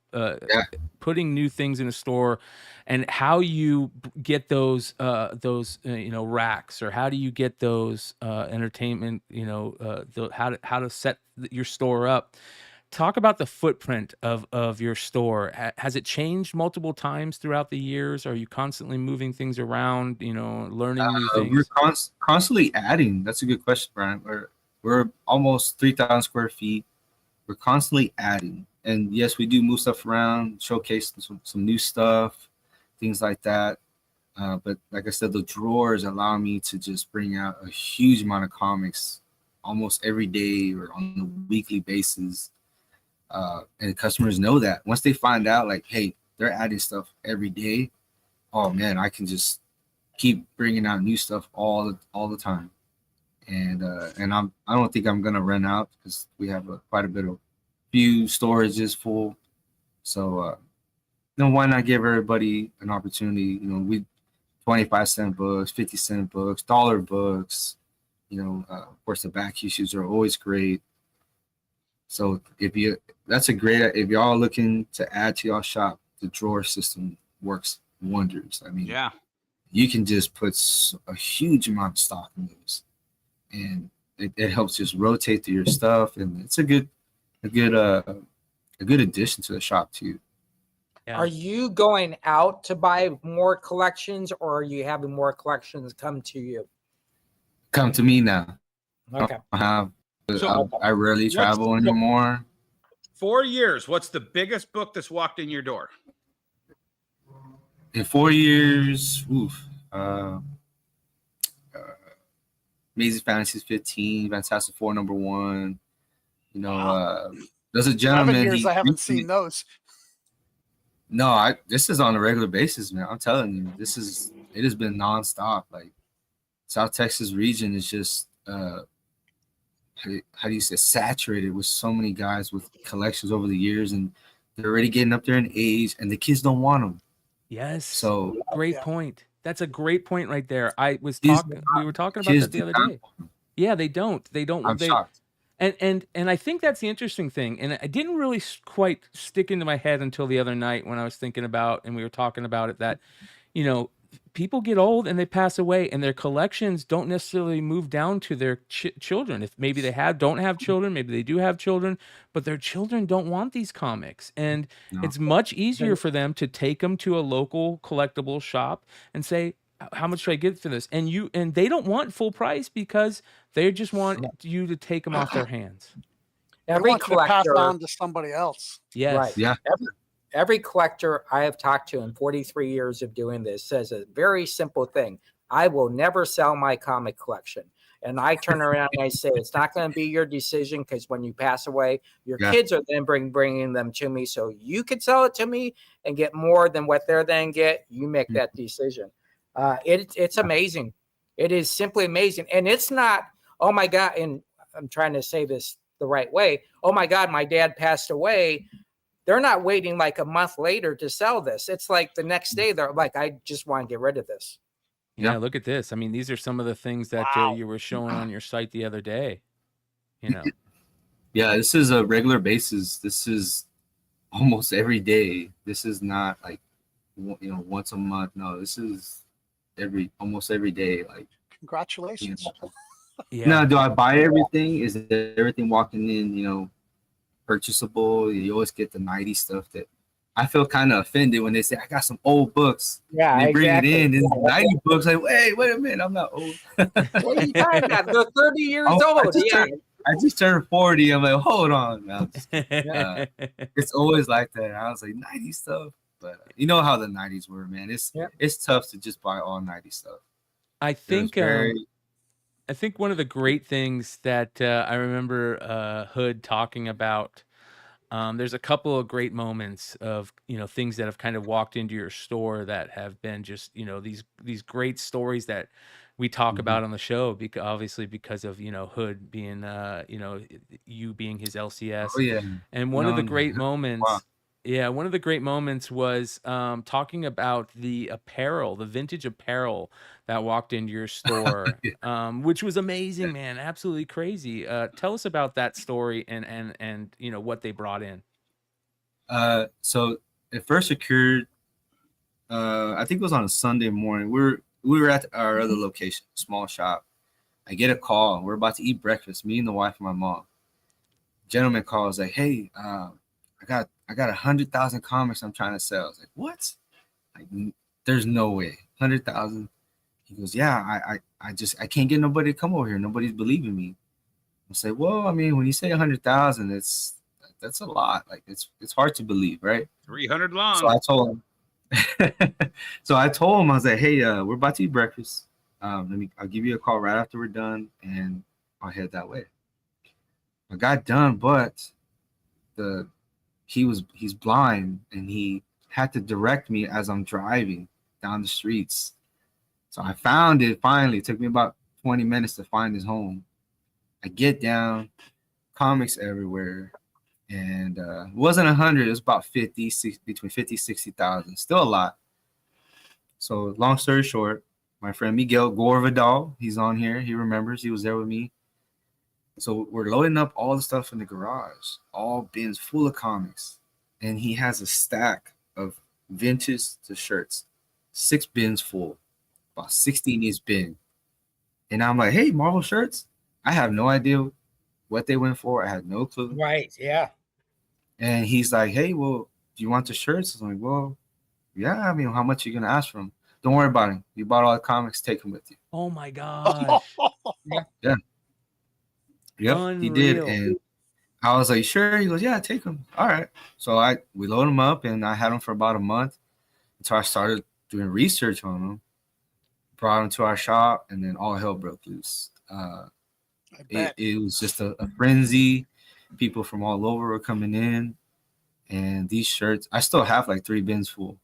putting new things in a store, and how you get those racks, or how do you get those entertainment, how to set your store up. Talk about the footprint of your store. Has it changed multiple times throughout the years? Are you constantly moving things around, learning new things?
We're constantly adding. That's a good question, Brian. We're almost 3,000 square feet. We're constantly adding. And yes, we do move stuff around, showcase some new stuff, things like that. But like I said, the drawers allow me to just bring out a huge amount of comics almost every day or on a weekly basis. And customers know that. Once they find out, like, hey, they're adding stuff every day, oh man, I can just keep bringing out new stuff all the time. And I don't think I'm gonna run out, because we have quite a bit of few storages full. So why not give everybody an opportunity? We 25-cent books, 50-cent books, dollar books. Of course, the back issues are always great. So if y'all looking to add to y'all shop, the drawer system works wonders. I mean, you can just put a huge amount of stock in those, and it helps just rotate through your stuff, and it's a good a good addition to the shop too.
Yeah.
Are you going out to buy more collections, or are you having more collections come to you?
Come to me now.
Okay.
I rarely travel anymore.
4 years. What's the biggest book that's walked in your door?
In 4 years, Amazing Fantasies 15, Fantastic Four #1. You know, there's a
11
gentleman.
years I haven't seen those.
No, this is on a regular basis, man. I'm telling you, it has been nonstop. Like South Texas region is just how do you say, saturated with so many guys with collections over the years, and they're already getting up there in age, and the kids don't want them.
Yes.
So
great point. That's a great point right there. We were talking about that the other day. Yeah, they don't.
I'm shocked.
And I think that's the interesting thing. And I didn't really quite stick into my head until the other night when I was thinking about, and we were talking about it, that, you know, people get old and they pass away, and their collections don't necessarily move down to their children. If maybe they don't have children, maybe they do have children, but their children don't want these comics. And it's much easier for them to take them to a local collectible shop and say, how much should I get for this? And they don't want full price because they just want you to take them off their hands.
Every collector
pass on to somebody else.
Yes.
Right.
Yeah.
Every collector I have talked to in 43 years of doing this says a very simple thing: I will never sell my comic collection. And I turn around and I say, it's not going to be your decision, because when you pass away, your kids are then bringing them to me, so you could sell it to me and get more than what they're then get. You make that decision. It's amazing. It is simply amazing. And it's not, oh my God, and I'm trying to say this the right way, oh my God, my dad passed away. They're not waiting like a month later to sell this. It's like the next day they're like, I just want to get rid of this.
Yeah, look at this. I mean, these are some of the things that you were showing on your site the other day. You know.
Yeah, this is a regular basis. This is almost every day. This is not like, you know, once a month. No, this is almost every day. Like,
congratulations.
You know. Yeah. Now, do I buy everything? Is everything walking in, you know, purchasable? You always get the 90 stuff that I feel kind of offended when they say, I got some old books.
Yeah,
and they bring
exactly.
it in, and 90 books. Like, wait a minute, I'm not old.
What are you talking about? They're 30 years old.
I just turned 40. I'm like, hold on. Man. It's always like that. I was like, 90 stuff. But you know how the 90s were, man. It's tough to just buy all 90 stuff.
I think one of the great things that I remember Hood talking about, there's a couple of great moments of, you know, things that have kind of walked into your store that have been just, you know, these great stories that we talk about on the show, because of, you know, Hood being, you know, you being his LCS.
Oh, yeah.
And one of the great moments, one of the great moments was talking about the apparel, the vintage apparel that walked into your store, which was amazing, man. Absolutely crazy. Tell us about that story and you know, what they brought in.
So it first occurred, I think it was on a Sunday morning. We were at our other location, small shop. I get a call. We're about to eat breakfast, me and the wife and my mom. Gentleman calls like, hey, I got 100,000 comics I'm trying to sell. I was like, what? Like, there's no way. 100,000. He goes, yeah, I can't get nobody to come over here. Nobody's believing me. I say, well, I mean, when you say 100,000, that's a lot. Like, it's hard to believe, right?
300 long.
So I told him. I was like, hey, we're about to eat breakfast. I'll give you a call right after we're done, and I'll head that way. I got done, but he's blind, and he had to direct me as I'm driving down the streets. So I found it finally. It took me about 20 minutes to find his home. I get down, comics everywhere, and it wasn't 100. It was about 50, 60, between 50, 60,000. Still a lot. So long story short, my friend Miguel Gore-Vidal, he's on here. He remembers. He was there with me. So we're loading up all the stuff in the garage, all bins full of comics. And he has a stack of vintage to shirts, 6 bins full, about 60 in each bin. And I'm like, hey, Marvel shirts? I have no idea what they went for. I had no clue.
Right, yeah.
And he's like, hey, well, do you want the shirts? I'm like, well, yeah. I mean, how much are you gonna ask for them? Don't worry about it. You bought all the comics, take them with you.
Oh my gosh.
Yeah. Yep, he did.
Unreal.
And I was like, sure. He goes, yeah, take them. All right. So we loaded them up, and I had them for about a month until I started doing research on them. Brought them to our shop, and then all hell broke loose. It was just a frenzy. People from all over were coming in, and these shirts, I still have like 3 bins full.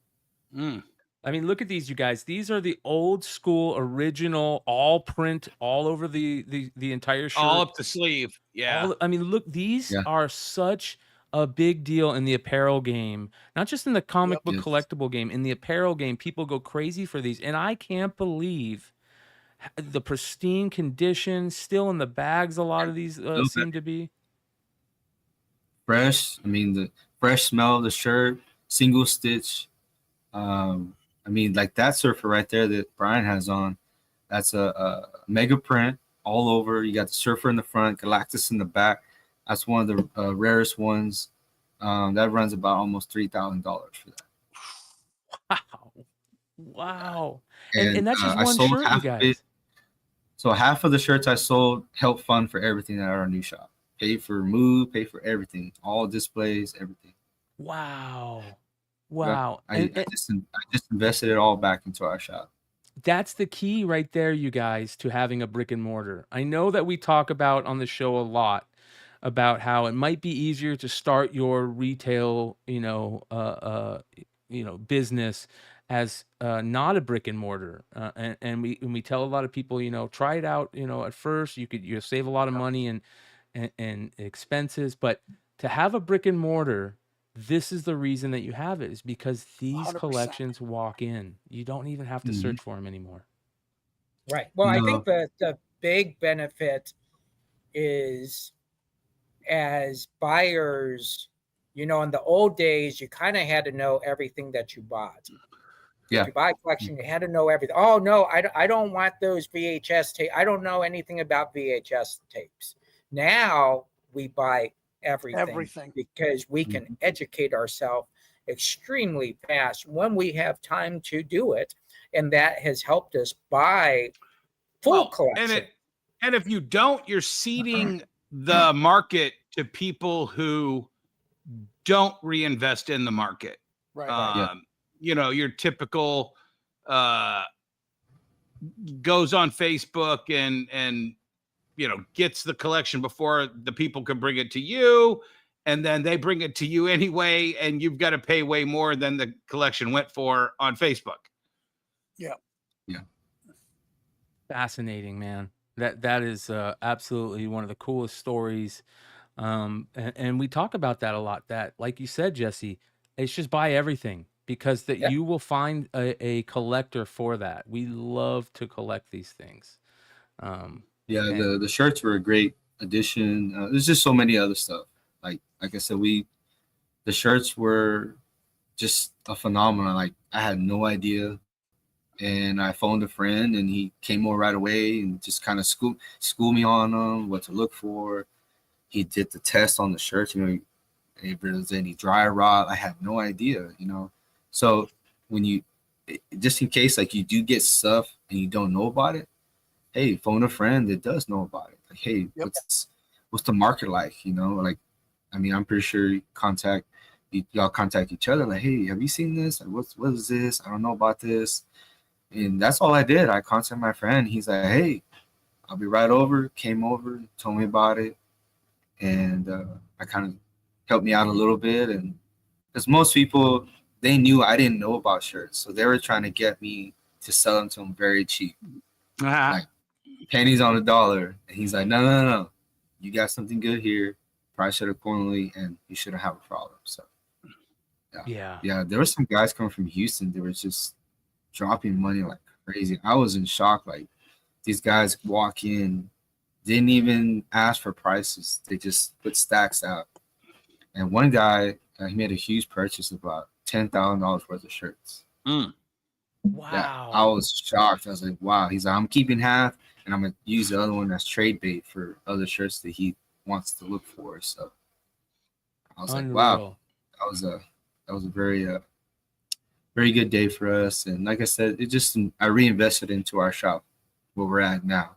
I mean, look at these, you guys. These are the old school, original, all print, all over the entire shirt,
all up the sleeve. Yeah.
I mean, look, these are such a big deal in the apparel game, not just in the comic book collectible game. In the apparel game, people go crazy for these, and I can't believe the pristine condition still in the bags. A lot of these seem to be
fresh. I mean, the fresh smell of the shirt, single stitch. I mean, like that surfer right there that Brian has on, that's a mega print all over. You got the surfer in the front, Galactus in the back. That's one of the rarest ones. That runs about almost $3,000 for that.
Wow. And that's just one shirt, you guys.
So half of the shirts I sold helped fund for everything at our new shop. Pay for move, pay for everything, all displays, everything.
Wow. Wow.
I just invested it all back into our shop.
That's the key right there, you guys, to having a brick and mortar. I know that we talk about on the show a lot about how it might be easier to start your retail, business as not a brick and mortar. And we tell a lot of people, try it out, at first you'll save a lot of money and expenses, but to have a brick and mortar, this is the reason that you have it, is because these
100%.
collections walk in. You don't even have to search for them anymore.
Right. Well, I think the big benefit is, as buyers, in the old days, you kind of had to know everything that you bought.
Yeah.
If you buy a collection, you had to know everything. Oh, no, I don't want those VHS tapes. I don't know anything about VHS tapes. Now we buy everything because we can educate ourselves extremely fast when we have time to do it, and that has helped us buy full collection.
And if you don't, you're seeding the market to people who don't reinvest in the market.
Right.
Your typical goes on Facebook and gets the collection before the people can bring it to you, and then they bring it to you anyway, and you've got to pay way more than the collection went for on Facebook.
Yeah.
Fascinating, man. That is absolutely one of the coolest stories. And we talk about that a lot, that, like you said, Jesse, it's just buy everything, because you will find a collector for that. We love to collect these things.
The shirts were a great addition. There's just so many other stuff. Like I said, the shirts were just a phenomenon. Like, I had no idea, and I phoned a friend, and he came over right away and just kind of school me on them, what to look for. He did the test on the shirts, if there's any dry rot. I had no idea, So when you, just in case like you do get stuff and you don't know about it, hey, phone a friend that does know about it. Like, hey, what's the market like? I'm pretty sure y'all contact each other. Like, hey, have you seen this? Like, what is this? I don't know about this. And that's all I did. I contacted my friend. He's like, hey, I'll be right over. Came over, told me about it, and I kind of helped me out a little bit. And because most people, they knew I didn't know about shirts, so they were trying to get me to sell them to them very cheap. Like pennies on the dollar. And he's like, no, you got something good here, price it accordingly, and you shouldn't have a problem. So yeah, there were some guys coming from Houston. They were just dropping money like crazy. I was in shock. Like, these guys walk in, didn't even ask for prices, they just put stacks out. And one guy, he made a huge purchase of about $10,000 worth of shirts.
Wow.
Yeah, I was shocked. I was like, wow. He's like, I'm keeping half, and I'm going to use the other one as trade bait for other shirts that he wants to look for. So I was like, wow, that was a very good day for us. And like I said, I reinvested into our shop where we're at now.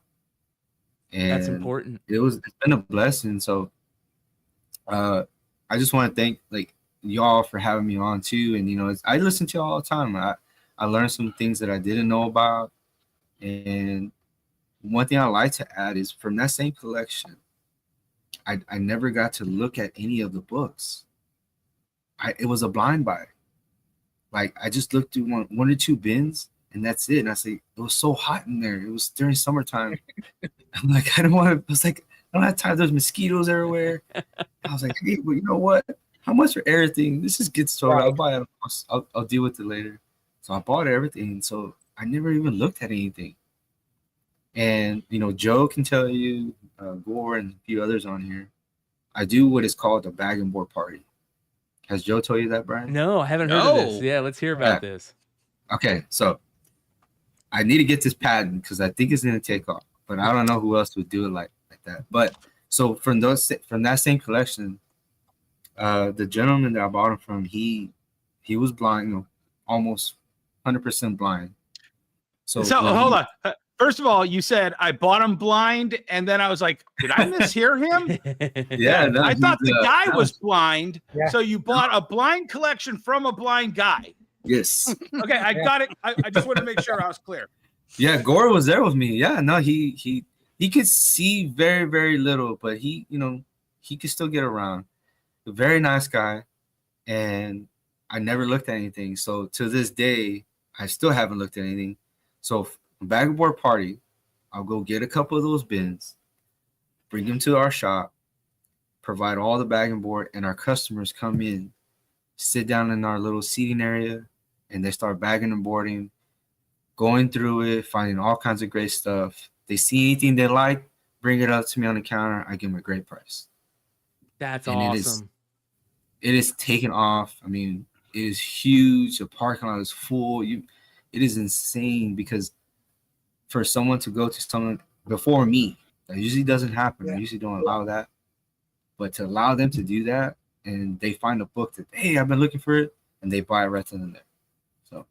And
That's important.
It's been a blessing. So I just want to thank like y'all for having me on too. And I listen to y'all all the time. I learned some things that I didn't know about. And one thing I like to add is from that same collection, I never got to look at any of the books. It was a blind buy. Like I just looked through one or two bins and that's it. And I say, it was so hot in there. It was during summertime. I'm like, I don't have time. There's mosquitoes everywhere. I was like, hey, well, you know what? How much for everything? This just gets started. I'll buy it. I'll deal with it later. So I bought everything. So I never even looked at anything. And, Joe can tell you, Gore and a few others on here, I do what is called a bag and board party. Has Joe told you that, Brian?
No, I haven't heard of this. Yeah, let's hear about this.
Okay, so I need to get this patent because I think it's going to take off. But I don't know who else would do it like that. But so from that same collection, the gentleman that I bought him from, he was blind, almost 100% blind. So
hold on. First of all, you said I bought him blind, and then I was like, did I mishear him?
Yeah, no,
I thought the guy was blind. Yeah. So you bought a blind collection from a blind guy.
Yes.
Okay, I got it. I just wanted to make sure I was clear.
Yeah, Gore was there with me. Yeah, no, he could see very, very little, but he could still get around. A very nice guy, and I never looked at anything. So to this day, I still haven't looked at anything. So bag and board party, I'll go get a couple of those bins, bring them to our shop, provide all the bag and board, and our customers come in, sit down in our little seating area, and they start bagging and boarding, going through it, finding all kinds of great stuff. They see anything they like, bring it up to me on the counter. I give them a great price.
That's awesome.
It is taken off. I mean, it is huge. The parking lot is full. It is insane because for someone to go to someone before me, that usually doesn't happen. I usually don't allow that. But to allow them to do that, and they find a book that, hey, I've been looking for it, and they buy it right then and there. So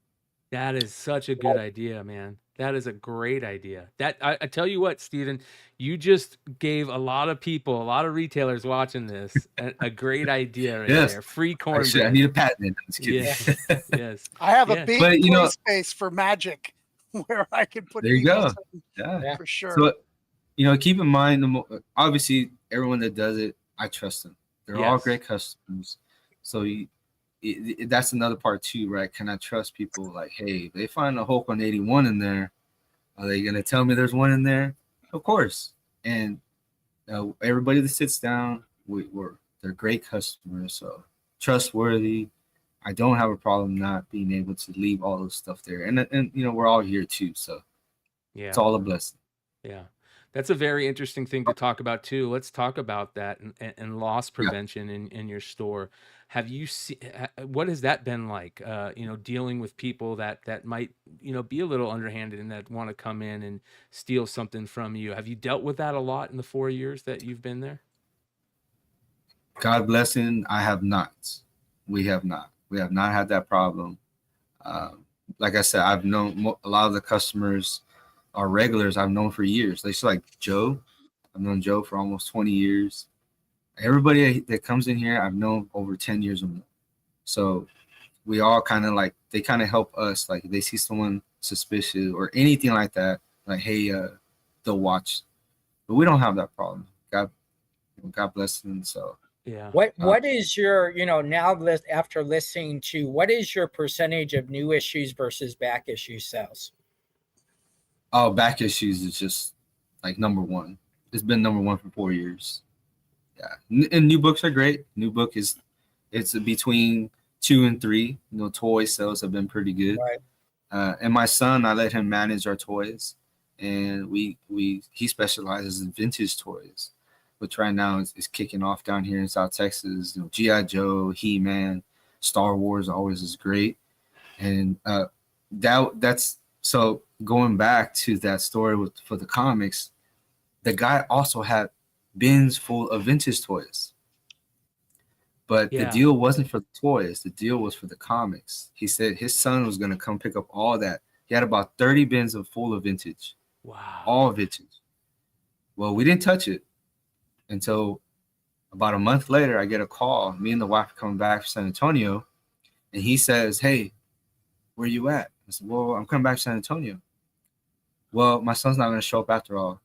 that is such a good idea, man. That is a great idea. That I tell you what, Steven, you just gave a lot of people, a lot of retailers watching this, a great idea right there. Free corn.
Actually, I need a patent. I'm just kidding.
Yes. Yes.
I have a big play space for magic where I can put.
There you go.
Yeah, for sure.
So, keep in mind, obviously, everyone that does it, I trust them. They're all great customers. So that's another part too, right? Can I trust people? Like, hey, if they find a Hulk 181 in there, are they gonna tell me there's one in there? Of course. And everybody that sits down, they're great customers, so trustworthy. I don't have a problem not being able to leave all this stuff there, and we're all here too, so it's all a blessing.
Yeah. That's a very interesting thing to talk about too. Let's talk about that and loss prevention in your store. Have you seen, what has that been like? Dealing with people that might, be a little underhanded and that want to come in and steal something from you. Have you dealt with that a lot in the 4 years that you've been there?
God blessing, I have not. We have not. We have not had that problem. Like I said, I've known a lot of the customers. Our regulars I've known for years. They like Joe. I've known Joe for almost 20 years. Everybody that comes in here, I've known over 10 years or more. So we all kind of they kind of help us. Like if they see someone suspicious or anything like that, like, hey, they'll watch. But we don't have that problem. God bless them. So
yeah. What is your, after listening to, what is your percentage of new issues versus back issue sales?
Oh, back issues is just number one. It's been number one for 4 years. Yeah, and new books are great. New book it's between 2 and 3. Toy sales have been pretty good. Right. And my son, I let him manage our toys, and he specializes in vintage toys, which right now is kicking off down here in South Texas. G.I. Joe, He-Man, Star Wars always is great, and that's. So going back to that story for the comics, the guy also had bins full of vintage toys. But the
Yeah.
deal wasn't for the toys. The deal was for the comics. He said his son was going to come pick up all that. He had about 30 bins full of vintage,
Wow.
all vintage. Well, we didn't touch it until about a month later. I get a call. Me and the wife are coming back from San Antonio, and he says, "Hey, where you at?" I said, "Well, I'm coming back to San Antonio." "Well, my son's not going to show up after all.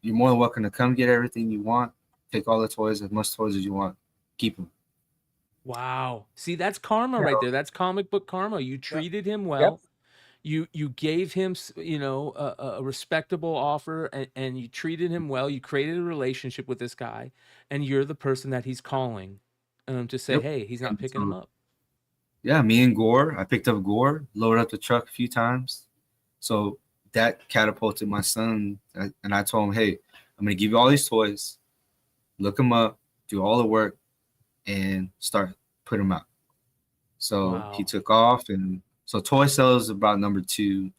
You're more than welcome to come get everything you want. Take all the toys, as much toys as you want. Keep them."
Wow. See, that's karma right there. That's comic book karma. You treated him well.
Yep.
You gave him, a respectable offer, and you treated him well. You created a relationship with this guy, and you're the person that he's calling to say,
Yep.
hey, he's not picking him up.
Yeah, me and Gore. I picked up Gore, loaded up the truck a few times. So that catapulted my son. And I told him, hey, I'm going to give you all these toys, look them up, do all the work, and start put them out. So
Wow.
he took off. And so toy sales is about number 2.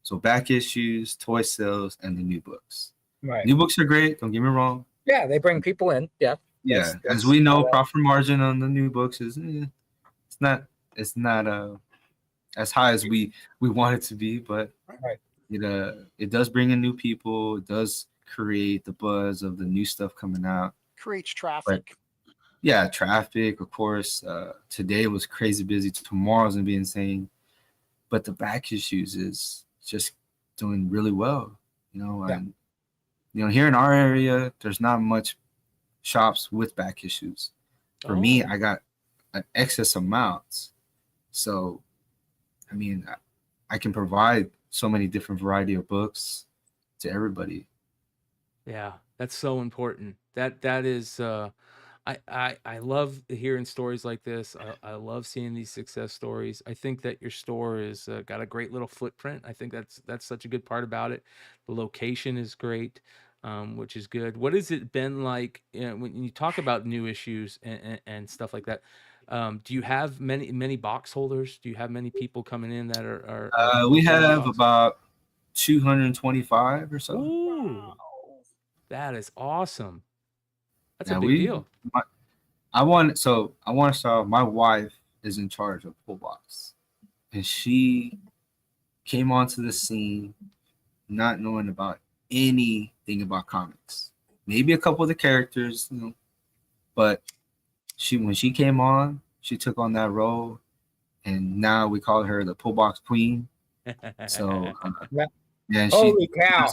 So back issues, toy sales, and the new books.
Right.
New books are great. Don't get me wrong.
Yeah, they bring people in. Yeah.
Yeah.
That's
As we know,
how that-
profit margin on the new books is it's not as high as we want it to be, but
Right.
it does bring in new people. It does create the buzz of the new stuff coming out.
Creates traffic.
Yeah, traffic, of course. Today was crazy busy. Tomorrow's gonna be insane. But the back issues is just doing really well,
Yeah.
and here in our area, there's not much shops with back issues. For me, I got an excess amounts. So, I mean, I can provide so many different variety of books to everybody.
Yeah, that's so important. That is I love hearing stories like this. I love seeing these success stories. I think that your store is got a great little footprint. I think that's such a good part about it. The location is great, which is good. What has it been like, when you talk about new issues and stuff like that? Do you have many box holders? Do you have many people coming in that are
We
opening
have
boxes?
about 225 or so.
Ooh, that is awesome. That's a
Yeah,
big deal.
I want to start off, my wife is in charge of Pull Box, and she came onto the scene not knowing about anything about comics. Maybe a couple of the characters, but when she came on, she took on that role, and now we call her the Pull Box Queen. So yeah,
Holy cow.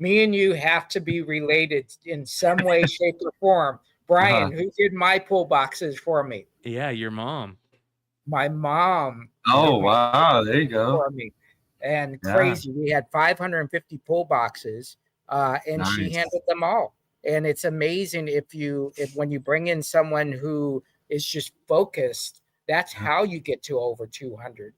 Me and you have to be related in some way, shape, or form. Brian, who did my pull boxes for me?
Yeah, your mom.
My mom.
Oh, wow. There you go.
For me. And crazy. We had 550 pull boxes, and she handled them all. And it's amazing if when you bring in someone who is just focused, that's how you get to over 200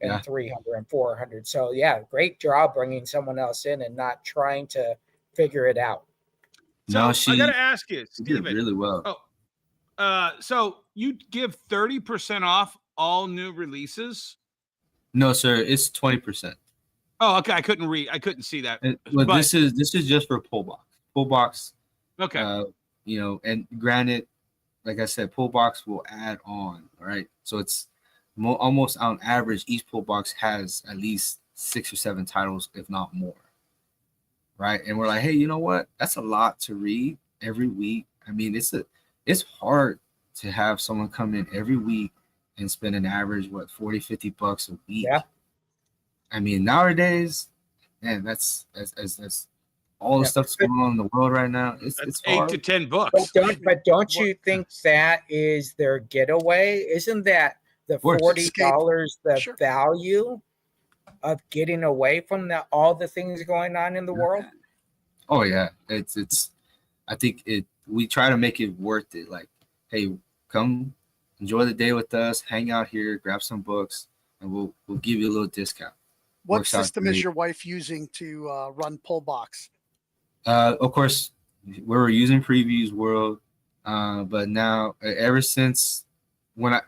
and 300 and 400. So yeah, great job bringing someone else in and not trying to figure it out.
So I got to ask you, Steven.
Did really well.
So you give 30% off all new releases?
No, sir. It's 20%.
Oh, okay. I couldn't see that.
But this is just for Pull Box. Pull Box.
Okay.
And granted, like I said, Pull Box will add on. All right. So it's almost on average, each Pull Box has at least 6 or 7 titles, if not more. Right. And we're like, hey, you know what? That's a lot to read every week. I mean, it's hard to have someone come in every week and spend an average, $40-50 a week.
Yeah.
I mean, nowadays, man, that's all the stuff that's going on in the world right now. It's
8 to 10 books.
But don't you think that is their getaway? Isn't that the $40 the value of getting away from all the things going on in the world?
Oh yeah, it's. I think we try to make it worth it. Like, hey, come enjoy the day with us, hang out here, grab some books, and we'll give you a little discount.
What system is your wife using to run Pull Box?
Of course, we were using Previews World, but now ever since when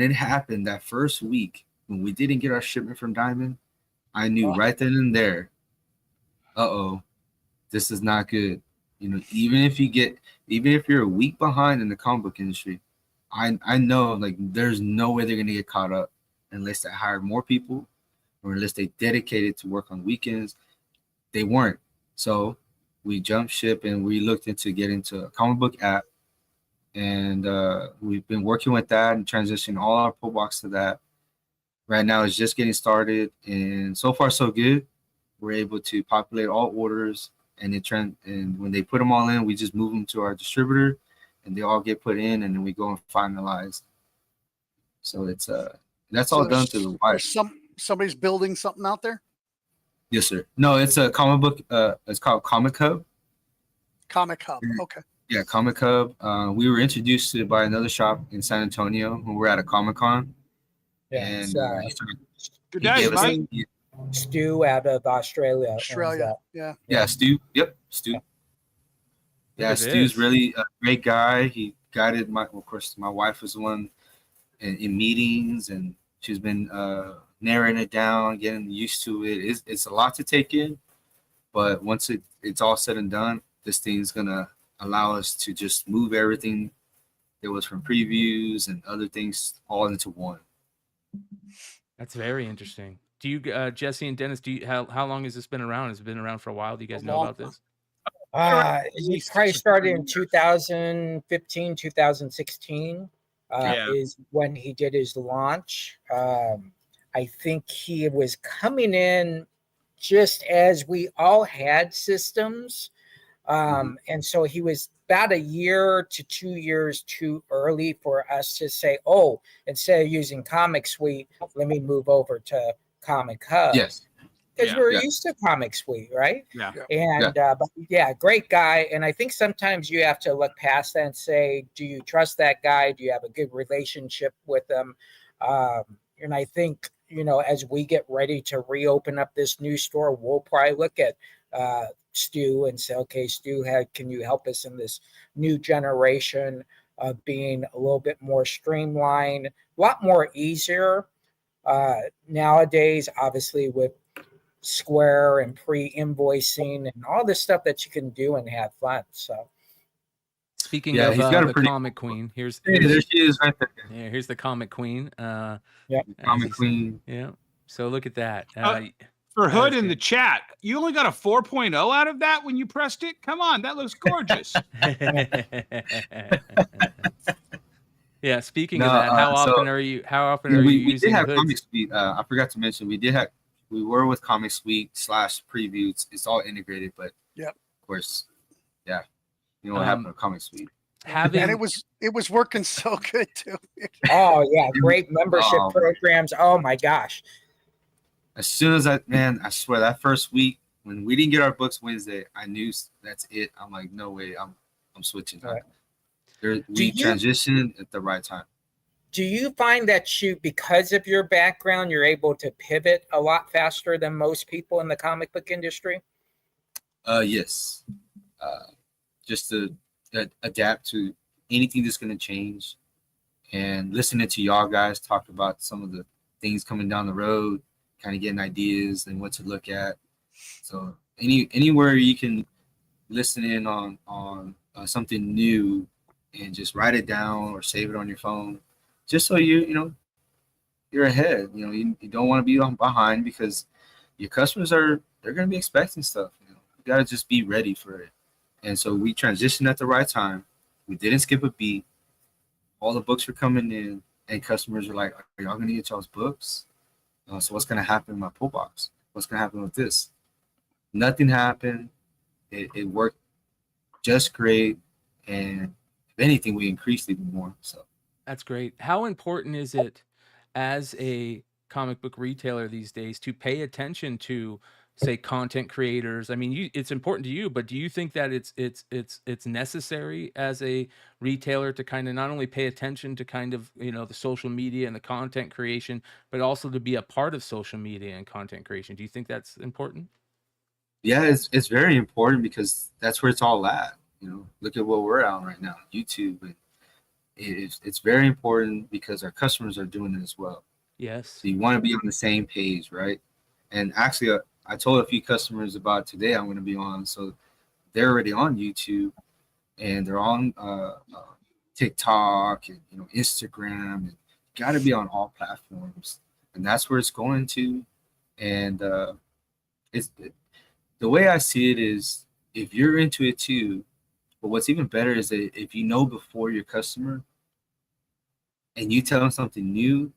it happened that first week when we didn't get our shipment from Diamond, I knew right then and there, this is not good. You know, even if you're a week behind in the comic book industry, I know like there's no way they're gonna get caught up unless they hire more people or unless they dedicated to work on weekends. They weren't. So we jumped ship and we looked into getting to a comic book app. And we've been working with that and transitioning all our pull box to that. Right now it's just getting started, and so far so good. We're able to populate all orders, and and when they put them all in, we just move them to our distributor, and they all get put in, and then we go and finalize. So it's that's all done through the wire.
Somebody's building something out there.
Yes, sir. No, it's a comic book. It's called Comic Hub.
Comic Hub. Okay.
Yeah, Comic Hub. We were introduced to it by another shop in San Antonio when we were at a Comic-Con.
Yeah,
And
good day, Mike.
Stu out of Australia.
Australia. Yeah.
Yeah, Stu. Yep, Stu. Yeah, Stu's really a great guy. He guided of course, my wife was the one in meetings, and she's been narrowing it down, getting used to it. It's a lot to take in, but once it's all said and done, this thing's gonna allow us to just move everything that was from previews and other things all into one.
That's very interesting. Do you, Jesse and Dennis, how long has this been around? Has it been around for a while? Do you guys know about this?
He probably started in 2015, 2016 is when he did his launch. I think he was coming in just as we all had systems. And so he was about a year to 2 years too early for us to say, oh, instead of using Comic Suite, let me move over to Comic Hub.
Yes.
Because we're used to Comic Suite, right?
Yeah.
And but yeah, great guy. And I think sometimes you have to look past that and say, do you trust that guy? Do you have a good relationship with him? And I think, you know, as we get ready to reopen up this new store, we'll probably look at Stu and say, okay, Stu, can you help us in this new generation of being a little bit more streamlined, a lot more easier nowadays, obviously with Square and pre-invoicing and all this stuff that you can do and have fun. So
speaking of the comic queen, there
she is right there.
Yeah, here's the comic queen.
Comic queen.
Yeah. So look at that.
For Hood in the chat, you only got a 4.0 out of that when you pressed it? Come on, that looks gorgeous.
Yeah, speaking of that, how often are you using
did have Comic Suite. I forgot to mention we were with Comic Suite / previews. It's all integrated, but of course, yeah. You know what happened with Comic Suite.
And it was working so good too.
Oh yeah, great membership programs. Oh my gosh.
As soon as I swear that first week when we didn't get our books Wednesday, I knew that's it. I'm like, no way, I'm switching. Right. We transitioned at the right time.
Do you find that because of your background, you're able to pivot a lot faster than most people in the comic book industry?
Yes. Just to adapt to anything that's going to change, and listening to y'all guys talk about some of the things coming down the road, kind of getting ideas and what to look at. So anywhere you can listen in on something new and just write it down or save it on your phone, just so you're ahead. You know, you don't want to be behind, because your customers they're going to be expecting stuff. You got to just be ready for it. And so we transitioned at the right time. We didn't skip a beat. All the books were coming in, and customers were like, "Are y'all going to get y'all's books? So what's going to happen in my pull box? What's going to happen with this?" Nothing happened. It worked just great, and if anything, we increased even more. So
that's great. How important is it as a comic book retailer these days to pay attention to, say, content creators? I mean, it's important to you, but do you think that it's necessary as a retailer to kind of not only pay attention to kind of, the social media and the content creation, but also to be a part of social media and content creation? Do you think that's important?
Yeah, it's very important, because that's where it's all at. Look at what we're on right now, YouTube. And it's very important because our customers are doing it as well.
Yes.
So you want to be on the same page, right? And actually, I told a few customers about today I'm going to be on. So they're already on YouTube, and they're on TikTok and Instagram, and got to be on all platforms, and that's where it's going to. And it's the way I see it is, if you're into it too, but what's even better is that if you know before your customer and you tell them something new,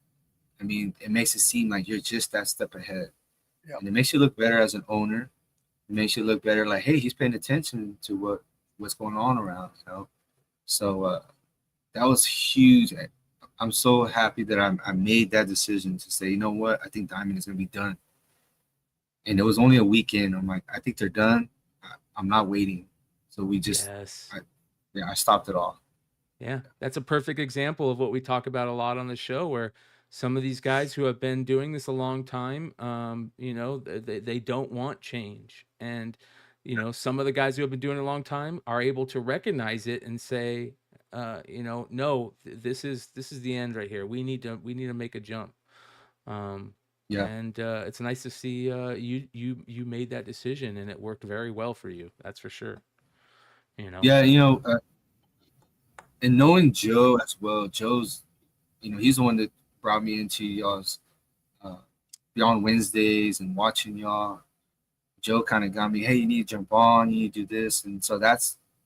I mean, it makes it seem like you're just that step ahead.
Yep.
And it makes you look better as an owner. It makes you look better, like, hey, he's paying attention to what's going on around, So that was huge. I'm so happy that I made that decision to say, you know what, I think Diamond is going to be done. And it was only a weekend. I'm like, I think they're done. I'm not waiting. So we just, I stopped it all.
Yeah, that's a perfect example of what we talk about a lot on the show, where some of these guys who have been doing this a long time, they don't want change. And, some of the guys who have been doing it a long time are able to recognize it and say, no, this is the end right here. We need to make a jump. And it's nice to see you made that decision, and it worked very well for you. That's for sure.
And knowing Joe as well, Joe's, he's the one that brought me into y'all's Beyond Wednesdays and watching y'all. Joe kind of got me, hey, you need to jump on, you need to do this. And so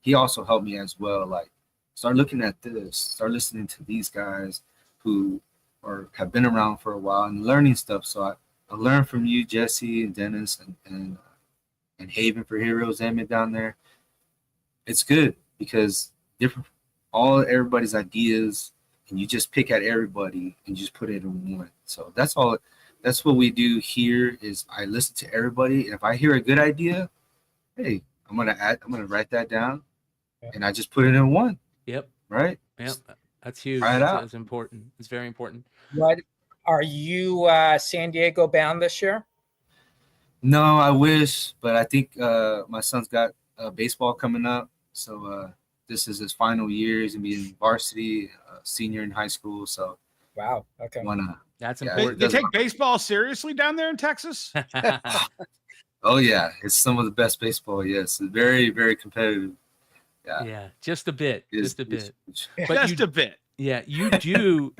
he also helped me as well. Like, start looking at this, start listening to these guys who have been around for a while and learning stuff. So I learned from you, Jesse and Dennis and Haven for Heroes, Emmett down there. It's good because everybody's ideas, and you just pick at everybody and just put it in one. So that's all. That's what we do here. Is I listen to everybody, and if I hear a good idea, hey, I'm gonna write that down, and I just put it in one.
Yep.
Right.
Yep. That's huge.
Try it out.
That's important. It's very important.
What are you San Diego bound this year?
No, I wish, but I think my son's got baseball coming up, so this is his final year. He's gonna be in varsity, senior in high school. So
wow, okay,
that's important.
They take baseball seriously down there in Texas.
Oh yeah, it's some of the best baseball. Yes, it's very, very competitive.
Yeah, just a bit, just a bit.
But just a bit.
Yeah, you do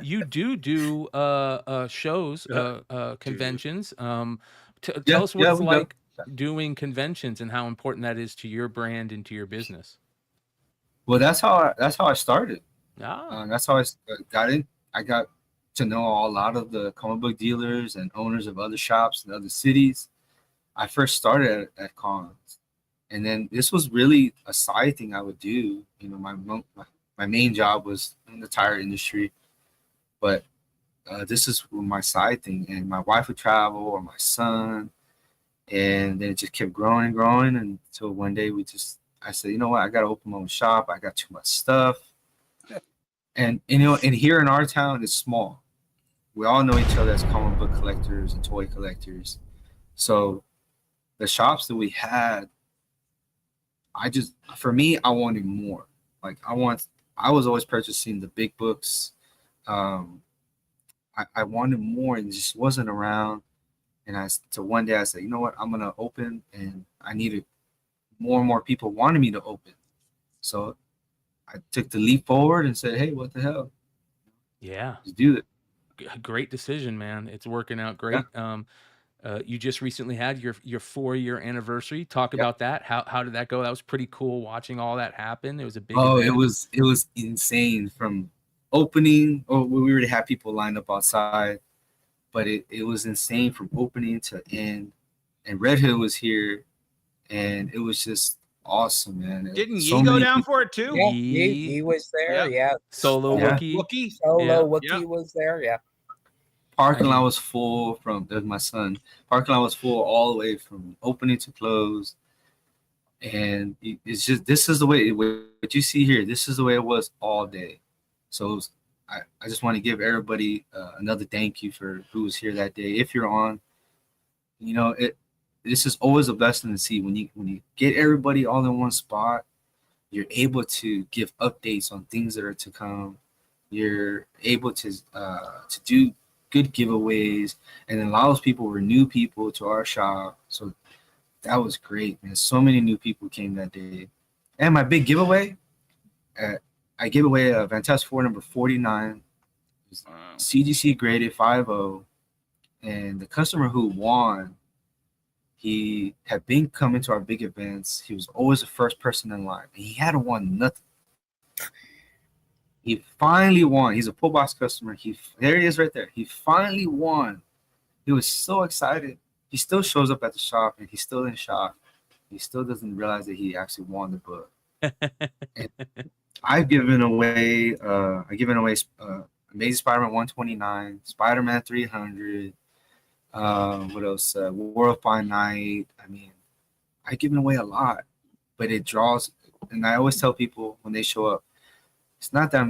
shows, conventions. Tell us what it's like doing conventions and how important that is to your brand and to your business.
Well, that's how I started.
That's
how I got in. I got to know a lot of the comic book dealers and owners of other shops in other cities. I first started at cons, and then this was really a side thing I would do. My main job was in the tire industry, but this is my side thing. And my wife would travel, or my son, and then it just kept growing and growing until one day I said, you know what, I got to open my own shop. I got too much stuff. And here in our town, it's small. We all know each other as comic book collectors and toy collectors. So the shops that we had, for me, I wanted more. Like I was always purchasing the big books. I wanted more, and it just wasn't around. And so one day I said, you know what, I'm gonna open, and I needed more and more people wanted me to open. So I took the leap forward and said, hey, what the hell?
Yeah.
Just do it.
Great decision, man. It's working out great. Yeah. You just recently had your 4-year anniversary. Talk about that. How did that go? That was pretty cool watching all that happen. It was a big event.
It was insane from opening. We already had people lined up outside, but it was insane from opening to end. And Red Hood was here, and it was just awesome, man.
Didn't Yee go down for it too?
Yeah, Yee was there. Yeah.
Solo Wookie.
Solo Wookie was there. Yeah.
Parking lot was full there's my son. Parking lot was full all the way from opening to close. And it's just, this is the way, what you see here, this is the way it was all day. So I just want to give everybody another thank you for who was here that day. If you're on, this is always a blessing to see when you get everybody all in one spot. You're able to give updates on things that are to come. You're able to do good giveaways, and it allows new people to our shop. So that was great, man. So many new people came that day. And my big giveaway, I gave away a Fantastic Four number 49, CGC graded 5.0, and the customer who won, he had been coming to our big events. He was always the first person in line. He hadn't won nothing. He finally won. He's a pull box customer. There he is right there. He finally won. He was so excited. He still shows up at the shop and he's still in shock. He still doesn't realize that he actually won the book. And I've given away Amazing Spider-Man 129, Spider-Man 300, what else? World by Night. I mean, I've given away a lot, but it draws, and I always tell people when they show up, it's not that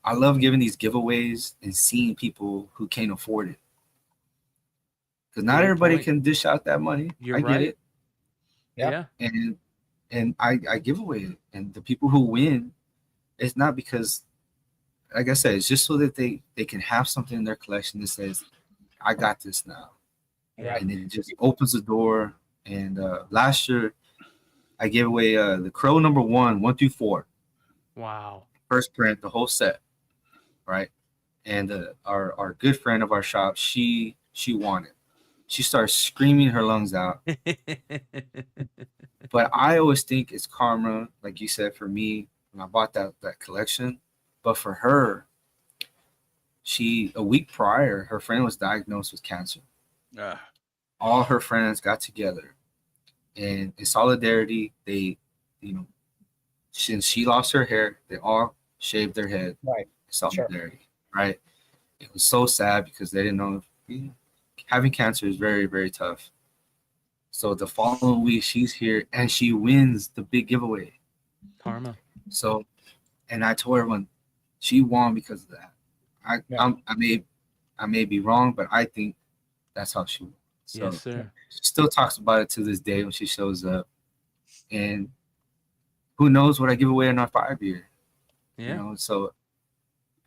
I love giving these giveaways and seeing people who can't afford it. Because not everybody can dish out that money. I get it.
Yeah.
And I give away it. And the people who win, it's not because, like I said, it's just so that they can have something in their collection that says, I got this now.
Yeah.
And it just opens the door. And last year, I gave away the Crow number 1 through 4.
Wow.
First print, the whole set, right? And our good friend of our shop, she won it. She started screaming her lungs out. But I always think it's karma, like you said, for me, when I bought that collection. But for her, a week prior, her friend was diagnosed with cancer. All her friends got together, and in solidarity, they, since she lost her hair, they all shaved their head.
Right.
In solidarity, right? It was so sad because they didn't know having cancer is very, very tough. So the following week, she's here and she wins the big giveaway.
Karma.
So, and I told everyone she won because of that. I may be wrong, but I think that's how she won. So
Yes, sir.
she still talks about it to this day when she shows up. And who knows what I give away in our 5-year.
Yeah.
So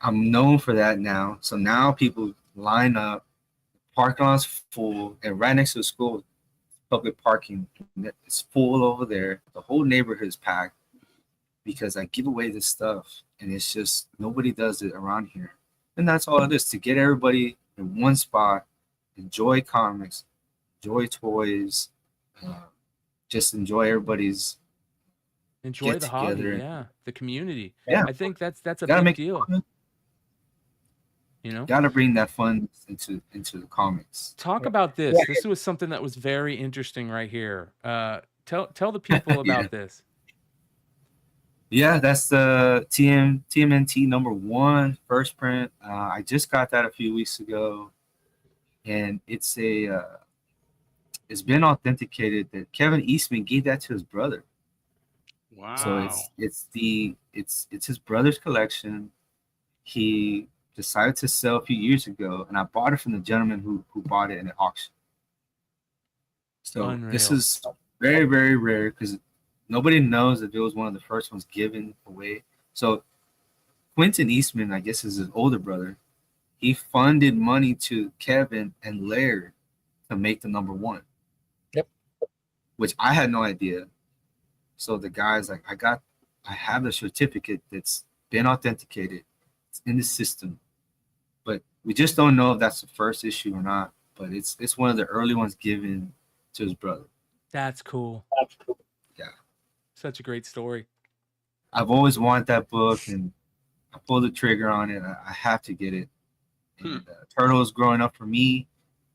I'm known for that now. So now people line up, parking lot's full, and right next to the school, public parking is full over there. The whole neighborhood is packed because I give away this stuff, and it's just nobody does it around here. And that's all it is, to get everybody in one spot, enjoy comics, enjoy toys, just enjoy everybody's
Enjoy
get
the hobby.
together.
Yeah. The community.
Yeah.
I think that's a
Gotta
big
make
deal.
fun. Gotta bring that fun into the comics.
Talk about this. This was something that was very interesting right here. Tell the people about this.
Yeah, that's the TMNT number 1 first print. I just got that a few weeks ago, and it's been authenticated that Kevin Eastman gave that to his brother.
Wow.
So it's his brother's collection. He decided to sell a few years ago, and I bought it from the gentleman who bought it in an auction. So
Unreal.
This is very, very rare because nobody knows if it was one of the first ones given away. So Quentin Eastman, I guess, is his older brother. He funded money to Kevin and Laird to make the number 1.
Yep.
Which I had no idea. So the guy's like, I have the certificate that's been authenticated. It's in the system. But we just don't know if that's the first issue or not. But it's one of the early ones given to his brother.
That's cool.
Yeah.
Such a great story.
I've always wanted that book, and I pulled the trigger on it. I have to get it. And Turtles growing up for me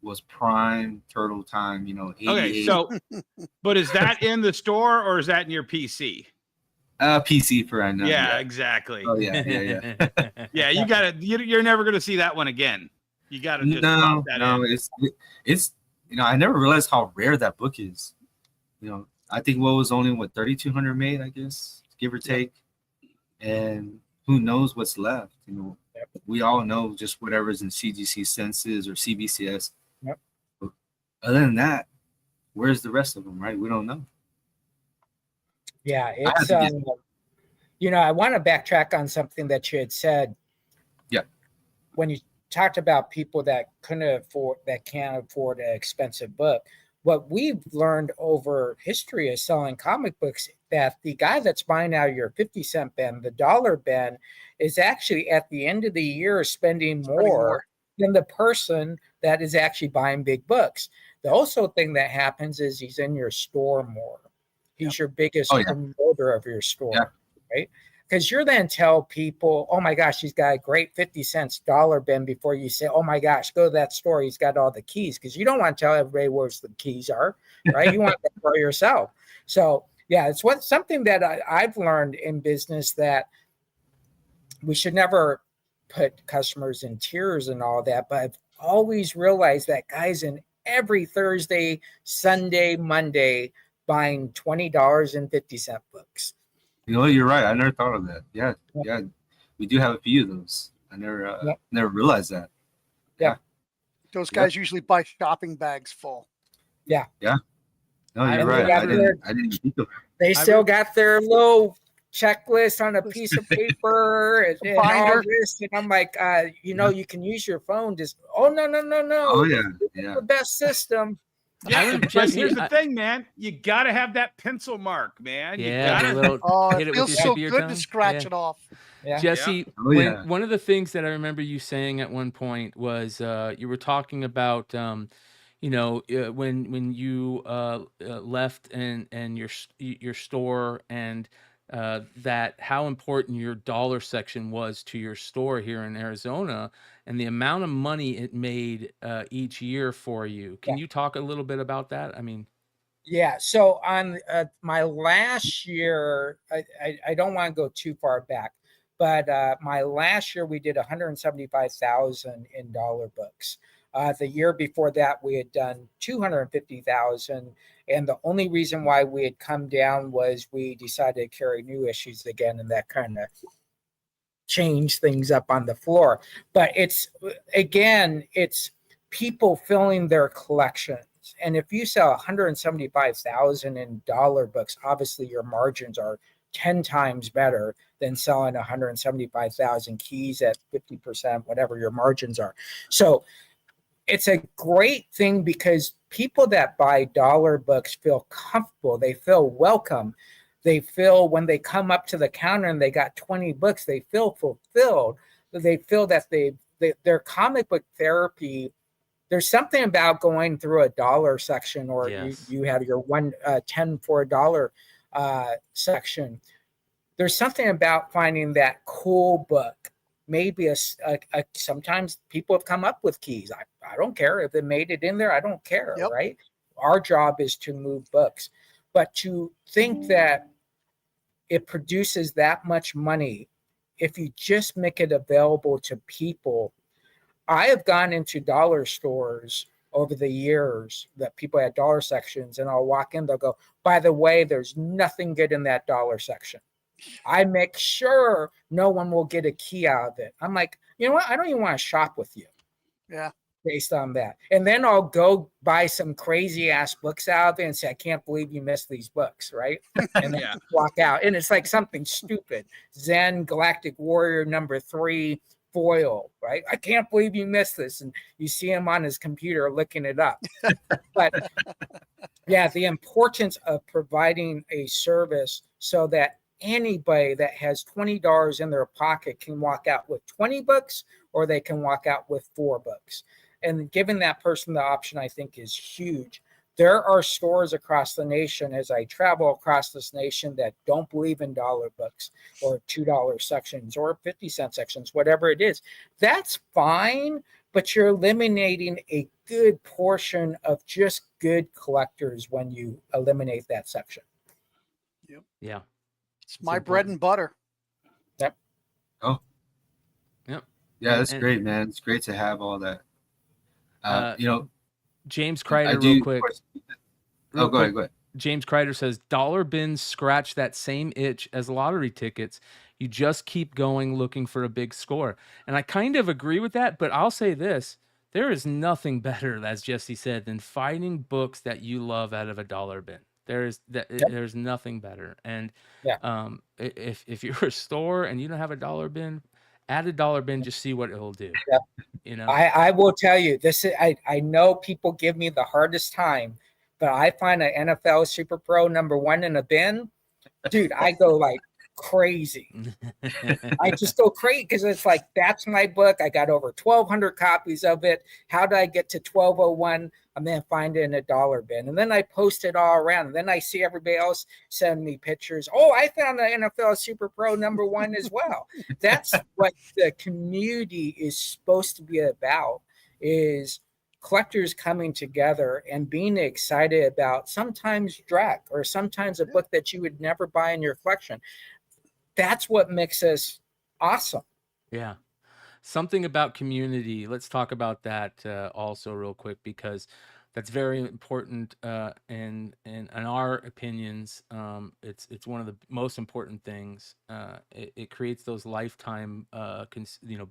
was prime Turtle time, 88.
Okay, so, but is that in the store or is that in your PC?
PC for right now.
Yeah, exactly.
Oh yeah.
Yeah, you got to. You're never going to see that one again. You got to just pop that in.
It's I never realized how rare that book is. I think what was only 3,200 made, I guess, give or take, and who knows what's left. We all know just whatever's in CGC Senses or CBCS.
Yep.
But other than that, where's the rest of them? Right? We don't know.
Yeah, it's I want to backtrack on something that you had said.
Yeah.
When you talked about people that can't afford an expensive book, what we've learned over history of selling comic books, that the guy that's buying out your 50-cent bin, the dollar bin, is actually at the end of the year spending more than the person that is actually buying big books. The also thing that happens is he's in your store more. He's your biggest promoter of your store, right? Because you're then tell people, oh my gosh, he's got a great 50-cent dollar bin, before you say, oh my gosh, go to that store, he's got all the keys. Because you don't want to tell everybody where the keys are, right? You want them for yourself. So yeah, it's something that I've learned in business, that we should never put customers in tears and all that. But I've always realized that guys in every Thursday, Sunday, Monday buying $20.50 books.
You know, you're right. I never thought of that. Yeah. We do have a few of those. I never realized that.
Yeah.
Those guys usually buy shopping bags full.
Yeah.
No, you're right. I didn't even think of it.
They still got their little checklist on a piece of paper and all this. And I'm like, you can use your phone. Just, no.
Oh, yeah.
The best system.
Yeah, but here's the thing, man. You got to have that pencil mark, man.
Yeah,
it feels so good to scratch it off.
Yeah.
Jesse, one of the things that I remember you saying at one point was you were talking about, when you left and your store, and that how important your dollar section was to your store here in Arizona, and the amount of money it made each year for you. Can you talk a little bit about that? I mean,
so on my last year, I don't want to go too far back, but my last year we did 175,000 in dollar books. The year before that, we had done 250,000. And the only reason why we had come down was we decided to carry new issues again, and that kind of changed things up on the floor. But it's people filling their collections. And if you sell 175,000 in dollar books, obviously your margins are 10 times better than selling 175,000 keys at 50%, whatever your margins are. So it's a great thing, because people that buy dollar books feel comfortable. They feel welcome. They feel when they come up to the counter and they got 20 books, they feel fulfilled. They feel that their comic book therapy, there's something about going through a dollar section, or you have your 10 for $1 section. There's something about finding that cool book. Maybe sometimes people have come up with keys. I don't care if they made it in there. I don't care, right? Our job is to move books. But to think that it produces that much money, if you just make it available to people. I have gone into dollar stores over the years that people had dollar sections, and I'll walk in, they'll go, by the way, there's nothing good in that dollar section. I make sure no one will get a key out of it. I'm like, you know what? I don't even want to shop with you.
Yeah.
Based on that. And then I'll go buy some crazy ass books out of it and say, I can't believe you missed these books, right? And then walk out. And it's like something stupid. Zen Galactic Warrior #3 foil, right? I can't believe you missed this. And you see him on his computer looking it up. But yeah, the importance of providing a service so that anybody that has $20 in their pocket can walk out with 20 books, or they can walk out with 4 books. And giving that person the option, I think, is huge. There are stores across the nation, as I travel across this nation, that don't believe in dollar books or $2 sections or 50-cent sections, whatever it is. That's fine, but you're eliminating a good portion of just good collectors when you eliminate that section.
Yep.
Yeah.
It's my bread and butter.
Yep.
Oh.
Yep.
Yeah, that's great, man. It's great to have all that.
James Kreider, real quick.
Go ahead.
James Kreider says, dollar bins scratch that same itch as lottery tickets. You just keep going looking for a big score. And I kind of agree with that, but I'll say this. There is nothing better, as Jesse said, than finding books that you love out of a dollar bin. There's nothing better. And if you're a store and you don't have a dollar bin, add a dollar bin, just see what it'll do.
Yep. I will tell you this. I know people give me the hardest time but I find an NFL Super Pro #1 in a bin, dude, I go like crazy. I just go crazy because it's like, that's my book. I got over 1,200 copies of it. How do I get to 1201? I'm then find it in a dollar bin, and then I post it all around. And then I see everybody else send me pictures. Oh, I found an NFL Super Pro #1 as well. That's what the community is supposed to be about, is collectors coming together and being excited about sometimes Drek or sometimes a book that you would never buy in your collection. That's what makes us awesome.
Yeah. Something about community. Let's talk about that also real quick, because that's very important in our opinions. It's one of the most important things. It creates those lifetime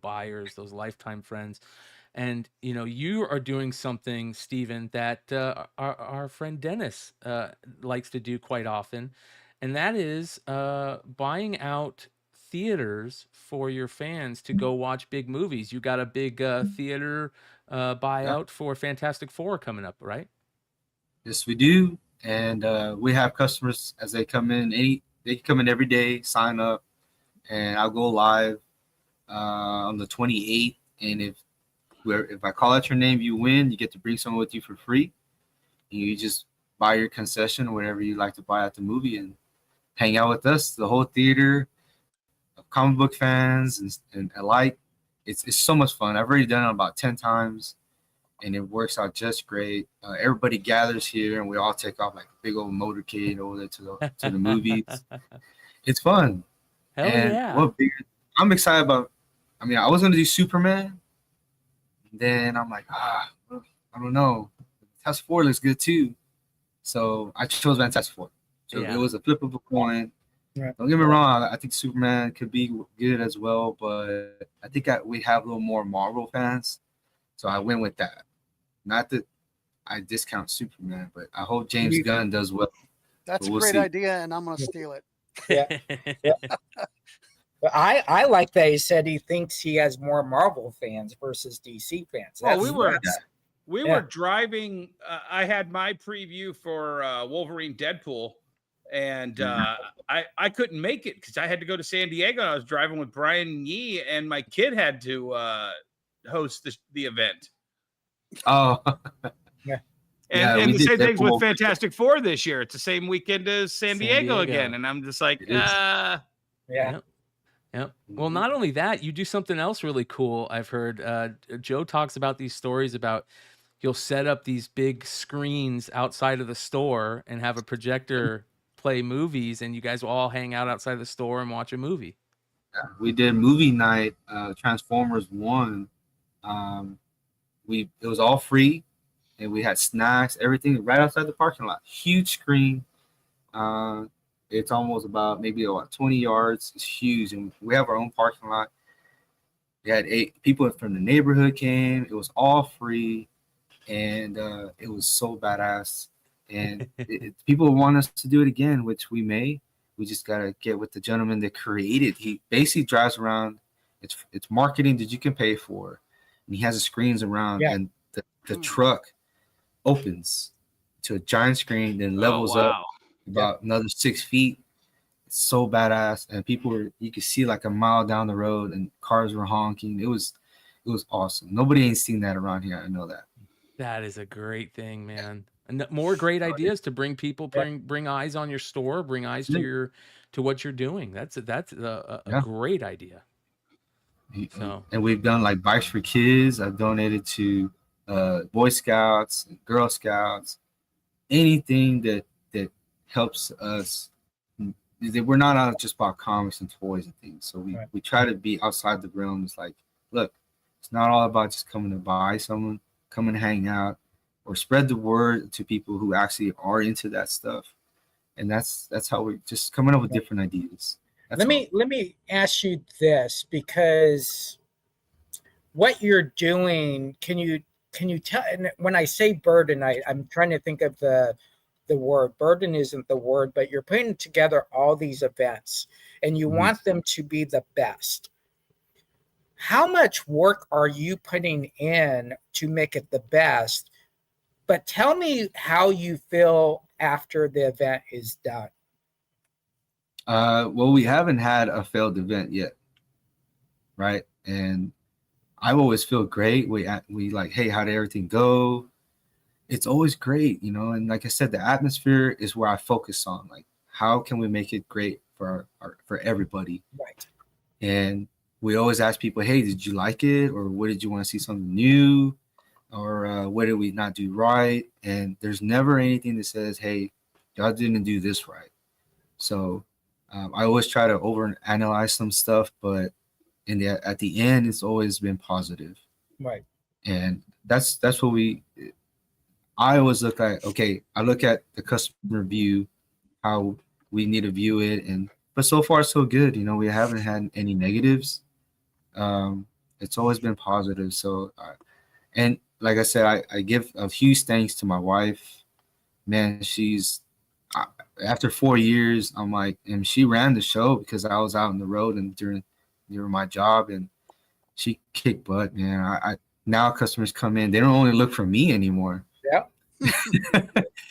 buyers, those lifetime friends. And you are doing something, Steven, that our friend Dennis likes to do quite often, and that is buying out theaters for your fans to go watch big movies. You got a big theater buyout for Fantastic Four coming up, right?
Yes, we do. And we have customers as they come in. They can come in every day, sign up, and I'll go live on the 28th. And if I call out your name, you win. You get to bring someone with you for free. You just buy your concession or whatever you like to buy at the movie and hang out with us, the whole theater, comic book fans and alike. It's so much fun. I've already done it about 10 times, and it works out just great. Everybody gathers here, and we all take off like a big old motorcade over there to the movies. It's fun.
Hell
and
yeah.
I'm excited about. I mean, I was going to do Superman. Then I'm like, I don't know. Task Force looks good too. So I chose Fantastic Four. So it was a flip of a coin. Yeah. Don't get me wrong. I think Superman could be good as well, but I think we have a little more Marvel fans. So I went with that. Not that I discount Superman, but I hope James Gunn does well.
That's a great idea, and I'm going to steal it.
Yeah. But I like that he said he thinks he has more Marvel fans versus DC fans.
Well, we were driving. I had my preview for Wolverine Deadpool, and I couldn't make it because I had to go to San Diego. And I was driving with Brian Yee, and my kid had to host the event.
Oh,
yeah. And the same thing's with Fantastic Four this year. It's the same weekend as San Diego again, and I'm just like,
yeah.
Yep. Well, not only that, you do something else really cool. I've heard Joe talks about these stories about you'll set up these big screens outside of the store and have a projector play movies, and you guys will all hang out outside the store and watch a movie.
We did movie night, Transformers 1. It was all free, and we had snacks, everything right outside the parking lot. Huge screen. It's almost about maybe 20 yards. It's huge, and we have our own parking lot. We had 8 people from the neighborhood came. It was all free, and it was so badass. And people want us to do it again, which we may. We just gotta get with the gentleman that created. He basically drives around. It's marketing that you can pay for, and he has the screens around, and the truck opens to a giant screen, then levels up about another 6 feet. It's so badass, and you could see like a mile down the road, and cars were honking. It was awesome. Nobody ain't seen that around here. I know that.
That is a great thing, man. And more great ideas to bring people, bring eyes on your store, bring eyes to what you're doing. That's a great idea. So,
and we've done like bikes for kids. I've donated to Boy Scouts, Girl Scouts, anything that helps us. We're not out just about comics and toys and things. So we try to be outside the realm. It's like, look, it's not all about just coming to buy someone, come and hang out, or spread the word to people who actually are into that stuff. And that's how we're just coming up with different ideas.
Let me ask you this, because what you're doing, can you tell? And when I say burden, I'm trying to think of the word. Burden isn't the word, but you're putting together all these events, and you want them to be the best. How much work are you putting in to make it the best? But tell me how you feel after the event is done.
Well, we haven't had a failed event yet, right? And I always feel great. We like, hey, how did everything go? It's always great, you know. And like I said, the atmosphere is where I focus on. Like, how can we make it great for for everybody?
Right.
And we always ask people, hey, did you like it, or what did you want to see something new, or what did we not do right? And there's never anything that says, hey, y'all didn't do this right. So I always try to overanalyze some stuff, but at the end, it's always been positive.
Right.
And that's what I always look at. Okay, I look at the customer view, how we need to view it, but so far so good. You know, we haven't had any negatives. It's always been positive. So, and like I said, I give a huge thanks to my wife. Man, after 4 years, I'm like, and she ran the show because I was out on the road and during my job, and she kicked butt, man. I now customers come in, they don't only look for me anymore.
Yeah.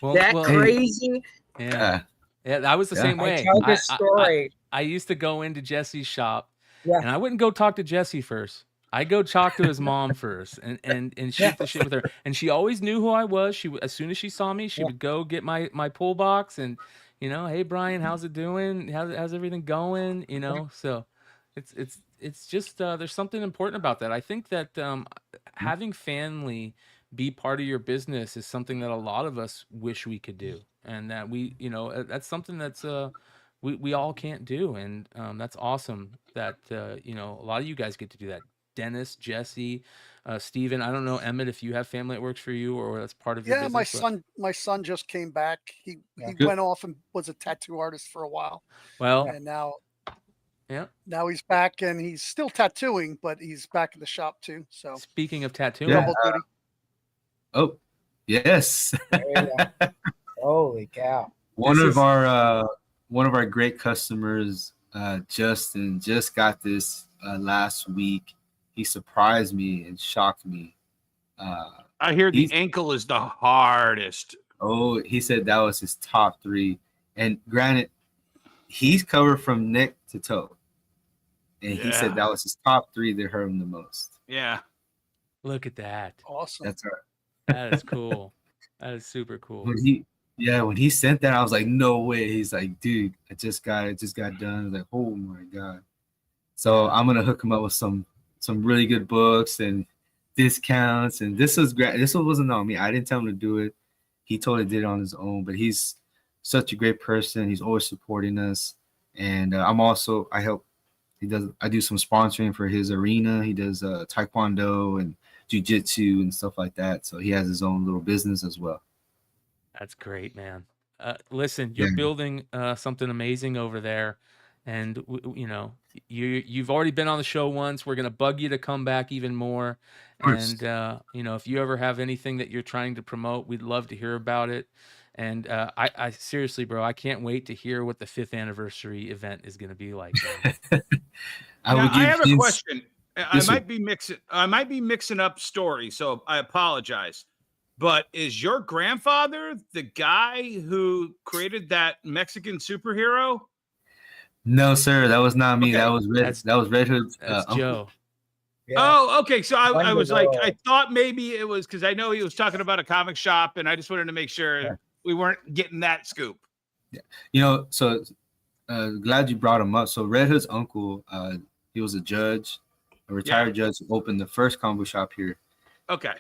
Well,
crazy.
Yeah. Yeah, I was the same way.
I tell this story.
I used to go into Jesse's shop,
Yeah.
and I wouldn't go talk to Jesse first. I go talk to his mom first, and shoot the shit with her. And she always knew who I was. As soon as she saw me, she would go get my pull box, and hey Brian, how's it doing? How's everything going? So it's just there's something important about that. I think that having family be part of your business is something that a lot of us wish we could do, and that that's something that's we all can't do, and that's awesome that a lot of you guys get to do that. Dennis, Jesse, Steven, I don't know, Emmett, if you have family that works for you or that's part of your business.
My son just came back. He went off and was a tattoo artist for a while.
Well,
and now he's back, and he's still tattooing, but he's back in the shop too. So
speaking of tattooing,
double duty.
Oh, yes.
Holy cow.
One of our great customers, Justin, just got this last week. He surprised me and shocked me.
I hear the ankle is the hardest.
Oh, he said that was his top 3. And granted, he's covered from neck to toe. And he said that was his top 3 that hurt him the most.
Yeah.
Look at that.
Awesome.
That's right.
That is cool. That is super cool.
When he sent that, I was like, no way. He's like, dude, I just got done. I was like, oh my God. So I'm gonna hook him up with some really good books and discounts. And this was great. This one wasn't on me. I didn't tell him to do it. He totally did it on his own. But he's such a great person. He's always supporting us. And I do some sponsoring for his arena. He does taekwondo and jiu-jitsu and stuff like that. So he has his own little business as well.
That's great, man. Listen, you're building something amazing over there, and you've already been on the show once. We're gonna bug you to come back even more, and if you ever have anything that you're trying to promote, we'd love to hear about it. And I seriously, bro, I can't wait to hear what the 5th anniversary event is gonna be like.
I have a question. I might be mixing up stories, so I apologize. But is your grandfather the guy who created that Mexican superhero?
No, sir, that was not me.
Okay.
That was Red Hood's.
That's Joe.
Yeah.
Oh, okay. So I was like, I thought maybe it was because I know he was talking about a comic shop, and I just wanted to make sure we weren't getting that scoop.
Yeah, so glad you brought him up. So Red Hood's uncle, he was a judge, a retired judge who opened the first comic book shop here.
Okay.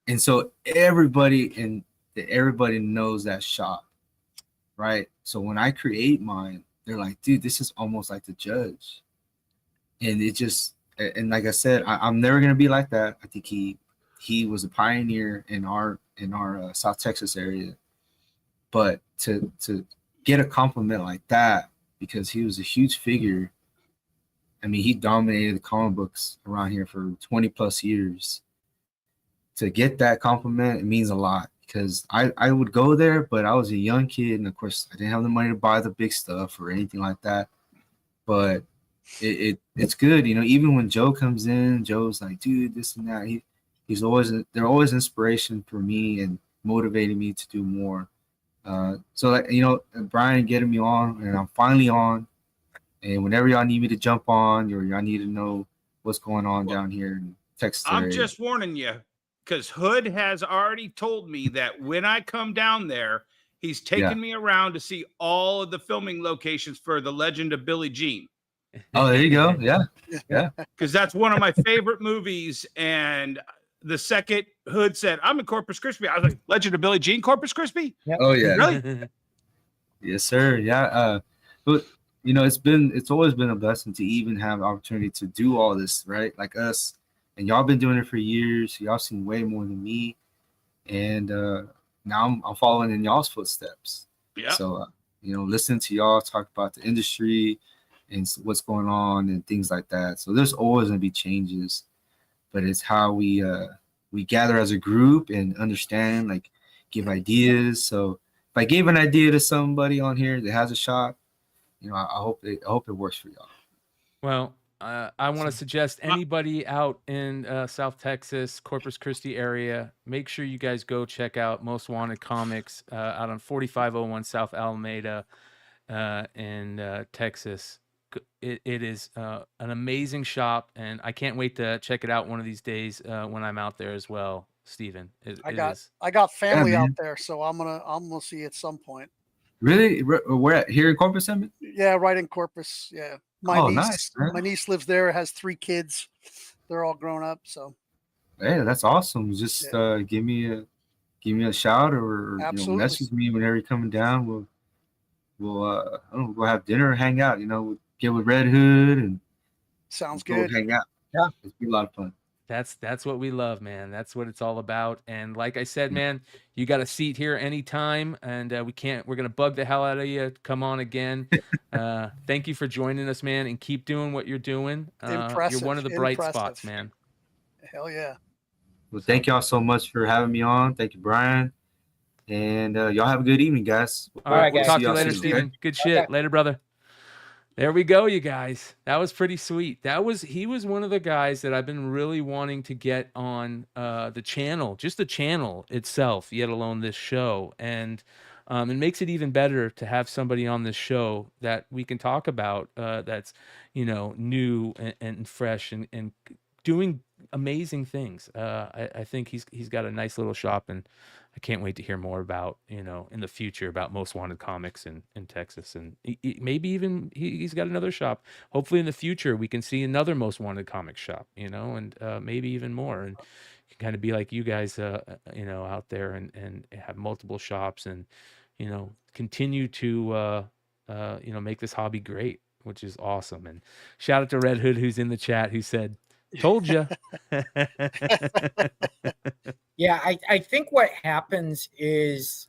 And so everybody knows that shop, right? So when I create mine, they're like, dude, this is almost like the judge. And it just, and like I said, I'm never gonna be like that. I think he was a pioneer in our South Texas area. But to get a compliment like that, because he was a huge figure. I mean, he dominated the comic books around here for 20 plus years. To get that compliment, it means a lot, because I would go there, but I was a young kid, and of course I didn't have the money to buy the big stuff or anything like that. But it's good, even when Joe comes in, Joe's like, dude, this and that. They're always inspiration for me, and motivated me to do more. So like, you know, Brian getting me on, and I'm finally on. And whenever y'all need me to jump on, or y'all need to know what's going on down here in Texas
I'm
area.
just warning you, because Hood has already told me that when I come down there, he's taking me around to see all of the filming locations for The Legend of Billie Jean.
Oh, there you go. Yeah. Yeah.
Because that's one of my favorite movies. And the second Hood said, I'm in Corpus Christi, I was like, Legend of Billie Jean, Corpus Christi?
Oh, yeah.
Really?
Yes, sir. Yeah. But you know, it's always been a blessing to even have the opportunity to do all this, right? Like us, and y'all been doing it for years. Y'all seen way more than me, and now I'm following in y'all's footsteps.
Yeah.
So you know, listening to y'all talk about the industry and what's going on and things like that. So there's always gonna be changes, but it's how we gather as a group and understand, like, give ideas. So if I gave an idea to somebody on here that has a shop, you know, I hope it works for y'all.
Well, I want to suggest anybody out in South Texas, Corpus Christi area, make sure you guys go check out Most Wanted Comics out on 4501 South Alameda in Texas. It is an amazing shop, and I can't wait to check it out one of these days when I'm out there as well, Steven.
I got family out there, so I'm gonna see at some point.
Really? We're at here in Corpus, Emmett?
Yeah, right in Corpus. Yeah. My niece lives there, has 3 kids. They're all grown up. So
hey, that's awesome. Just give me a shout, or you know, message me whenever you're coming down. We'll have dinner and hang out, you know, we'll get with Red Hood and
sounds good.
Hang out.
Yeah.
It's be a lot of fun.
That's what we love, man. That's what it's all about. And like I said, man, you got a seat here anytime, and we're gonna bug the hell out of you. Come on again. Thank you for joining us, man, and keep doing what you're doing.
Impressive.
You're one of the bright spots, man.
Hell yeah.
Well, thank y'all so much for having me on. Thank you, Brian. And y'all have a good evening, guys.
All right, we'll talk to you later, Steven. Okay? Good shit. Okay. Later, brother. There we go, you guys. That was pretty sweet. He was one of the guys that I've been really wanting to get on the channel, just the channel itself, yet alone this show. And it makes it even better to have somebody on this show that we can talk about that's, you know, new and fresh and doing amazing things. I think he's got a nice little shop, and I can't wait to hear more about, you know, in the future about Most Wanted Comics in Texas. And maybe even he's got another shop. Hopefully in the future we can see another Most Wanted Comics shop, you know, and maybe even more. And can kind of be like you guys, you know, out there and have multiple shops and, you know, continue to, you know, make this hobby great, which is awesome. And shout out to Red Hood, who's in the chat, who said, told you.
Yeah, I think what happens is,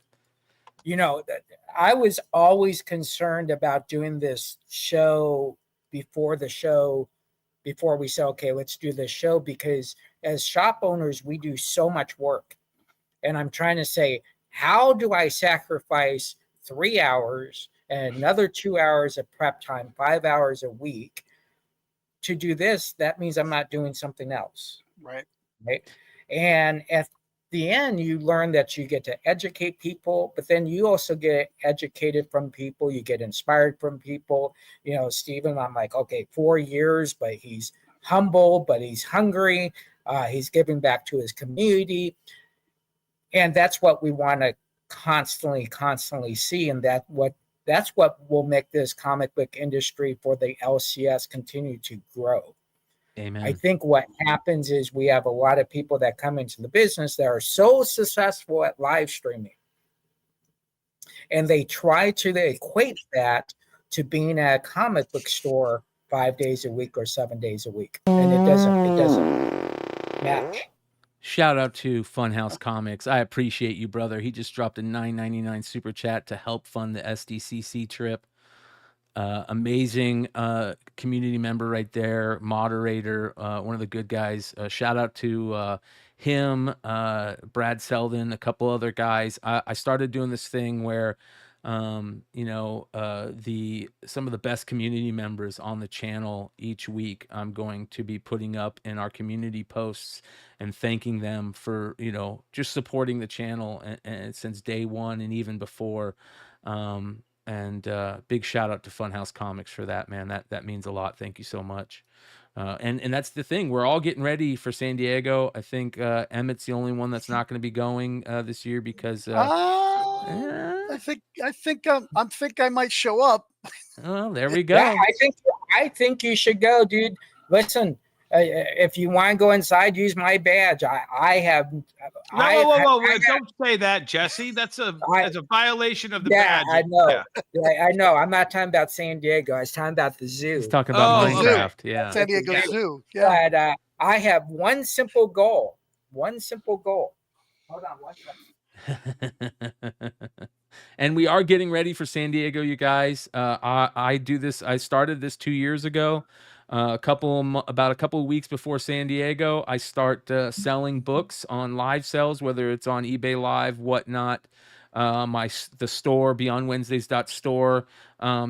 you know, I was always concerned about doing this show before we say, okay, let's do this show, because as shop owners, we do so much work. And I'm trying to say, how do I sacrifice 3 hours and another 2 hours of prep time, 5 hours a week to do this? That means I'm not doing something else.
Right.
And at the end, you learn that you get to educate people, but then you also get educated from people. You get inspired from people. You know, Steven, I'm like, okay, 4 years, but he's humble, but he's hungry. He's giving back to his community. And that's what we want to constantly see. And that's what will make this comic book industry for the LCS continue to grow.
Amen.
I think what happens is we have a lot of people that come into the business that are so successful at live streaming, and they try to equate that to being at a comic book store 5 days a week or 7 days a week, and it doesn't match.
Shout out to Funhouse Comics. I appreciate you, brother. He just dropped a $9.99 super chat to help fund the SDCC trip. Amazing community member right there, moderator, one of the good guys. Shout out to him, Brad Selden, a couple other guys. I started doing this thing where some of the best community members on the channel each week. I'm going to be putting up in our community posts and thanking them for, just supporting the channel and since day one and even before. Big shout out to Funhouse Comics for that, man. That means a lot. Thank you so much. And that's the thing. We're all getting ready for San Diego. I think Emmett's the only one that's not going to be going this year because
I think I might show up.
oh, there we go.
Yeah, I think you should go, dude. Listen, if you want to go inside, use my badge. I have.
Whoa! Don't say that, Jesse. That's a violation of the badge.
I know. Yeah. I know. I'm not talking about San Diego. I was talking about the zoo.
He's talking about Minecraft. Yeah,
San Diego Zoo. Yeah.
But I have one simple goal. One simple goal. Hold on one second.
And we are getting ready for San Diego, you guys. I do this. I started this 2 years ago. About a couple of weeks before San Diego, I start selling books on live sales, whether it's on eBay Live, whatnot. The store, beyondwednesdays.store.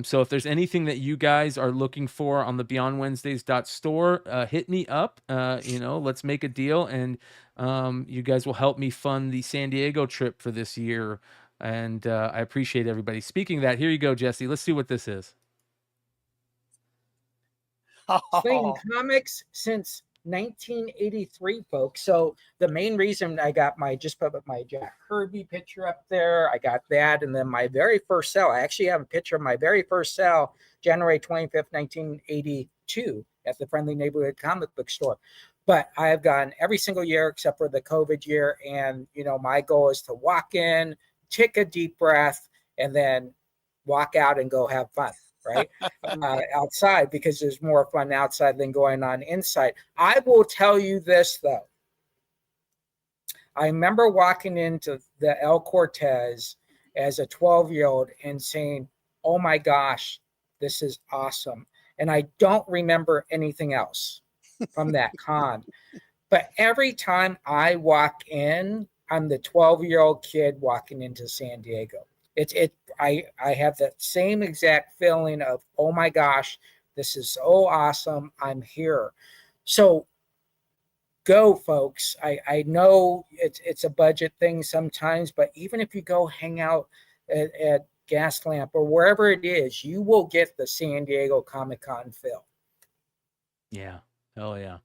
So if there's anything that you guys are looking for on the beyondwednesdays.store, hit me up. Let's make a deal, and you guys will help me fund the San Diego trip for this year. And I appreciate everybody. Speaking of that, here you go, Jesse. Let's see what this is.
Playing comics since 1983, folks. So the main reason I got just put my Jack Kirby picture up there. I got that, and then my very first sale. I actually have a picture of my very first sale, January 25th, 1982, at the Friendly Neighborhood Comic Book Store. But I have gone every single year except for the COVID year, and my goal is to walk in, take a deep breath, and then walk out and go have fun. Right outside, because there's more fun outside than going on inside. I will tell you this though. I remember walking into the El Cortez as a 12-year-old and saying, "Oh my gosh, this is awesome." And I don't remember anything else from that con. But every time I walk in, I'm the 12-year-old kid walking into San Diego. I have that same exact feeling of, oh my gosh, this is so awesome. I'm here. So go, folks. I know it's a budget thing sometimes, but even if you go hang out at Gaslamp or wherever it is, you will get the San Diego Comic-Con feel.
Yeah. Oh yeah.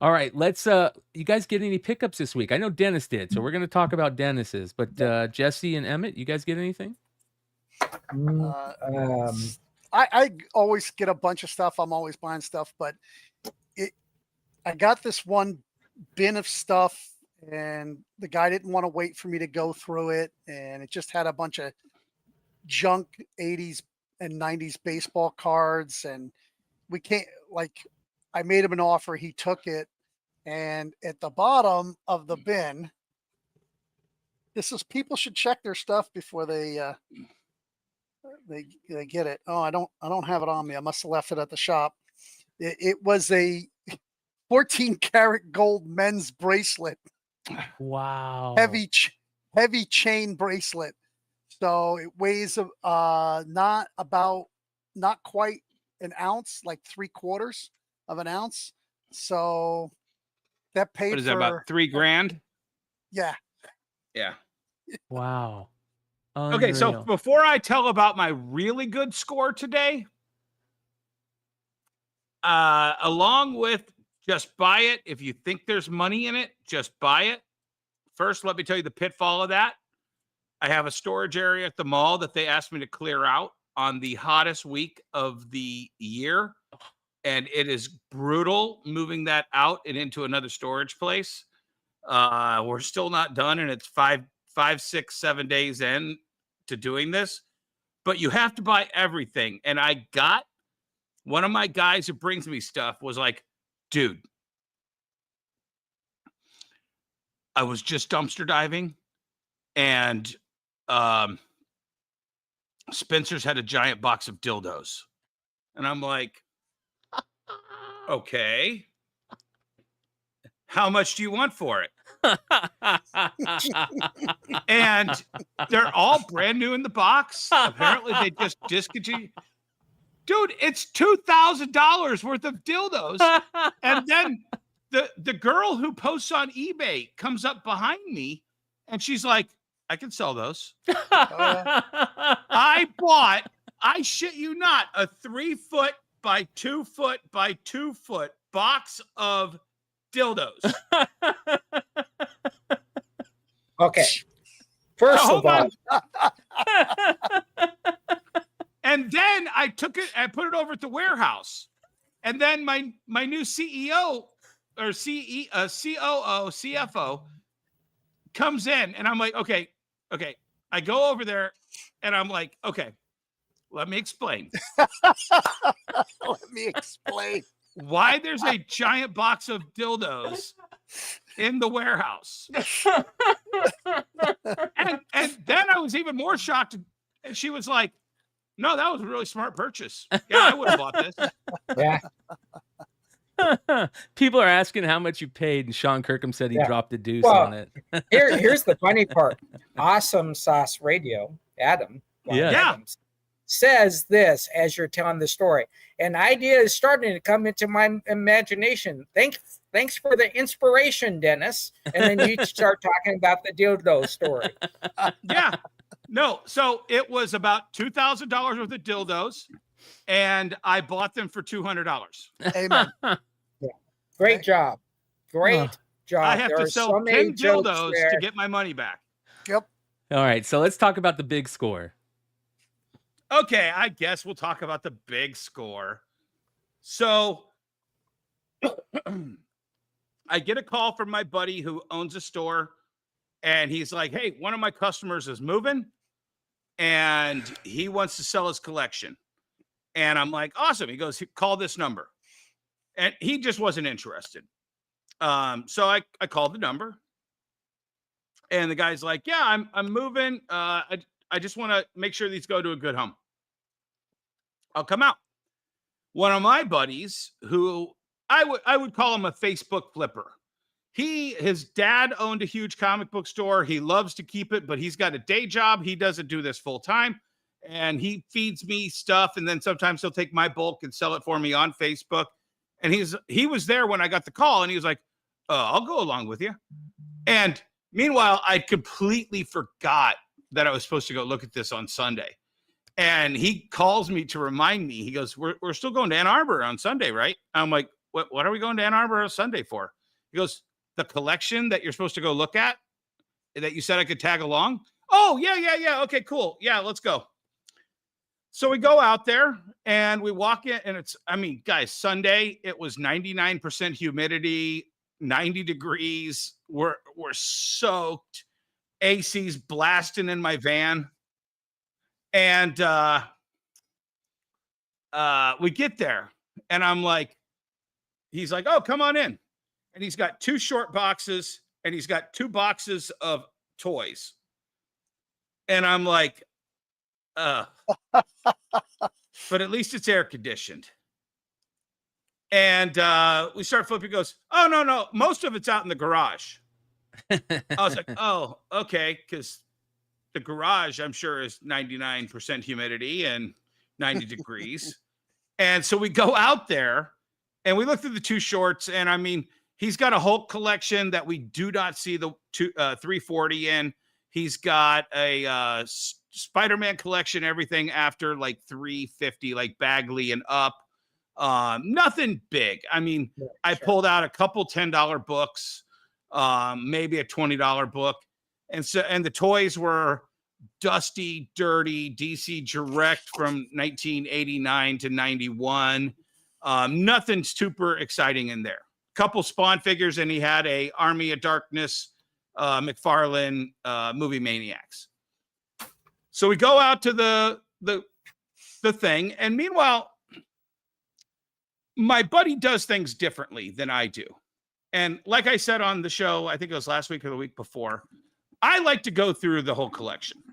All right, let's you guys get any pickups this week? I know Dennis did, so we're going to talk about Dennis's, but Jesse and Emmett, you guys get anything?
I always get a bunch of stuff. I'm always buying stuff, but I got this one bin of stuff, and the guy didn't want to wait for me to go through it, and it just had a bunch of junk 80s and 90s baseball cards, and we can't, I made him an offer, he took it, and at the bottom of the bin, this is, people should check their stuff before they get it. Oh, I don't have it on me. I must have left it at the shop. It was a 14 karat gold men's bracelet.
Wow.
Heavy chain bracelet. So it weighs not quite an ounce, like 3/4 of an ounce. So that paid
what is that, about $3,000?
Yeah.
Wow.
Okay, so before I tell about my really good score today, along with just buy it, if you think there's money in it, just buy it. First, let me tell you the pitfall of that. I have a storage area at the mall that they asked me to clear out on the hottest week of the year. And it is brutal moving that out and into another storage place. We're still not done, and it's 5, 6, 7 days in to doing this. But you have to buy everything. And I got one of my guys who brings me stuff was like, dude, I was just dumpster diving, and Spencer's had a giant box of dildos. And I'm like, okay, how much do you want for it? And they're all brand new in the box. Apparently, they just discontinued. Dude, it's $2,000 worth of dildos. And then the girl who posts on eBay comes up behind me and she's like, I can sell those. I bought, I shit you not, a 3-foot by 2-foot by 2-foot box of dildos.
Okay. First of all,
and then I took it, I put it over at the warehouse. And then my new CEO or COO, CFO comes in and I'm like, okay. I go over there and I'm like, okay, let me explain.
Let me explain
why there's a giant box of dildos in the warehouse. and then I was even more shocked. And she was like, no, that was a really smart purchase. Yeah, I would have bought this.
yeah.
People are asking how much you paid, and Sean Kirkham said he dropped a deuce
Well,
on it.
Here's the funny part. Awesome Sauce Radio, Adam. Adams, says this as you're telling the story. An idea is starting to come into my imagination. Thanks for the inspiration, Dennis. And then you start talking about the dildo story.
Yeah. No, so it was about $2,000 worth of dildos, and I bought them for $200.
Amen.
Yeah. Great job. Great job.
I have to sell 10 dildos to get my money back.
Yep.
All right, so let's talk about the big score.
Okay, I guess we'll talk about the big score. So I get a call from my buddy who owns a store, and he's like, hey, one of my customers is moving, and he wants to sell his collection. And I'm like, awesome. He goes, call this number. And he just wasn't interested. So I called the number, and the guy's like, yeah, I'm moving. I just want to make sure these go to a good home. I'll come out. One of my buddies, who I would call him a Facebook flipper. His dad owned a huge comic book store. He loves to keep it, but he's got a day job. He doesn't do this full time. And he feeds me stuff. And then sometimes he'll take my bulk and sell it for me on Facebook. And he was there when I got the call, and he was like, I'll go along with you. And meanwhile, I completely forgot that I was supposed to go look at this on Sunday. And he calls me to remind me. He goes, we're still going to Ann Arbor on Sunday, right? I'm like, what are we going to Ann Arbor on Sunday for? He goes, the collection that you're supposed to go look at, that you said I could tag along. Oh, yeah. Okay, cool. Yeah, let's go. So we go out there and we walk in, and guys, Sunday, it was 99% humidity, 90 degrees. We're soaked. AC's blasting in my van. And we get there, and I'm like, he's like, oh, come on in. And he's got 2 short boxes, and he's got 2 boxes of toys. And I'm like, but at least it's air conditioned. And we start flipping. He goes, oh, no, most of it's out in the garage. I was like, oh, okay, because the garage, I'm sure, is 99% humidity and 90 degrees. And so we go out there and we look through the 2 shorts. And he's got a Hulk collection that we do not see the 340 in. He's got a Spider-Man collection, everything after like 350, like Bagley and up. Nothing big. I pulled out a couple $10 books, maybe a $20 book. And the toys were dusty, dirty DC Direct from 1989 to 91. Nothing super exciting in there. Couple Spawn figures, and he had a Army of Darkness McFarlane Movie Maniacs. So we go out to the thing, and meanwhile, my buddy does things differently than I do. And like I said on the show, I think it was last week or the week before, I like to go through the whole collection.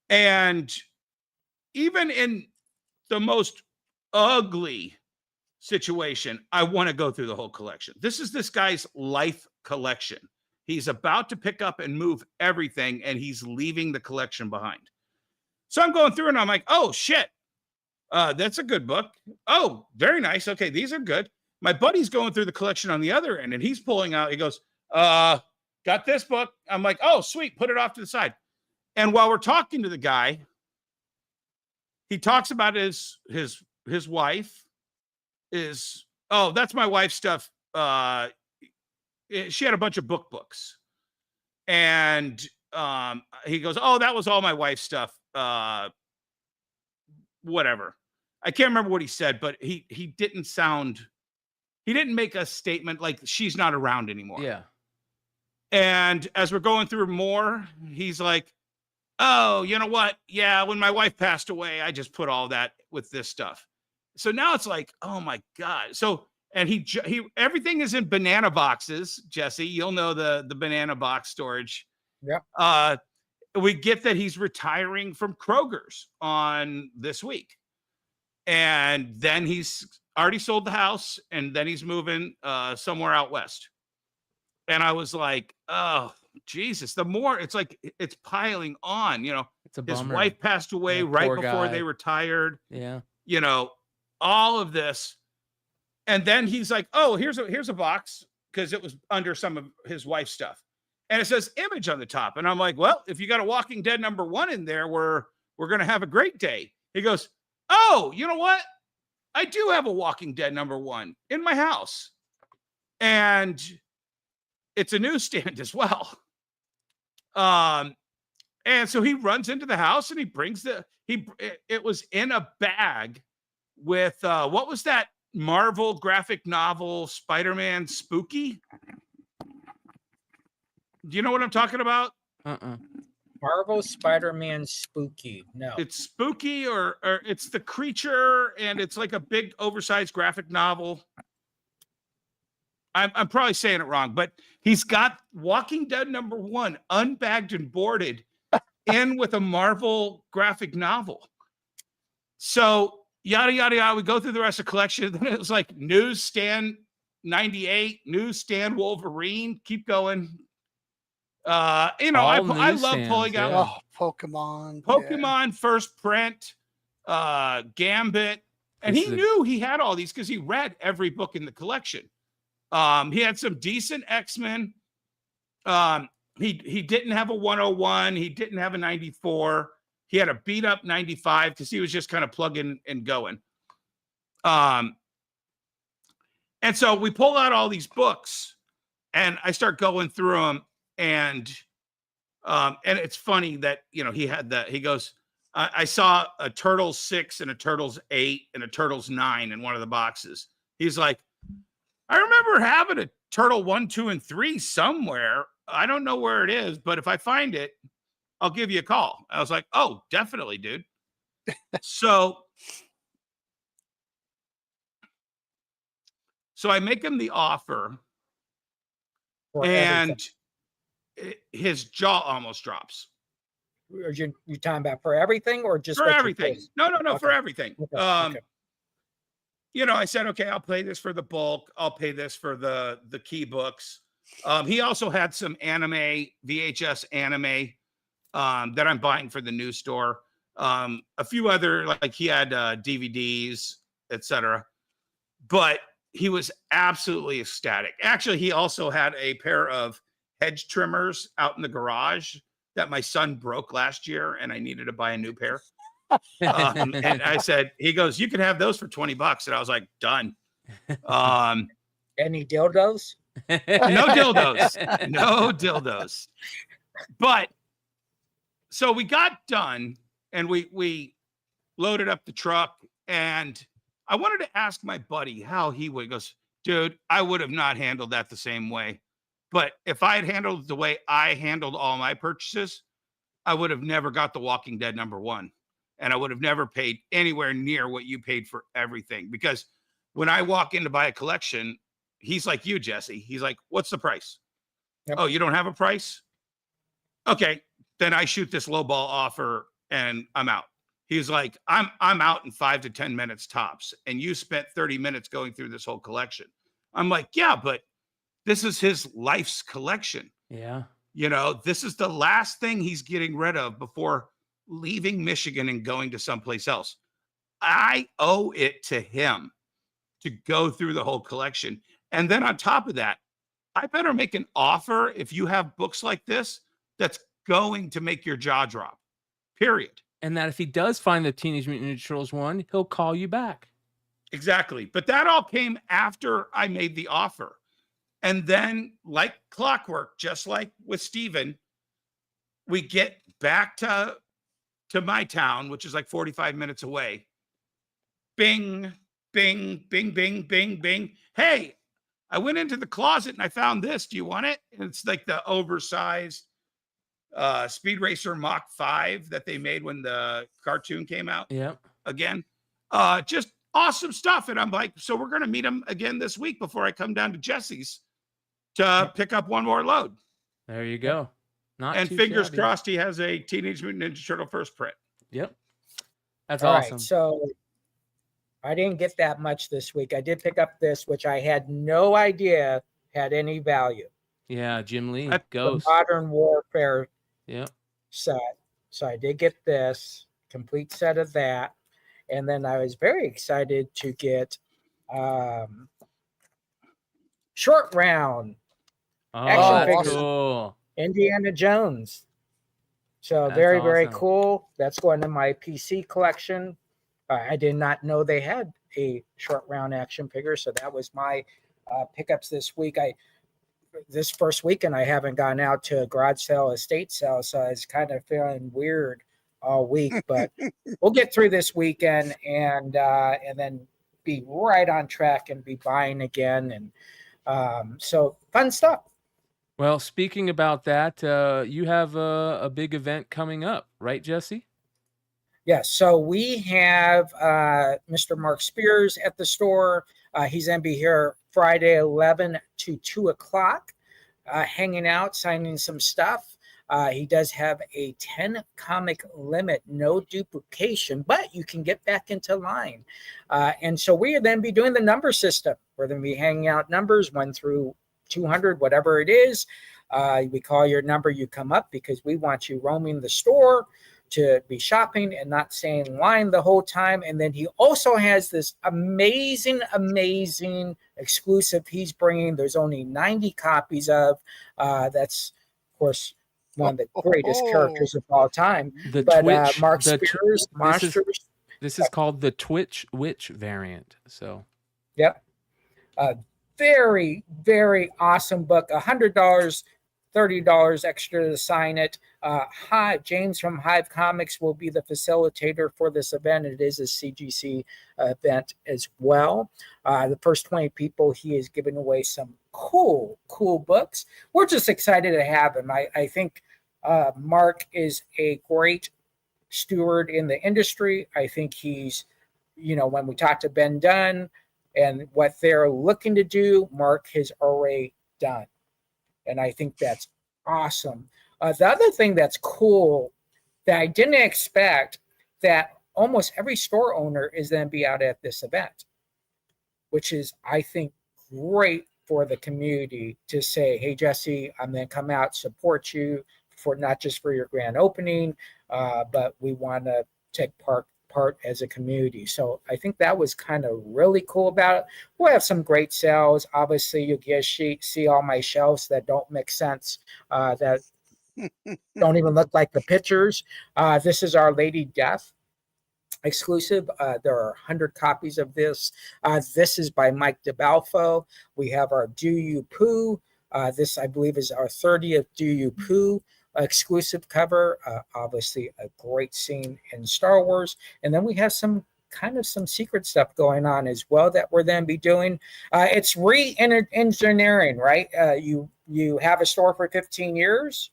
And even in the most ugly situation, I want to go through the whole collection. This is this guy's life collection. He's about to pick up and move everything, and he's leaving the collection behind. So I'm going through and I'm like, oh, shit. That's a good book. Oh, very nice. Okay, these are good. My buddy's going through the collection on the other end, and he's pulling out. He goes, got this book. I'm like, oh, sweet. Put it off to the side. And while we're talking to the guy, he talks about his wife is, oh, that's my wife's stuff. She had a bunch of books. And he goes, oh, that was all my wife's stuff. Whatever. I can't remember what he said, but he didn't make a statement like she's not around anymore.
Yeah.
And as we're going through more, he's like, oh, you know what? Yeah, when my wife passed away, I just put all that with this stuff. So now it's like, oh my God. So, and he everything is in banana boxes, Jesse. You'll know the banana box storage.
Yep.
We get that he's retiring from Kroger's on this week. And then he's already sold the house, and then he's moving somewhere out west. And I was like, oh, Jesus, the more it's like it's piling on, you know. It's a bummer. His wife passed away right before they retired.
Yeah.
You know, all of this. And then he's like, oh, here's a box, because it was under some of his wife's stuff. And it says Image on the top. And I'm like, well, if you got a Walking Dead #1 in there, we're going to have a great day. He goes, oh, you know what? I do have a Walking Dead #1 in my house. And it's a newsstand as well. And so he runs into the house and he brings it was in a bag with, what was that Marvel graphic novel, Spider-Man Spooky? Do you know what I'm talking about?
Marvel Spider-Man Spooky. No.
It's Spooky or it's the creature, and it's like a big oversized graphic novel. I'm probably saying it wrong, but he's got Walking Dead #1 unbagged and boarded in with a Marvel graphic novel. So yada, yada, yada. We go through the rest of the collection. Then it was like Newsstand 98, Newsstand Wolverine. Keep going. You know, I love pulling out Pokemon first print, Gambit. And he knew he had all these because he read every book in the collection. He had some decent X-Men. He didn't have a 101. He didn't have a 94. He had a beat up 95 because he was just kind of plugging and going. And so we pull out all these books, and I start going through them. And it's funny that, you know, he had that. He goes, I saw a Turtles 6 and a Turtles 8 and a Turtles 9 in one of the boxes. He's like, I remember having a Turtle 1, 2, and 3 somewhere. I don't know where it is, but if I find it, I'll give you a call. I was like, oh, definitely, dude. So I make him the offer, and his jaw almost drops.
Are you talking about for everything or just
for everything? No,
okay.
For everything.
Okay.
You know, I said, okay, I'll pay this for the bulk. I'll pay this for the key books. He also had some anime, VHS anime, that I'm buying for the news store. A few other, like he had DVDs, etc. But he was absolutely ecstatic. Actually, he also had a pair of hedge trimmers out in the garage that my son broke last year, and I needed to buy a new pair. And I said, he goes, you can have those for $20. And I was like, done.
Any dildos?
No dildos. But so we got done, and we loaded up the truck, and I wanted to ask my buddy how he would. He goes, dude, I would have not handled that the same way. But if I had handled it the way I handled all my purchases, I would have never got the Walking Dead #1. And I would have never paid anywhere near what you paid for everything. Because when I walk in to buy a collection, he's like you, Jesse. He's like, what's the price? Yep. Oh, you don't have a price? Okay. Then I shoot this lowball offer and I'm out. He's like, I'm out in 5 to 10 minutes tops. And you spent 30 minutes going through this whole collection. I'm like, yeah, but This is his life's collection.
Yeah.
You know, this is the last thing he's getting rid of before leaving Michigan and going to someplace else. I owe it to him to go through the whole collection. And then on top of that, I better make an offer if you have books like this that's going to make your jaw drop, period.
And that if he does find the Teenage Mutant Ninja Turtles one, he'll call you back.
Exactly. But that all came after I made the offer. And then, like clockwork, just like with Steven, we get back to my town, which is like 45 minutes away. Bing, bing, bing, bing, bing, bing. Hey, I went into the closet and I found this. Do you want it? And it's like the oversized Speed Racer Mach 5 that they made when the cartoon came out.
Yeah.
Again, just awesome stuff. And I'm like, so we're going to meet him again this week before I come down to Jesse's to pick up one more load.
There you go. Not
and
too
fingers
shabby.
crossed he has a Teenage Mutant Ninja Turtle first print.
Yep. That's
All
awesome.
right, so I didn't get that much this week. I did pick up this, which I had no idea had any value.
Yeah, Jim Lee,
That's
Ghost.
Modern Warfare
Yep.
set. So I did get this complete set of that. And then I was very excited to get Short Round,
Oh,
Action
that's
figures.
cool.
Indiana Jones. So
That's
very, very
awesome.
cool. That's going in my PC collection. I did not know they had a Short Round action figure. So that was my pickups this week. This first weekend, I haven't gone out to a garage sale, estate sale. So I was kind of feeling weird all week, but we'll get through this weekend and then be right on track and be buying again. And so fun stuff.
Well, speaking about that, you have a big event coming up, right, Jesse?
Yes. So we have Mr. Mark Spears at the store. He's going to be here Friday, 11 to 2 o'clock, hanging out, signing some stuff. He does have a 10 comic limit, no duplication, but you can get back into line. And so we are then be doing the number system. We're going to be hanging out numbers 1 through 200, whatever it is. We call your number, you come up because we want you roaming the store to be shopping and not staying in line the whole time. And then he also has this amazing exclusive he's bringing. There's only 90 copies of. That's, of course, one of the greatest characters of all time.
The
but
Twitch,
Mark Spears, Monsters.
This is called the Twitch Witch variant. So,
Yep. Very, very awesome book. $100, $30 extra to sign it. James from Hive Comics will be the facilitator for this event. It is a CGC event as well. The first 20 people, he is giving away some cool books. We're just excited to have him. I think Mark is a great steward in the industry. I think he's, when we talked to Ben Dunn and what they're looking to do, Mark has already done. And I think that's awesome. The other thing that's cool that I didn't expect, that almost every store owner is going to be out at this event, which is, I think, great for the community to say, hey, Jesse, I'm going to come out, support you for not just for your grand opening, but we want to take part as a community. So I think that was kind of really cool about it. We'll have some great sales. Obviously, you get see all my shelves that don't make sense, that don't even look like the pictures. This is our Lady Death exclusive. There are 100 copies of this. This is by Mike DeBalfo. We have our Do You Poo. This, I believe, is our 30th Do You Poo exclusive cover. Obviously a great scene in Star Wars. And then we have some secret stuff going on as well that we're then be doing. It's re-engineering, right? You have a store for 15 years,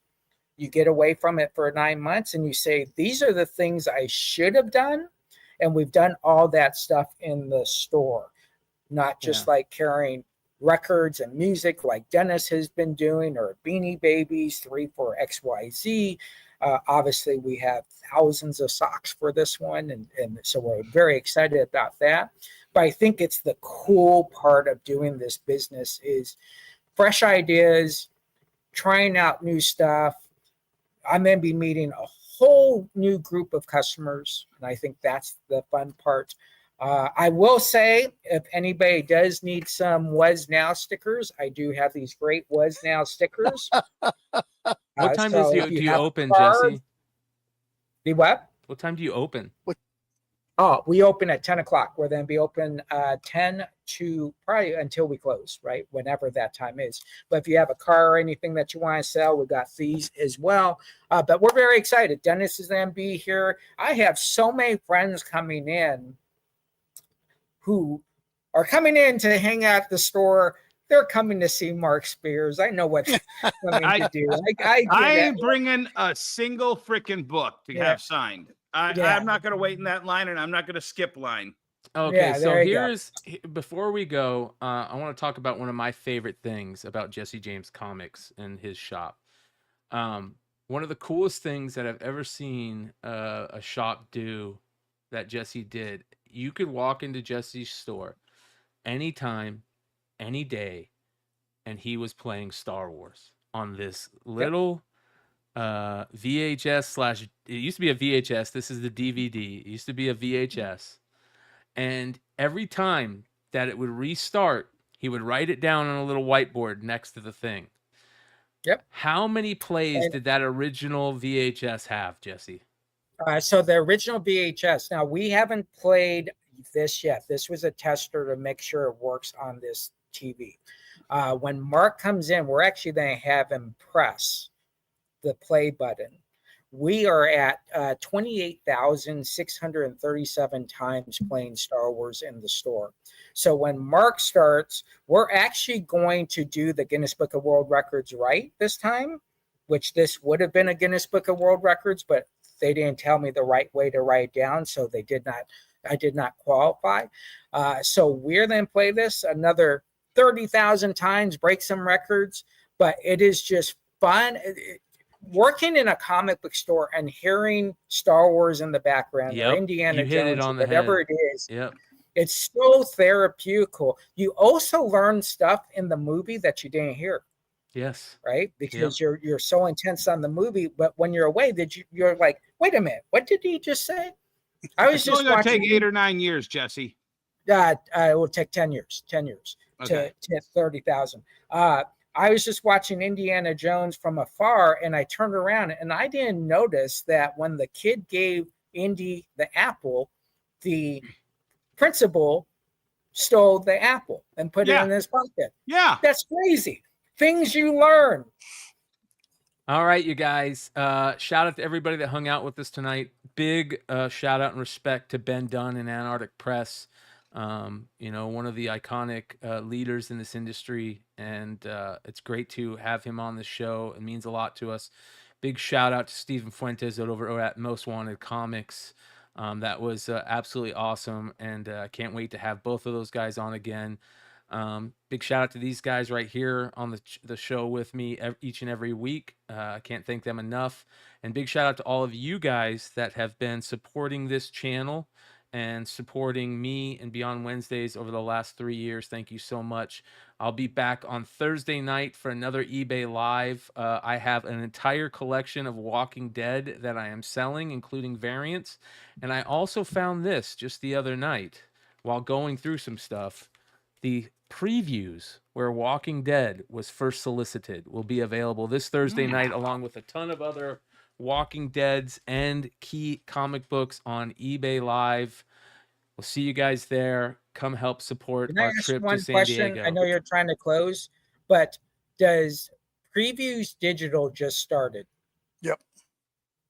you get away from it for 9 months, and you say, these are the things I should have done. And we've done all that stuff in the store, not just like carrying records and music like Dennis has been doing, or Beanie Babies 3 for XYZ. Obviously, we have thousands of socks for this one, and so we're very excited about that. But I think it's the cool part of doing this business is fresh ideas, trying out new stuff. I'm going to be meeting a whole new group of customers, and I think that's the fun part. I will say, if anybody does need some Was Now stickers, I do have these great Was Now stickers.
What time
so
do
if
you
have
open,
cards-
Jesse?
The what?
What time do you open?
Oh, we open at 10 o'clock. We're going to be open 10 to probably until we close, right? Whenever that time is. But if you have a car or anything that you want to sell, we got these as well. But we're very excited. Dennis is going to be here. I have so many friends coming in who are coming in to hang out at the store. They're coming to see Mark Spears. I know what coming to do.
I ain't bringing a single freaking book to have signed. I'm not going to wait in that line, and I'm not going to skip line.
Okay, so before we go, I want to talk about one of my favorite things about Jesse James Comics and his shop. One of the coolest things that I've ever seen a shop do that Jesse did, you could walk into Jesse's store anytime, any day, and he was playing Star Wars on this little VHS / it used to be a VHS. This is the DVD. It used to be a VHS. And every time that it would restart, he would write it down on a little whiteboard next to the thing.
Yep.
How many plays did that original VHS have, Jesse?
So the original VHS. Now, we haven't played this yet. This was a tester to make sure it works on this TV. When Mark comes in, we're actually going to have him press the play button. We are at 28,637 times playing Star Wars in the store. So when Mark starts, we're actually going to do the Guinness Book of World Records right this time, which this would have been a Guinness Book of World Records, but they didn't tell me the right way to write down, so I did not qualify. So we're going to play this another 30,000 times, break some records, but it is just fun. Working in a comic book store and hearing Star Wars in the background, or Indiana Jones, or whatever it is, it's so therapeutical. You also learn stuff in the movie that you didn't hear.
Yes.
Right? Because you're so intense on the movie, but when you're away, you're like, wait a minute, what did he just say? I was just
going to take 8 or 9 years, Jesse.
It will take 10 years to 30,000. I was just watching Indiana Jones from afar, and I turned around and I didn't notice that when the kid gave Indy the apple, the principal stole the apple and put it in his pocket.
Yeah.
That's crazy. Things you learn.
All right, you guys. Shout out to everybody that hung out with us tonight. Big shout out and respect to Ben Dunn and Antarctic Press. One of the iconic leaders in this industry, and it's great to have him on the show. It means a lot to us. Big shout out to Steven Fuentes over at Most Wanted Comics. That was absolutely awesome, and I can't wait to have both of those guys on again. Big shout out to these guys right here on the show with me each and every week. I can't thank them enough. And big shout out to all of you guys that have been supporting this channel and supporting me and Beyond Wednesdays over the last 3 years. Thank you so much. I'll be back on Thursday night for another eBay Live. I have an entire collection of Walking Dead that I am selling, including variants. And I also found this just the other night while going through some stuff. The previews where Walking Dead was first solicited will be available this Thursday night, along with a ton of other Walking Deads and key comic books on eBay Live. We'll see you guys there. Come help support our trip to San Diego.
I know you're trying to close, but does Previews Digital just started?
Yep.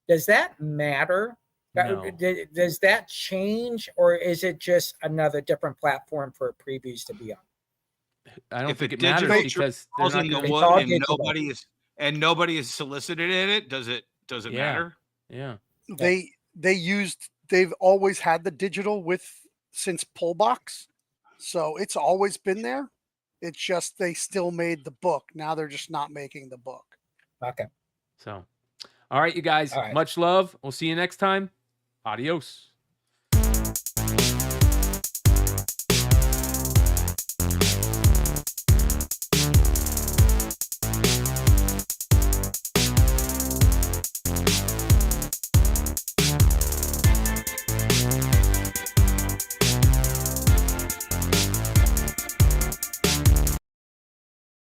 Does that matter?
No.
Does that change, or is it just another different platform for Previews to be on?
I don't think it
digital
matters because they're not
in the
gonna-
wood and nobody is solicited in it. Does it matter?
Yeah.
They've always had the digital since Pullbox, so it's always been there. It's just they still made the book. Now they're just not making the book.
Okay.
So, all right, you guys.
All right.
Much love. We'll see you next time. Adios.